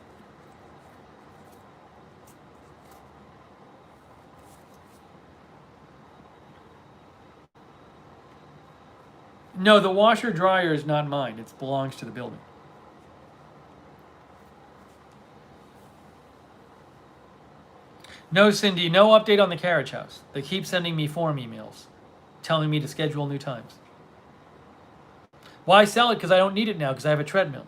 No, the washer dryer is not mine. It belongs to the building. No, Cindy, no update on the Carriage House. They keep sending me form emails telling me to schedule new times. Why sell it? Because I don't need it now because I have a treadmill.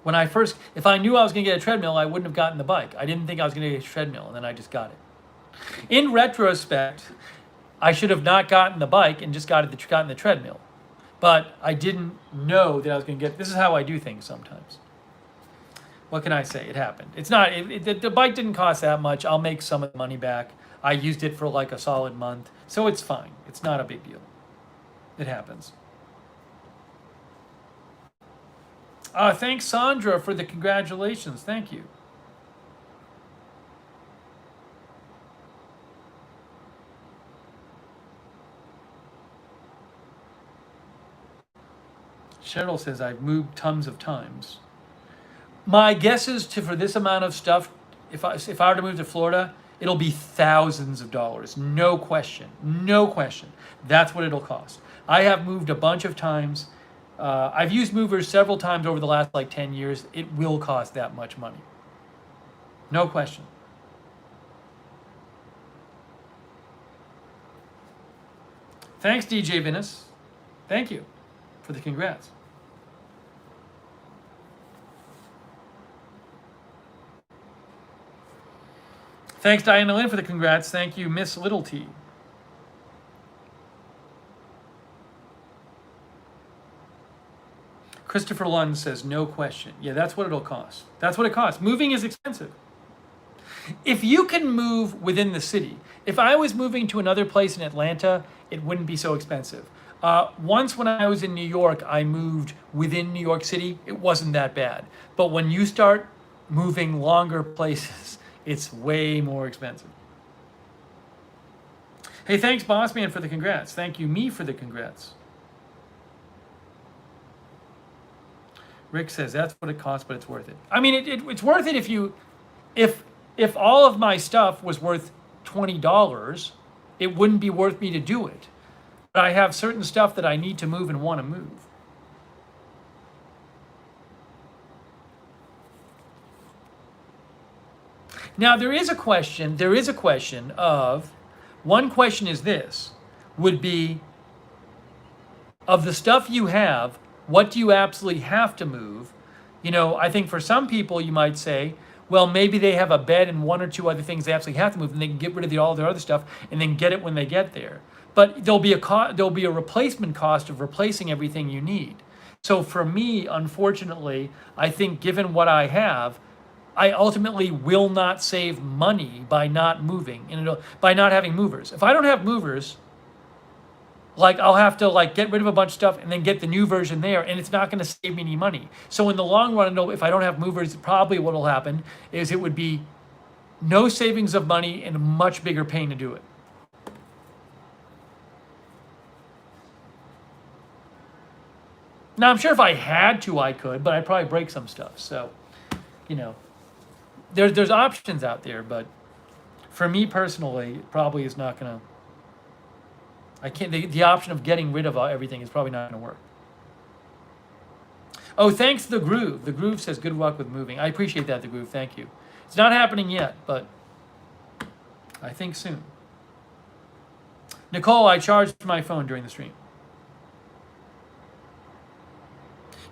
If I knew I was going to get a treadmill, I wouldn't have gotten the bike. I didn't think I was going to get a treadmill, and then I just got it. In retrospect, I should have not gotten the bike and just gotten the treadmill. But I didn't know that I was going to get. This is how I do things sometimes. What can I say? It happened. It's not. The bike didn't cost that much. I'll make some of the money back. I used it for like a solid month, so it's fine. It's not a big deal. It happens. Thanks, Sandra, for the congratulations. Thank you. Cheryl says, I've moved tons of times. My guess is for this amount of stuff, if I were to move to Florida, it'll be thousands of dollars. No question. No question. That's what it'll cost. I have moved a bunch of times. I've used movers several times over the last 10 years. It will cost that much money. No question. Thanks, DJ Venus. Thank you for the congrats. Thanks, Diana Lynn, for the congrats. Thank you, Miss Little T. Christopher Lund says, no question. Yeah, that's what it'll cost. That's what it costs. Moving is expensive. If you can move within the city, if I was moving to another place in Atlanta, it wouldn't be so expensive. Once when I was in New York, I moved within New York City. It wasn't that bad. But when you start moving longer places, it's way more expensive. Hey, thanks, Boss Man, for the congrats. Thank you, me, for the congrats. Rick says that's what it costs, but it's worth it. I mean, it's worth it if all of my stuff was worth $20, it wouldn't be worth me to do it. But I have certain stuff that I need to move and want to move. Now there is a question. One question is this: would be of the stuff you have, what do you absolutely have to move? I think for some people you might say, well, maybe they have a bed and one or two other things they absolutely have to move, and they can get rid of all their other stuff and then get it when they get there. But there'll be a replacement cost of replacing everything you need. So for me, unfortunately, I think given what I have, I ultimately will not save money by not moving, by not having movers. If I don't have movers, I'll have to get rid of a bunch of stuff and then get the new version there, and it's not going to save me any money. So in the long run, if I don't have movers, probably what will happen is it would be no savings of money and a much bigger pain to do it. Now I'm sure if I had to, I could, but I'd probably break some stuff. So, there's options out there, but for me personally, it probably is not going to. I can't. The option of getting rid of everything is probably not going to work. Oh, thanks, The Groove. The Groove says good luck with moving. I appreciate that, The Groove. Thank you. It's not happening yet, but I think soon. Nicole, I charged my phone during the stream.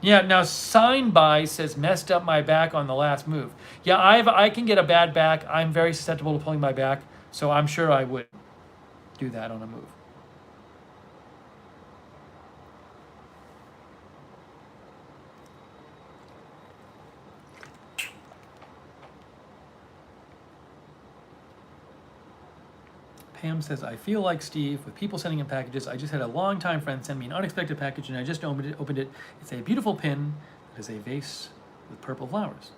Yeah, now Sign By says messed up my back on the last move. Yeah, I can get a bad back. I'm very susceptible to pulling my back, so I'm sure I would do that on a move. Pam says, I feel like Steve with people sending in packages. I just had a longtime friend send me an unexpected package and I just opened it. It's a beautiful pin that is a vase with purple flowers.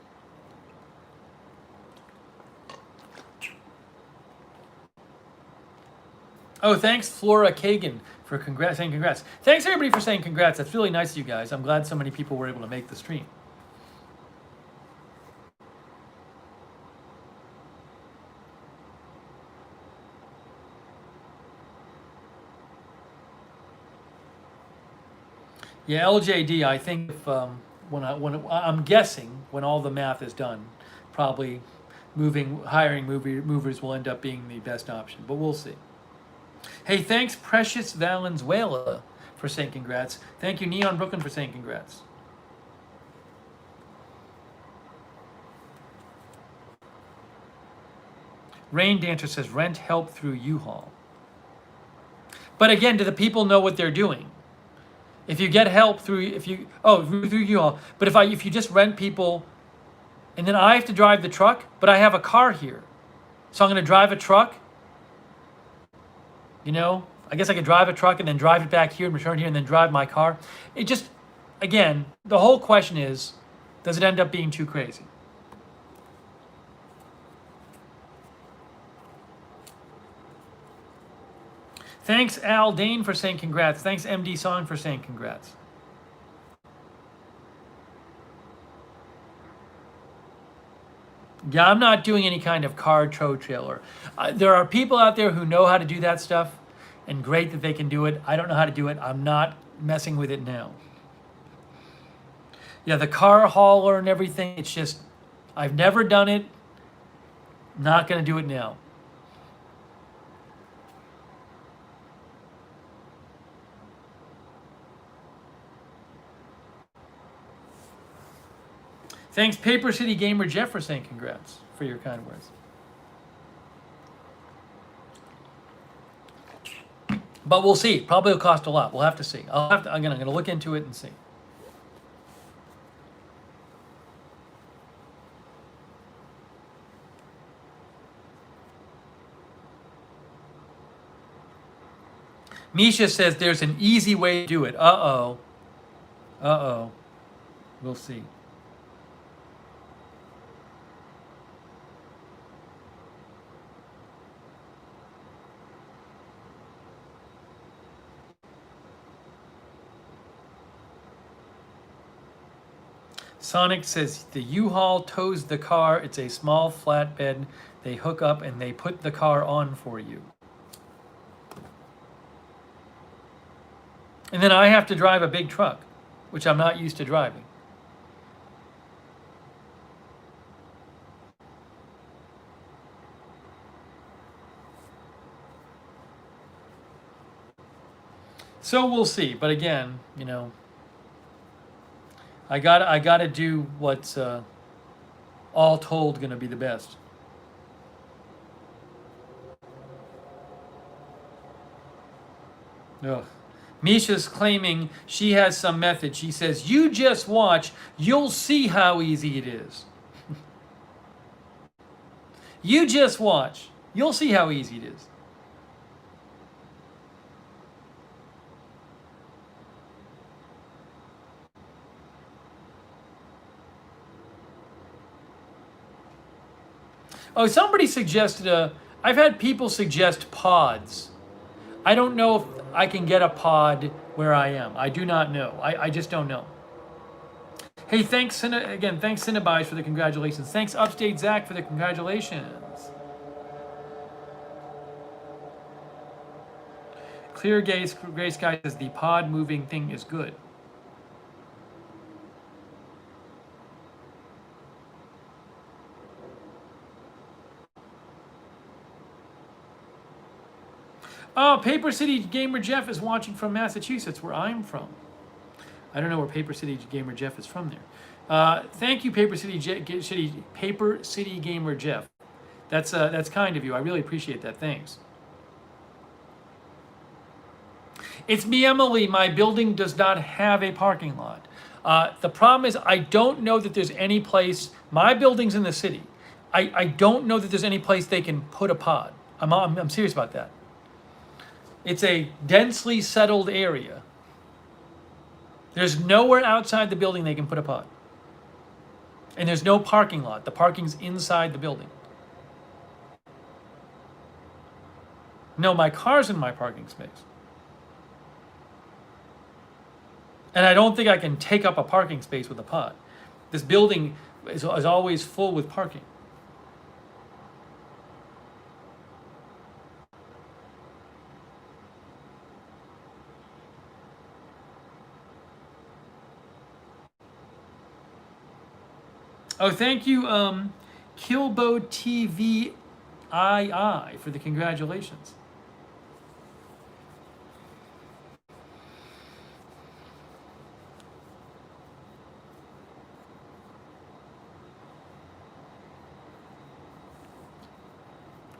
Oh, thanks, Flora Kagan, for saying congrats. Thanks, everybody, for saying congrats. That's really nice of you guys. I'm glad so many people were able to make the stream. Yeah, LJD, I think if, I'm guessing when all the math is done, probably hiring movers will end up being the best option, but we'll see. Hey, thanks Precious Valenzuela for saying congrats. Thank you Neon Brooklyn for saying congrats. Rain Dancer says rent help through U-Haul. But again, do the people know what they're doing? If you get help through U-Haul, but if you just rent people, and then I have to drive the truck, but I have a car here, so I'm going to drive a truck. I guess I could drive a truck and then drive it back here and return here and then drive my car. It just, again, the whole question is, does it end up being too crazy? Thanks, Al Dane, for saying congrats. Thanks, MD Song, for saying congrats. Yeah, I'm not doing any kind of car tow trailer. There are people out there who know how to do that stuff, and great that they can do it. I don't know how to do it. I'm not messing with it now. Yeah, the car hauler and everything, it's just, I've never done it. Not going to do it now. Thanks, Paper City Gamer Jeff, for saying congrats for your kind words. But we'll see. Probably will cost a lot. We'll have to see. I'm going to look into it and see. Misha says there's an easy way to do it. Uh-oh. Uh-oh. We'll see. Sonic says the U-Haul tows the car. It's a small flatbed. They hook up and they put the car on for you. And then I have to drive a big truck, which I'm not used to driving. So we'll see. But again, you know, I gotta do what's all told going to be the best. Ugh. Misha's claiming she has some method. She says, "You just watch. You'll see how easy it is." You just watch. You'll see how easy it is. Oh, somebody suggested I've had people suggest pods. I don't know if I can get a pod where I am. I do not know. I just don't know. Hey, thanks, thanks Cinnabis for the congratulations. Thanks Upstate Zach for the congratulations. Clear Gray Sky says the pod moving thing is good. Oh, Paper City Gamer Jeff is watching from Massachusetts, where I'm from. I don't know where Paper City Gamer Jeff is from there. Thank you, Paper City Gamer Jeff. That's kind of you. I really appreciate that. Thanks. It's me, Emily. My building does not have a parking lot. The problem is I don't know that there's any place. My building's in the city. I don't know that there's any place they can put a pod. I'm serious about that. It's a densely settled area. There's nowhere outside the building they can put a pod. And there's no parking lot. The parking's inside the building. No, my car's in my parking space. And I don't think I can take up a parking space with a pod. This building is always full with parking. Oh, thank you, Kilbo TV II for the congratulations.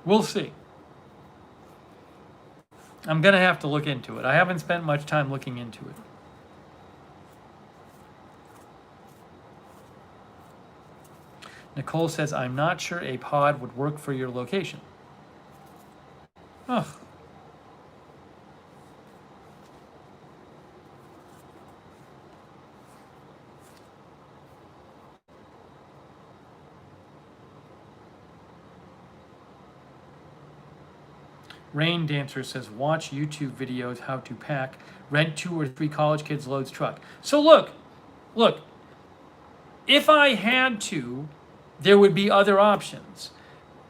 We'll see. I'm going to have to look into it. I haven't spent much time looking into it. Nicole says, I'm not sure a pod would work for your location. Oh. Rain Dancer says, watch YouTube videos how to pack, rent 2 or 3 college kids loads truck. So look, if I had to, there would be other options.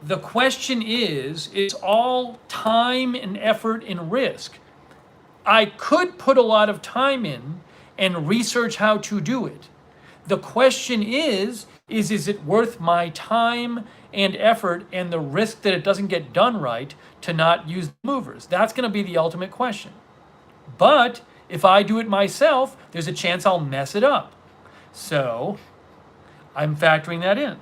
The question is, it's all time and effort and risk. I could put a lot of time in and research how to do it. The question is it worth my time and effort and the risk that it doesn't get done right to not use the movers? That's going to be the ultimate question. But if I do it myself, there's a chance I'll mess it up. So I'm factoring that in.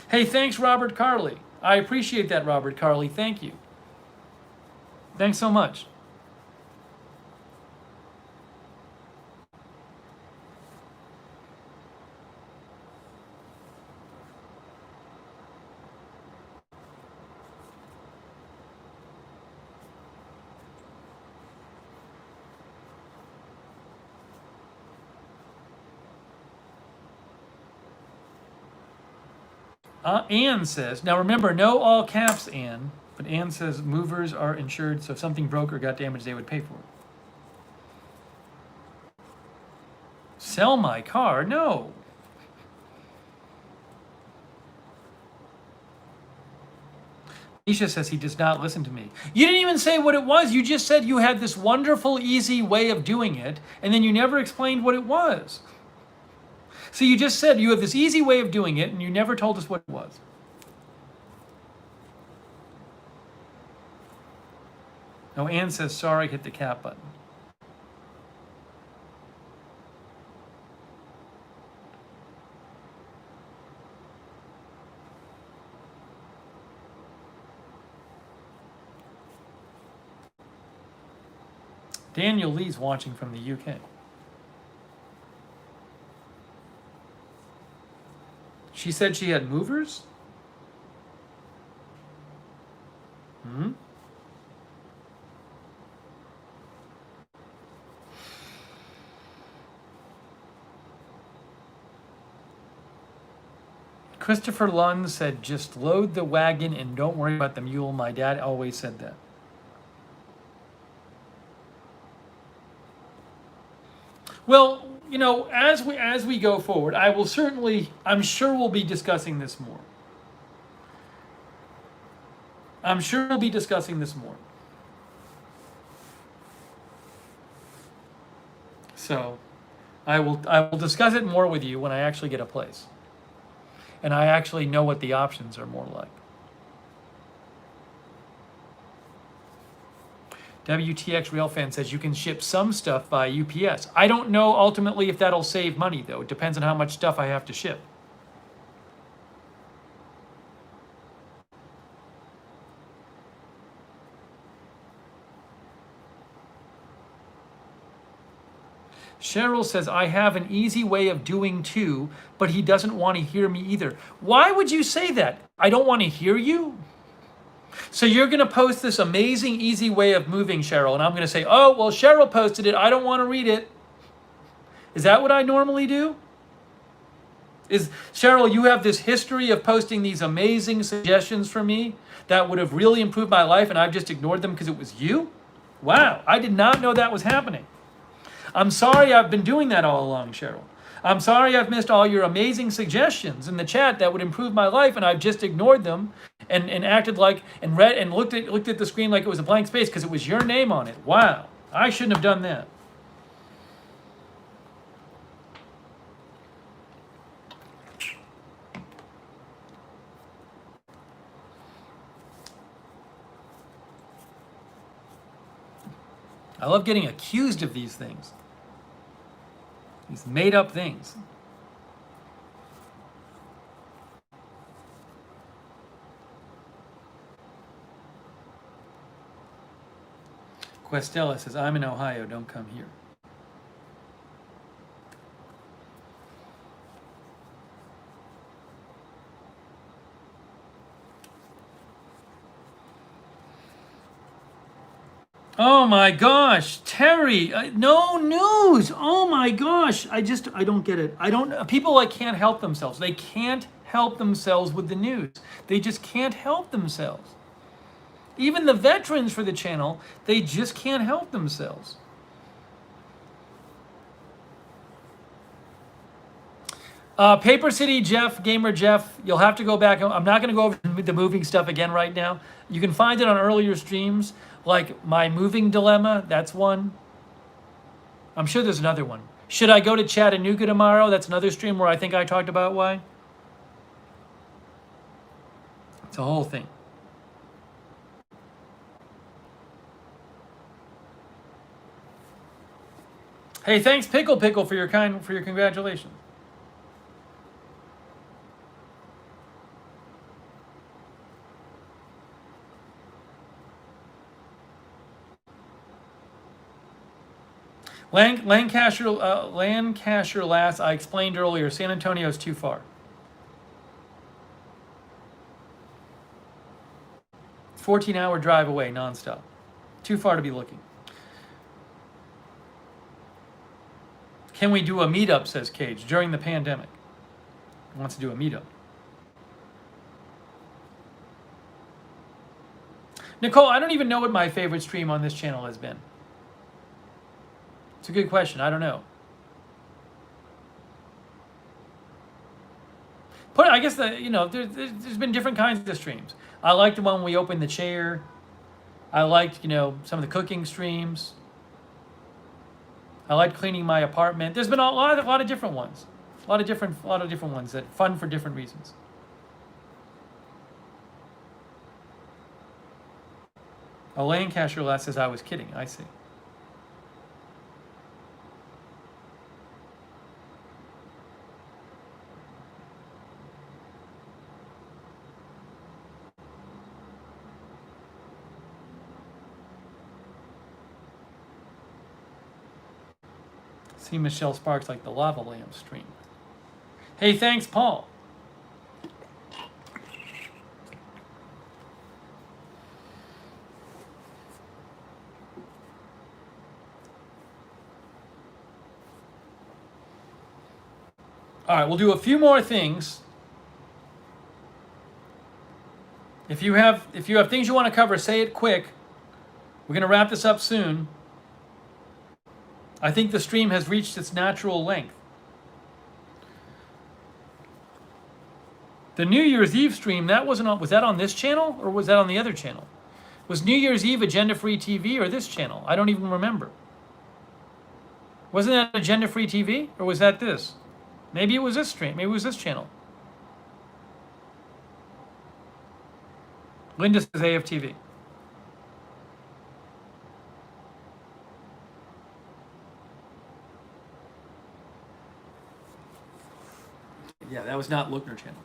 Hey, thanks, Robert Carley. I appreciate that, Robert Carley. Thank you. Thanks so much. Ann says, now remember, no all caps, Ann, but Ann says movers are insured, so if something broke or got damaged, they would pay for it. Sell my car? No. Nisha says he does not listen to me. You didn't even say what it was. You just said you had this wonderful, easy way of doing it, and then you never explained what it was. So you just said you have this easy way of doing it, and you never told us what it was. Oh, Ann says, sorry, hit the cap button. Daniel Lee's watching from the UK. She said she had movers? Hmm? Christopher Lund said, just load the wagon and don't worry about the mule. My dad always said that. Well, you know, as we go forward, I'm sure we'll be discussing this more. I'm sure we'll be discussing this more. So, I will discuss it more with you when I actually get a place. And I actually know what the options are more like. WTX Railfan says you can ship some stuff by UPS. I don't know ultimately if that'll save money, though. It depends on how much stuff I have to ship. Cheryl says, I have an easy way of doing too, but he doesn't want to hear me either. Why would you say that? I don't want to hear you? So you're going to post this amazing, easy way of moving, Cheryl, and I'm going to say, oh, well, Cheryl posted it. I don't want to read it. Is that what I normally do? Cheryl, you have this history of posting these amazing suggestions for me that would have really improved my life, and I've just ignored them because it was you? Wow, I did not know that was happening. I'm sorry I've been doing that all along, Cheryl. I'm sorry I've missed all your amazing suggestions in the chat that would improve my life, and I've just ignored them and acted like and read and looked at the screen like it was a blank space because it was your name on it. Wow, I shouldn't have done that. I love getting accused of these things. These made up things. Questella says, I'm in Ohio, don't come here. Oh my gosh, Terry, no news. Oh my gosh, I don't get it. People like can't help themselves. They can't help themselves with the news. They just can't help themselves. Even the veterans for the channel, they just can't help themselves. Paper City Jeff, Gamer Jeff, you'll have to go back. I'm not going to go over the moving stuff again right now. You can find it on earlier streams, like my moving dilemma. That's one. I'm sure there's another one. Should I go to Chattanooga tomorrow? That's another stream where I think I talked about why. It's a whole thing. Hey, thanks Pickle for your congratulations. Lancaster last, I explained earlier, San Antonio is too far. 14-hour drive away, nonstop. Too far to be looking. Can we do a meetup, says Cage, during the pandemic? He wants to do a meetup. Nicole, I don't even know what my favorite stream on this channel has been. It's a good question. I don't know. But I guess there's been different kinds of streams. I liked the one we opened the chair. I liked, some of the cooking streams. I liked cleaning my apartment. There's been a lot of different ones. A lot of different ones that fun for different reasons. A Lancaster last says I was kidding. I see. See Michelle Sparks like the lava lamp stream. Hey, thanks, Paul. All right, we'll do a few more things. If you have things you want to cover, say it quick. We're going to wrap this up soon. I think the stream has reached its natural length. The New Year's Eve stream, was that on this channel or was that on the other channel? Was New Year's Eve Agenda Free TV or this channel? I don't even remember. Wasn't that Agenda Free TV or was that this? Maybe it was this stream. Maybe it was this channel. Linda says AFTV. Yeah, that was not Lookner channel.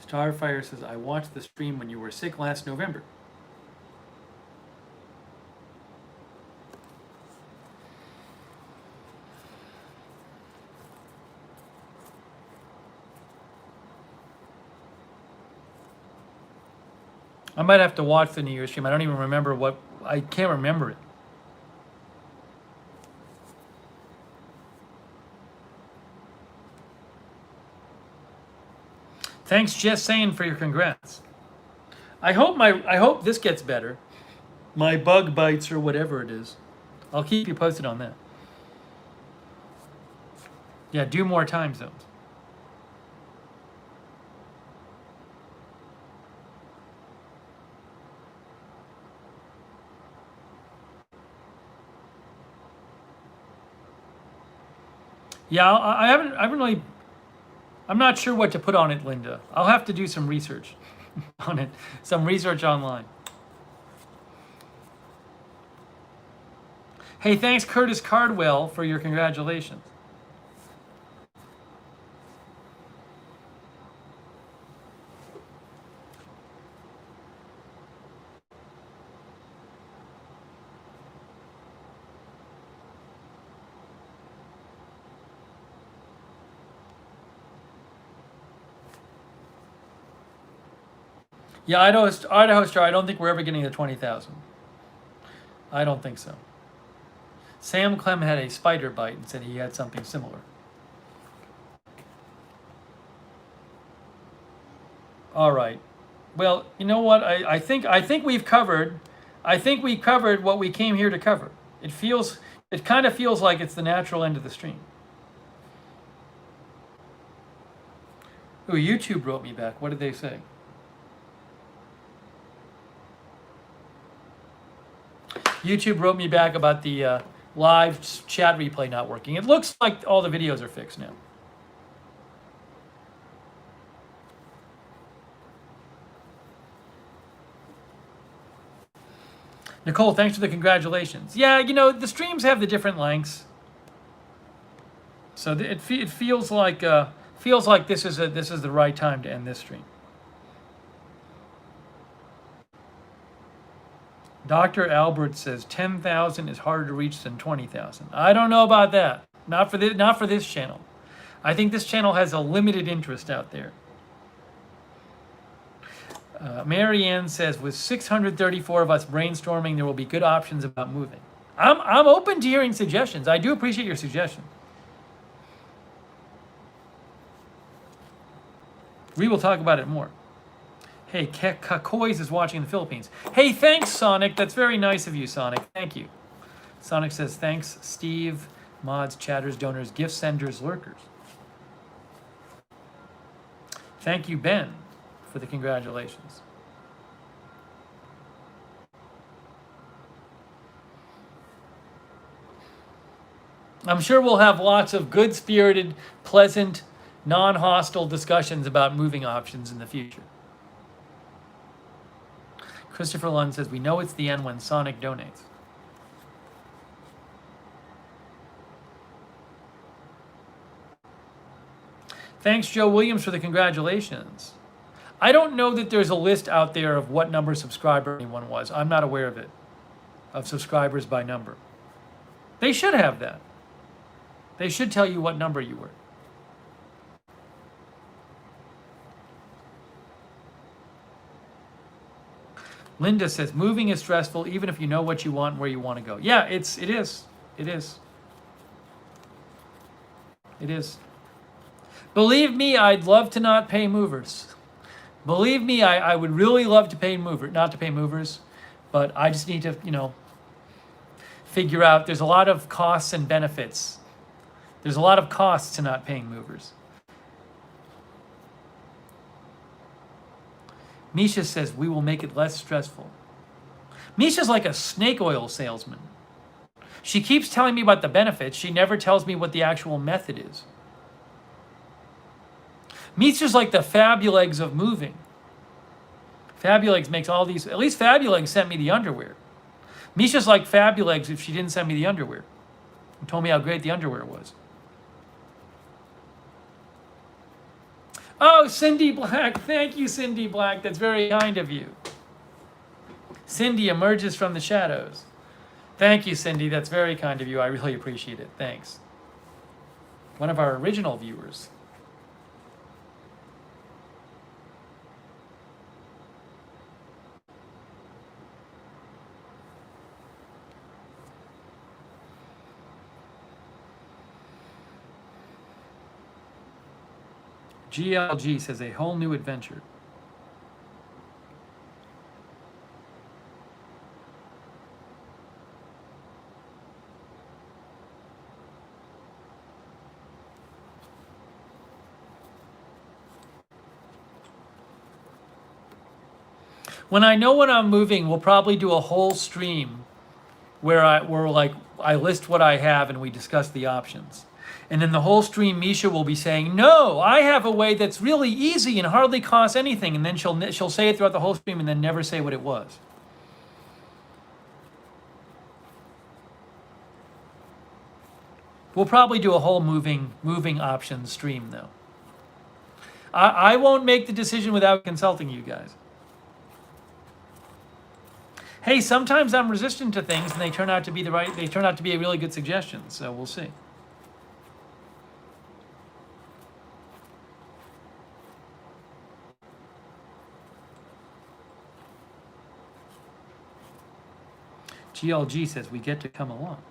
Starfire says, I watched the stream when you were sick last November. I might have to watch the New Year's stream. I don't even remember I can't remember it. Thanks, Jess Sane, for your congrats. I hope this gets better. My bug bites or whatever it is. I'll keep you posted on that. Yeah, do more time zones. Yeah, I haven't really. I'm not sure what to put on it, Linda. I'll have to do some research on it, some research online. Hey, thanks, Curtis Cardwell, for your congratulations. Yeah, Idaho Star, I don't think we're ever getting to 20,000. I don't think so. Sam Clem had a spider bite and said he had something similar. All right. Well, you know what? I think we've covered. I think we covered what we came here to cover. It kind of feels like it's the natural end of the stream. Ooh, YouTube wrote me back. What did they say? YouTube wrote me back about the live chat replay not working. It looks like all the videos are fixed now. Nicole, thanks for the congratulations. Yeah, the streams have the different lengths, so it feels like this is the right time to end this stream. Dr. Albert says 10,000 is harder to reach than 20,000. I don't know about that. Not for this channel. I think this channel has a limited interest out there. Marianne says, with 634 of us brainstorming, there will be good options about moving. I'm open to hearing suggestions. I do appreciate your suggestion. We will talk about it more. Hey, Kakoys is watching in the Philippines. Hey, thanks, Sonic. That's very nice of you, Sonic. Thank you. Sonic says, thanks, Steve, mods, chatters, donors, gift senders, lurkers. Thank you, Ben, for the congratulations. I'm sure we'll have lots of good-spirited, pleasant, non-hostile discussions about moving options in the future. Christopher Lund says, we know it's the end when Sonic donates. Thanks, Joe Williams, for the congratulations. I don't know that there's a list out there of what number subscriber anyone was. I'm not aware of it, of subscribers by number. They should have that. They should tell you what number you were. Linda says, moving is stressful even if you know what you want and where you want to go. Yeah, it is. It is. It is. Believe me, I'd love to not pay movers. Believe me, I would really love to pay not to pay movers, but I just need to, figure out there's a lot of costs and benefits. There's a lot of costs to not paying movers. Misha says, we will make it less stressful. Misha's like a snake oil salesman. She keeps telling me about the benefits. She never tells me what the actual method is. Misha's like the Fabulegs of moving. Fabulegs makes all these, at least Fabulegs sent me the underwear. Misha's like Fabulegs if she didn't send me the underwear. She told me how great the underwear was. Oh, Cindy Black. Thank you, Cindy Black. That's very kind of you. Cindy emerges from the shadows. Thank you, Cindy. That's very kind of you. I really appreciate it. Thanks. One of our original viewers. GLG says, a whole new adventure. When I know when I'm moving, we'll probably do a whole stream where I list what I have and we discuss the options. And in the whole stream, Misha will be saying, no, I have a way that's really easy and hardly costs anything. And then she'll say it throughout the whole stream and then never say what it was. We'll probably do a whole moving options stream, though. I won't make the decision without consulting you guys. Hey, sometimes I'm resistant to things and they turn out to be a really good suggestion. So we'll see. GLG says we get to come along.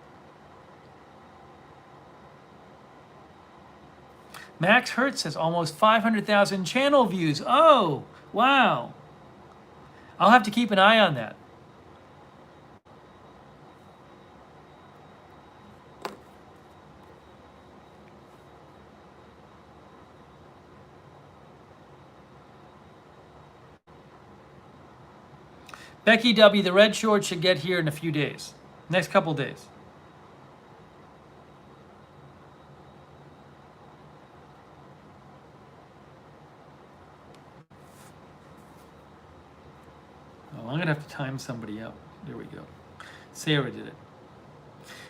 Max Hertz says almost 500,000 channel views. Oh, wow. I'll have to keep an eye on that. Becky W., the red shorts should get here in a few days. Next couple days. Oh, I'm going to have to time somebody out. There we go. Sarah did it.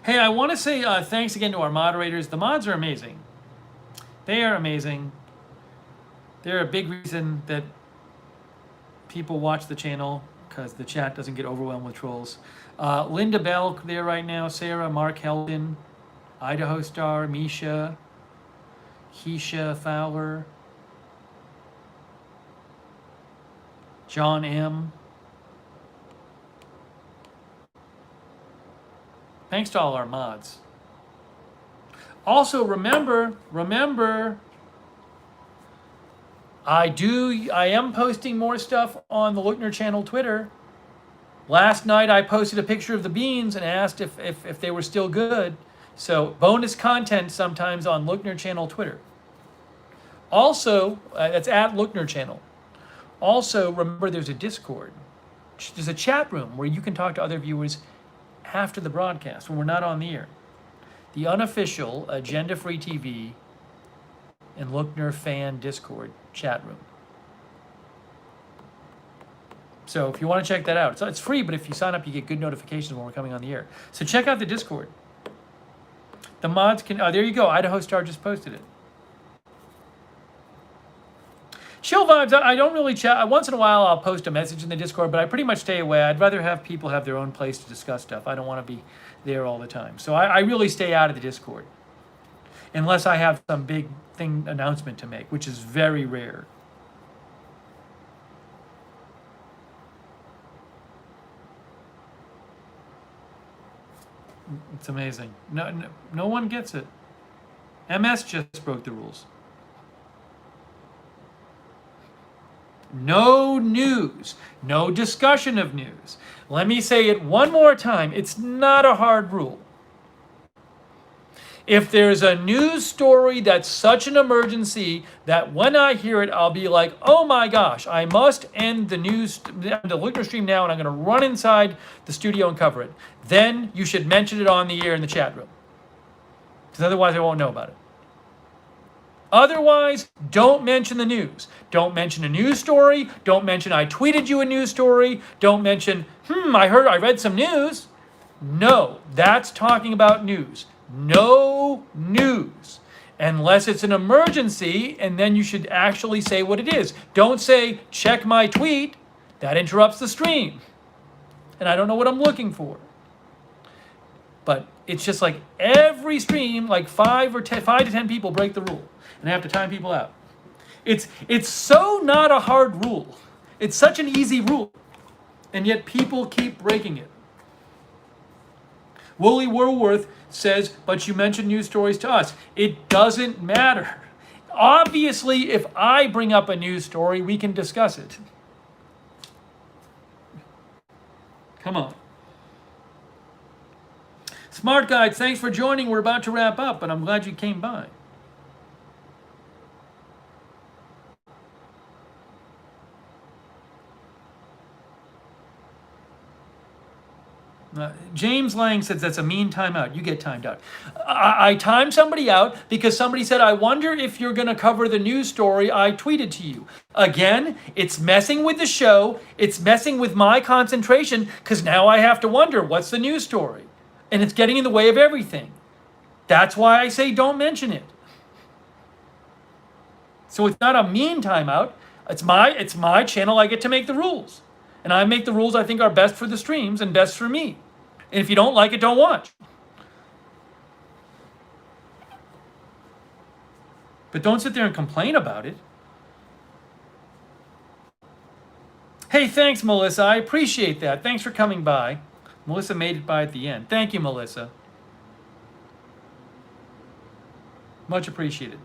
Hey, I want to say thanks again to our moderators. The mods are amazing. They are amazing. They're a big reason that people watch the channel, because the chat doesn't get overwhelmed with trolls. Linda Bell there right now, Sarah, Mark Helton, Idaho Star, Misha, Keisha Fowler, John M. Thanks to all our mods. Also, remember, I am posting more stuff on the Lookner channel Twitter. Last night I posted a picture of the beans and asked if they were still good. So bonus content sometimes on Lookner channel Twitter. Also, that's at Lookner channel. Also, remember there's a Discord. There's a chat room where you can talk to other viewers after the broadcast when we're not on the air. The unofficial Agenda Free TV and Lookner fan Discord chat room. So if you want to check that out, it's free, but if you sign up, you get good notifications when we're coming on the air. So check out the Discord. The mods can, oh, there you go. Idaho Star just posted it. Chill Vibes, I don't really chat. Once in a while, I'll post a message in the Discord, but I pretty much stay away. I'd rather have people have their own place to discuss stuff. I don't want to be there all the time. So I really stay out of the Discord. Unless I have some big thing announcement to make, which is very rare. It's amazing. No one gets it. MS just broke the rules. No news. No discussion of news. Let me say it one more time. It's not a hard rule. If there's a news story that's such an emergency that when I hear it, I'll be like, oh my gosh, I must end the Lookner stream now, and I'm going to run inside the studio and cover it. Then you should mention it on the air in the chat room. Because otherwise I won't know about it. Otherwise, don't mention the news. Don't mention a news story. Don't mention I tweeted you a news story. Don't mention, I read some news. No, that's talking about news. No news. Unless it's an emergency, and then you should actually say what it is. Don't say, check my tweet. That interrupts the stream. And I don't know what I'm looking for. But it's just like every stream, like 5 to 10 people break the rule. And I have to time people out. It's so not a hard rule. It's such an easy rule. And yet people keep breaking it. Wooly Woolworth says, but you mentioned news stories to us. It doesn't matter. Obviously, if I bring up a news story, we can discuss it. Come on. Smart Guides, thanks for joining. We're about to wrap up, but I'm glad you came by. James Lang says that's a mean timeout. You get timed out. I timed somebody out because somebody said, I wonder if you're going to cover the news story I tweeted to you. Again, it's messing with the show. It's messing with my concentration because now I have to wonder, what's the news story? And it's getting in the way of everything. That's why I say don't mention it. So it's not a mean timeout. It's my channel. I get to make the rules. And I make the rules I think are best for the streams and best for me. And if you don't like it, don't watch. But don't sit there and complain about it. Hey, thanks, Melissa. I appreciate that. Thanks for coming by. Melissa made it by at the end. Thank you, Melissa. Much appreciated.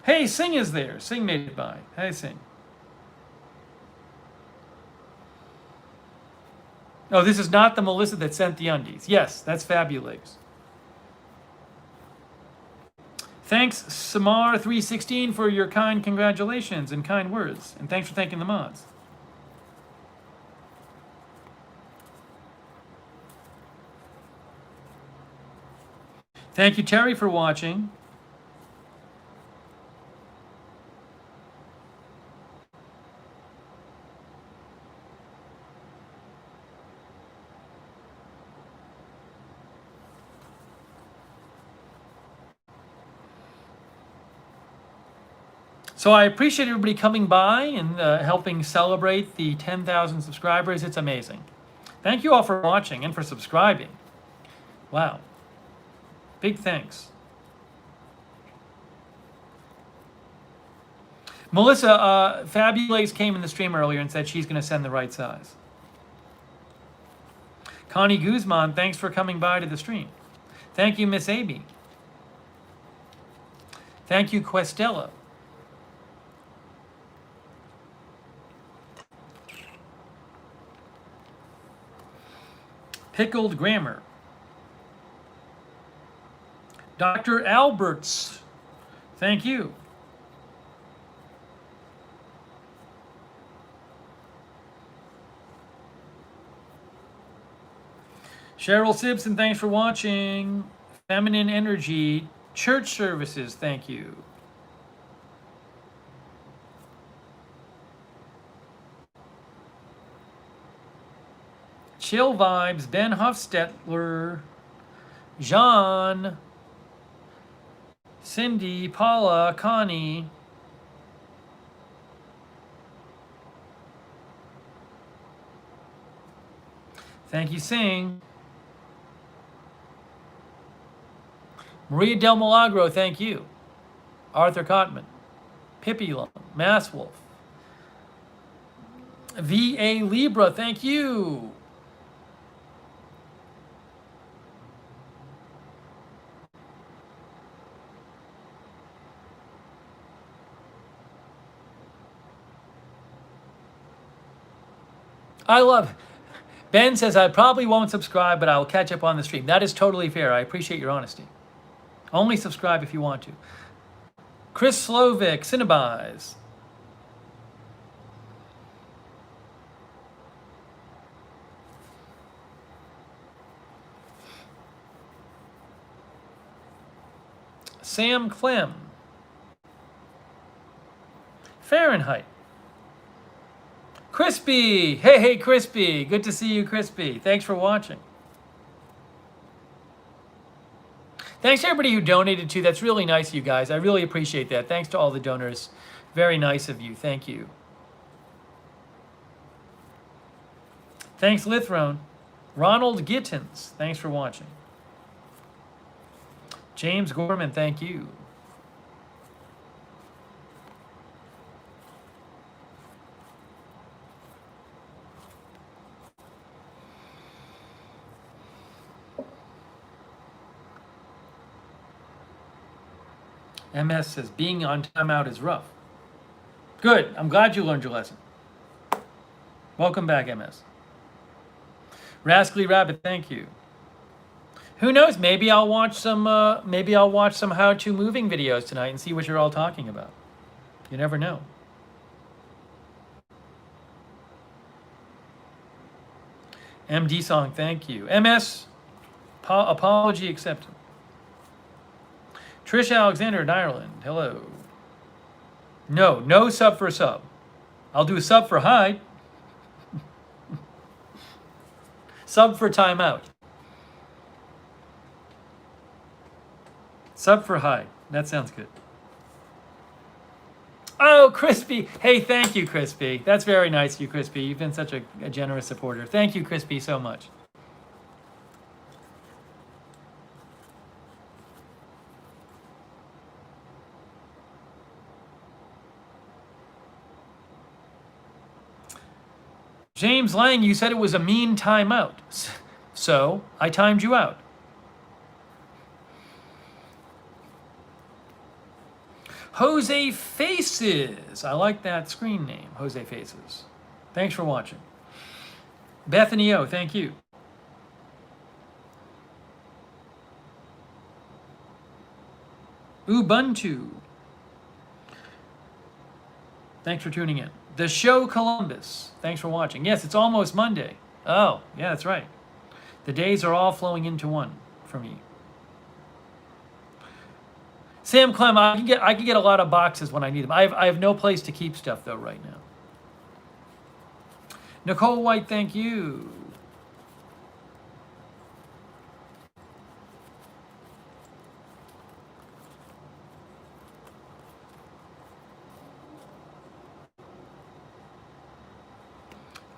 Hey, Sing is there. Sing made it by. Hey, Sing. Oh, this is not the Melissa that sent the undies. Yes, that's fabulous. Thanks, Samar316, for your kind congratulations and kind words. And thanks for thanking the mods. Thank you, Terry, for watching. So I appreciate everybody coming by and helping celebrate the 10,000 subscribers. It's amazing. Thank you all for watching and for subscribing. Wow. Big thanks. Melissa, Fabulace came in the stream earlier and said she's going to send the right size. Connie Guzman, thanks for coming by to the stream. Thank you, Miss Amy. Thank you, Questella. Pickled Grammar. Dr. Alberts. Thank you. Cheryl Simpson, thanks for watching. Feminine Energy. Church Services, thank you. Chill Vibes, Ben Hofstetler, Jean, Cindy, Paula, Connie. Thank you, Sing. Maria Del Milagro, thank you. Arthur Cotman, Pippi Lum, Mass Wolf. V.A. Libra, thank you. I love Ben says, I probably won't subscribe, but I will catch up on the stream. That is totally fair. I appreciate your honesty. Only subscribe if you want to. Chris Slovic, Cinebuys. Sam Clem. Fahrenheit. Crispy. Hey, Crispy. Good to see you, Crispy. Thanks for watching. Thanks to everybody who donated too. That's really nice of you guys. I really appreciate that. Thanks to all the donors. Very nice of you. Thank you. Thanks, Lithrone. Ronald Gittins. Thanks for watching. James Gorman, thank you. MS says, being on timeout is rough. Good. I'm glad you learned your lesson. Welcome back, MS. Rascally Rabbit, thank you. Who knows? Maybe I'll watch some how-to moving videos tonight and see what you're all talking about. You never know. MD Song, thank you. MS, apology accepted. Trish Alexander in Ireland, hello. No sub for sub. I'll do a sub for hide. Sub for timeout. Sub for hide. That sounds good. Oh, Crispy. Hey, thank you, Crispy. That's very nice of you, Crispy. You've been such a generous supporter. Thank you, Crispy, so much. James Lang, you said it was a mean timeout. So, I timed you out. Jose Faces. I like that screen name, Jose Faces. Thanks for watching. Bethany O, thank you. Ubuntu. Thanks for tuning in. The Show Columbus. Thanks for watching. Yes, it's almost Monday. Oh, yeah, that's right. The days are all flowing into one for me. Sam Clem, I can get a lot of boxes when I need them. I have no place to keep stuff though right now. Nicole White, thank you.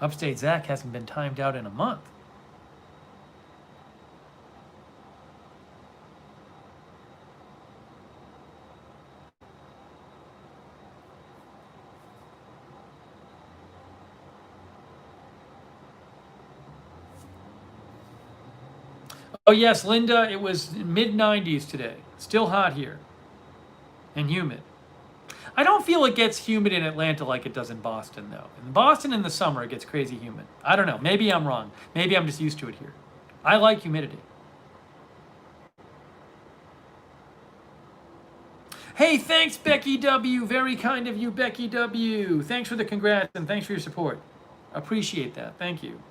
Upstate Zach hasn't been timed out in a month. Oh yes, Linda, it was mid-90s today. Still hot here. and humid. I don't feel it gets humid in Atlanta like it does in Boston, though. In Boston in the summer, it gets crazy humid. I don't know. Maybe I'm wrong. Maybe I'm just used to it here. I like humidity. Hey, thanks, Becky W. Very kind of you, Becky W. Thanks for the congrats and thanks for your support. Appreciate that. Thank you.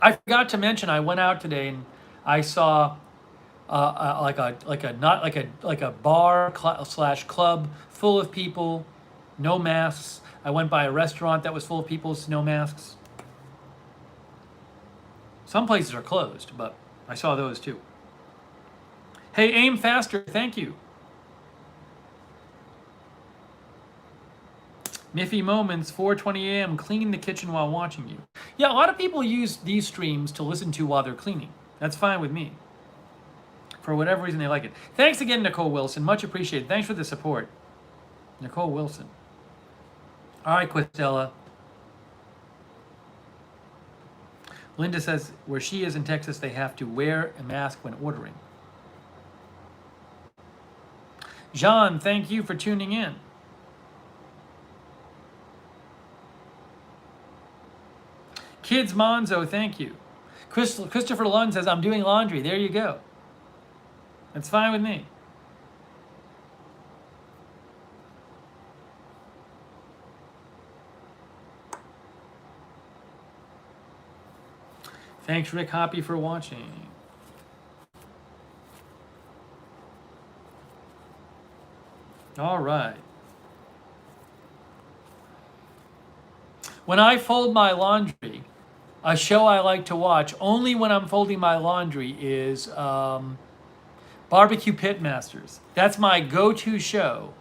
I forgot to mention I went out today and I saw like a bar slash club full of people, no masks. I went by a restaurant that was full of people, no masks. Some places are closed, but I saw those too. Hey, aim faster. Thank you. Miffy Moments, 4:20 a.m. Cleaning the kitchen while watching you. Yeah, a lot of people use these streams to listen to while they're cleaning. That's fine with me. For whatever reason, they like it. Thanks again, Nicole Wilson. Much appreciated. Thanks for the support. Nicole Wilson. All right, Quistella. Linda says where she is in Texas, they have to wear a mask when ordering. Jean, thank you for tuning in. Kids Monzo, thank you. Christopher Lund says, I'm doing laundry. There you go. That's fine with me. Thanks, Rick Hoppy, for watching. All right. When I fold my laundry, a show I like to watch only when I'm folding my laundry is Barbecue Pitmasters. That's my go-to show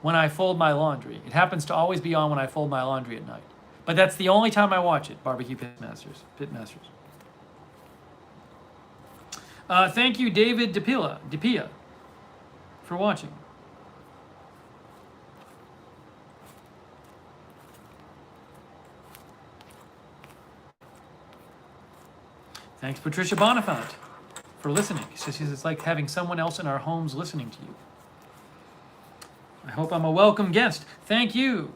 when I fold my laundry. It happens to always be on when I fold my laundry at night. But that's the only time I watch it, Barbecue Pitmasters. Thank you, David DePia, for watching. Thanks, Patricia Bonifant, for listening. She says it's like having someone else in our homes listening to you. I hope I'm a welcome guest. Thank you.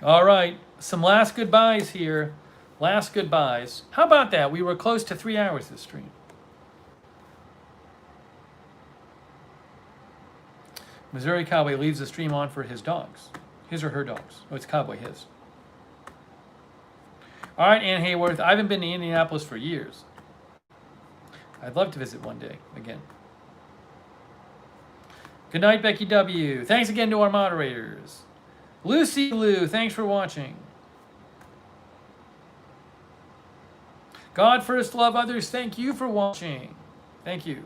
All right, some last goodbyes here. Last goodbyes. How about that? We were close to 3 hours this stream. Missouri Cowboy leaves the stream on for his dogs. His or her dogs. Oh, it's Cowboy, his. All right, Ann Hayworth. I haven't been to Indianapolis for years. I'd love to visit one day again. Good night, Becky W. Thanks again to our moderators. Lucy Lou, thanks for watching. God first, love others. Thank you for watching. Thank you.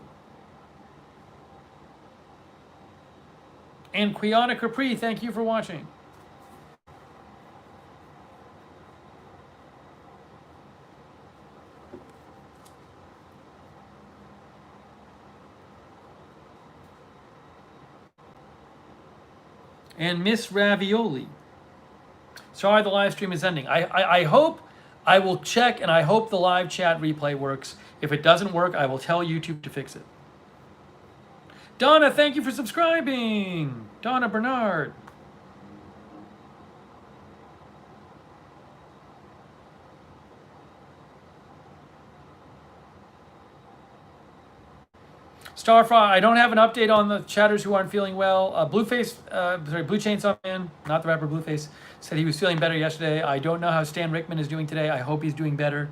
And Quiana Capri, thank you for watching. And Miss Ravioli. Sorry the live stream is ending. I hope, I will check and I hope the live chat replay works. If it doesn't work, I will tell YouTube to fix it. Donna, thank you for subscribing. Donna Bernard. Starfry, I don't have an update on the chatters who aren't feeling well. Blue Chainsaw Man, not the rapper Blueface, said he was feeling better yesterday. I don't know how Stan Rickman is doing today. I hope he's doing better.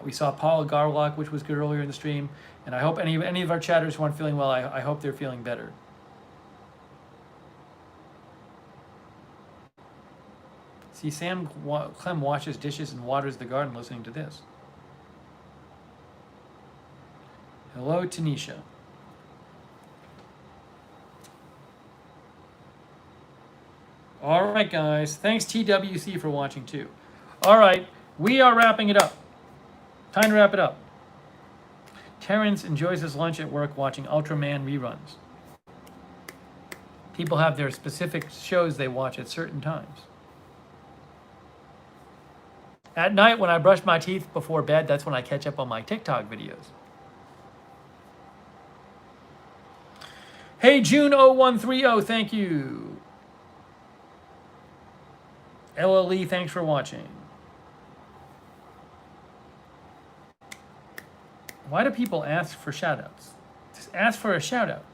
We saw Paul Garlock, which was good earlier in the stream. And I hope any of our chatters who aren't feeling well, I hope they're feeling better. See, Sam Clem washes dishes and waters the garden listening to this. Hello, Tanisha. All right, guys. Thanks, TWC, for watching, too. All right, we are wrapping it up. Time to wrap it up. Terrence enjoys his lunch at work watching Ultraman reruns. People have their specific shows they watch at certain times. At night, when I brush my teeth before bed, that's when I catch up on my TikTok videos. Hey, June0130, thank you. LLE, thanks for watching. Why do people ask for shout-outs? Just ask for a shout-out.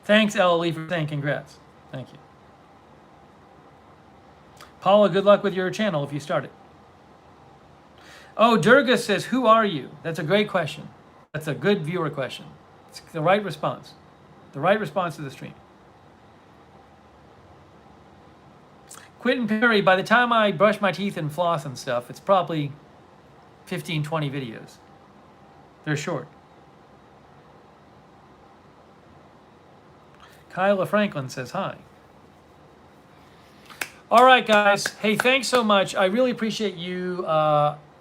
Thanks, LLE, for saying congrats. Thank you. Paula, good luck with your channel if you start it. Oh, Durga says, who are you? That's a great question. That's a good viewer question. It's the right response. The right response to the stream. Quentin Perry, by the time I brush my teeth and floss and stuff, it's probably 15, 20 videos. They're short. Kyla Franklin says hi. All right, guys. Hey, thanks so much. I really appreciate you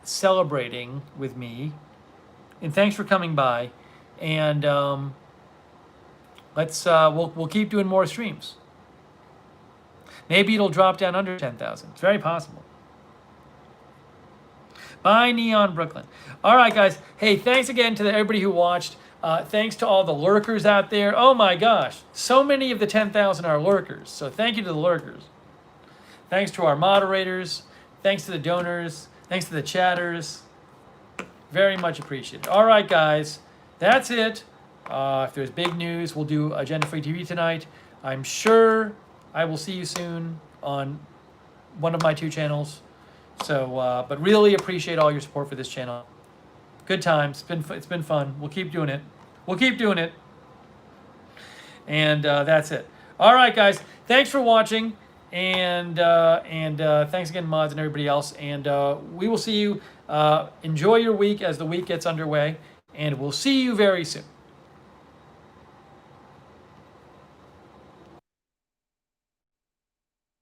celebrating with me. And thanks for coming by. And we'll keep doing more streams. Maybe it'll drop down under 10,000. It's very possible. Bye, Neon Brooklyn. All right, guys. Hey, thanks again to everybody who watched. Thanks to all the lurkers out there. Oh my gosh, so many of the 10,000 are lurkers. So thank you to the lurkers. Thanks to our moderators. Thanks to the donors. Thanks to the chatters. Very much appreciated. All right, guys. That's it. If there's big news, we'll do Agenda Free TV tonight. I'm sure I will see you soon on one of my 2 channels. So, but really appreciate all your support for this channel. Good times. It's been fun. We'll keep doing it. We'll keep doing it. And that's it. All right, guys. Thanks for watching. And thanks again, mods and everybody else. And we will see you. Enjoy your week as the week gets underway. And we'll see you very soon.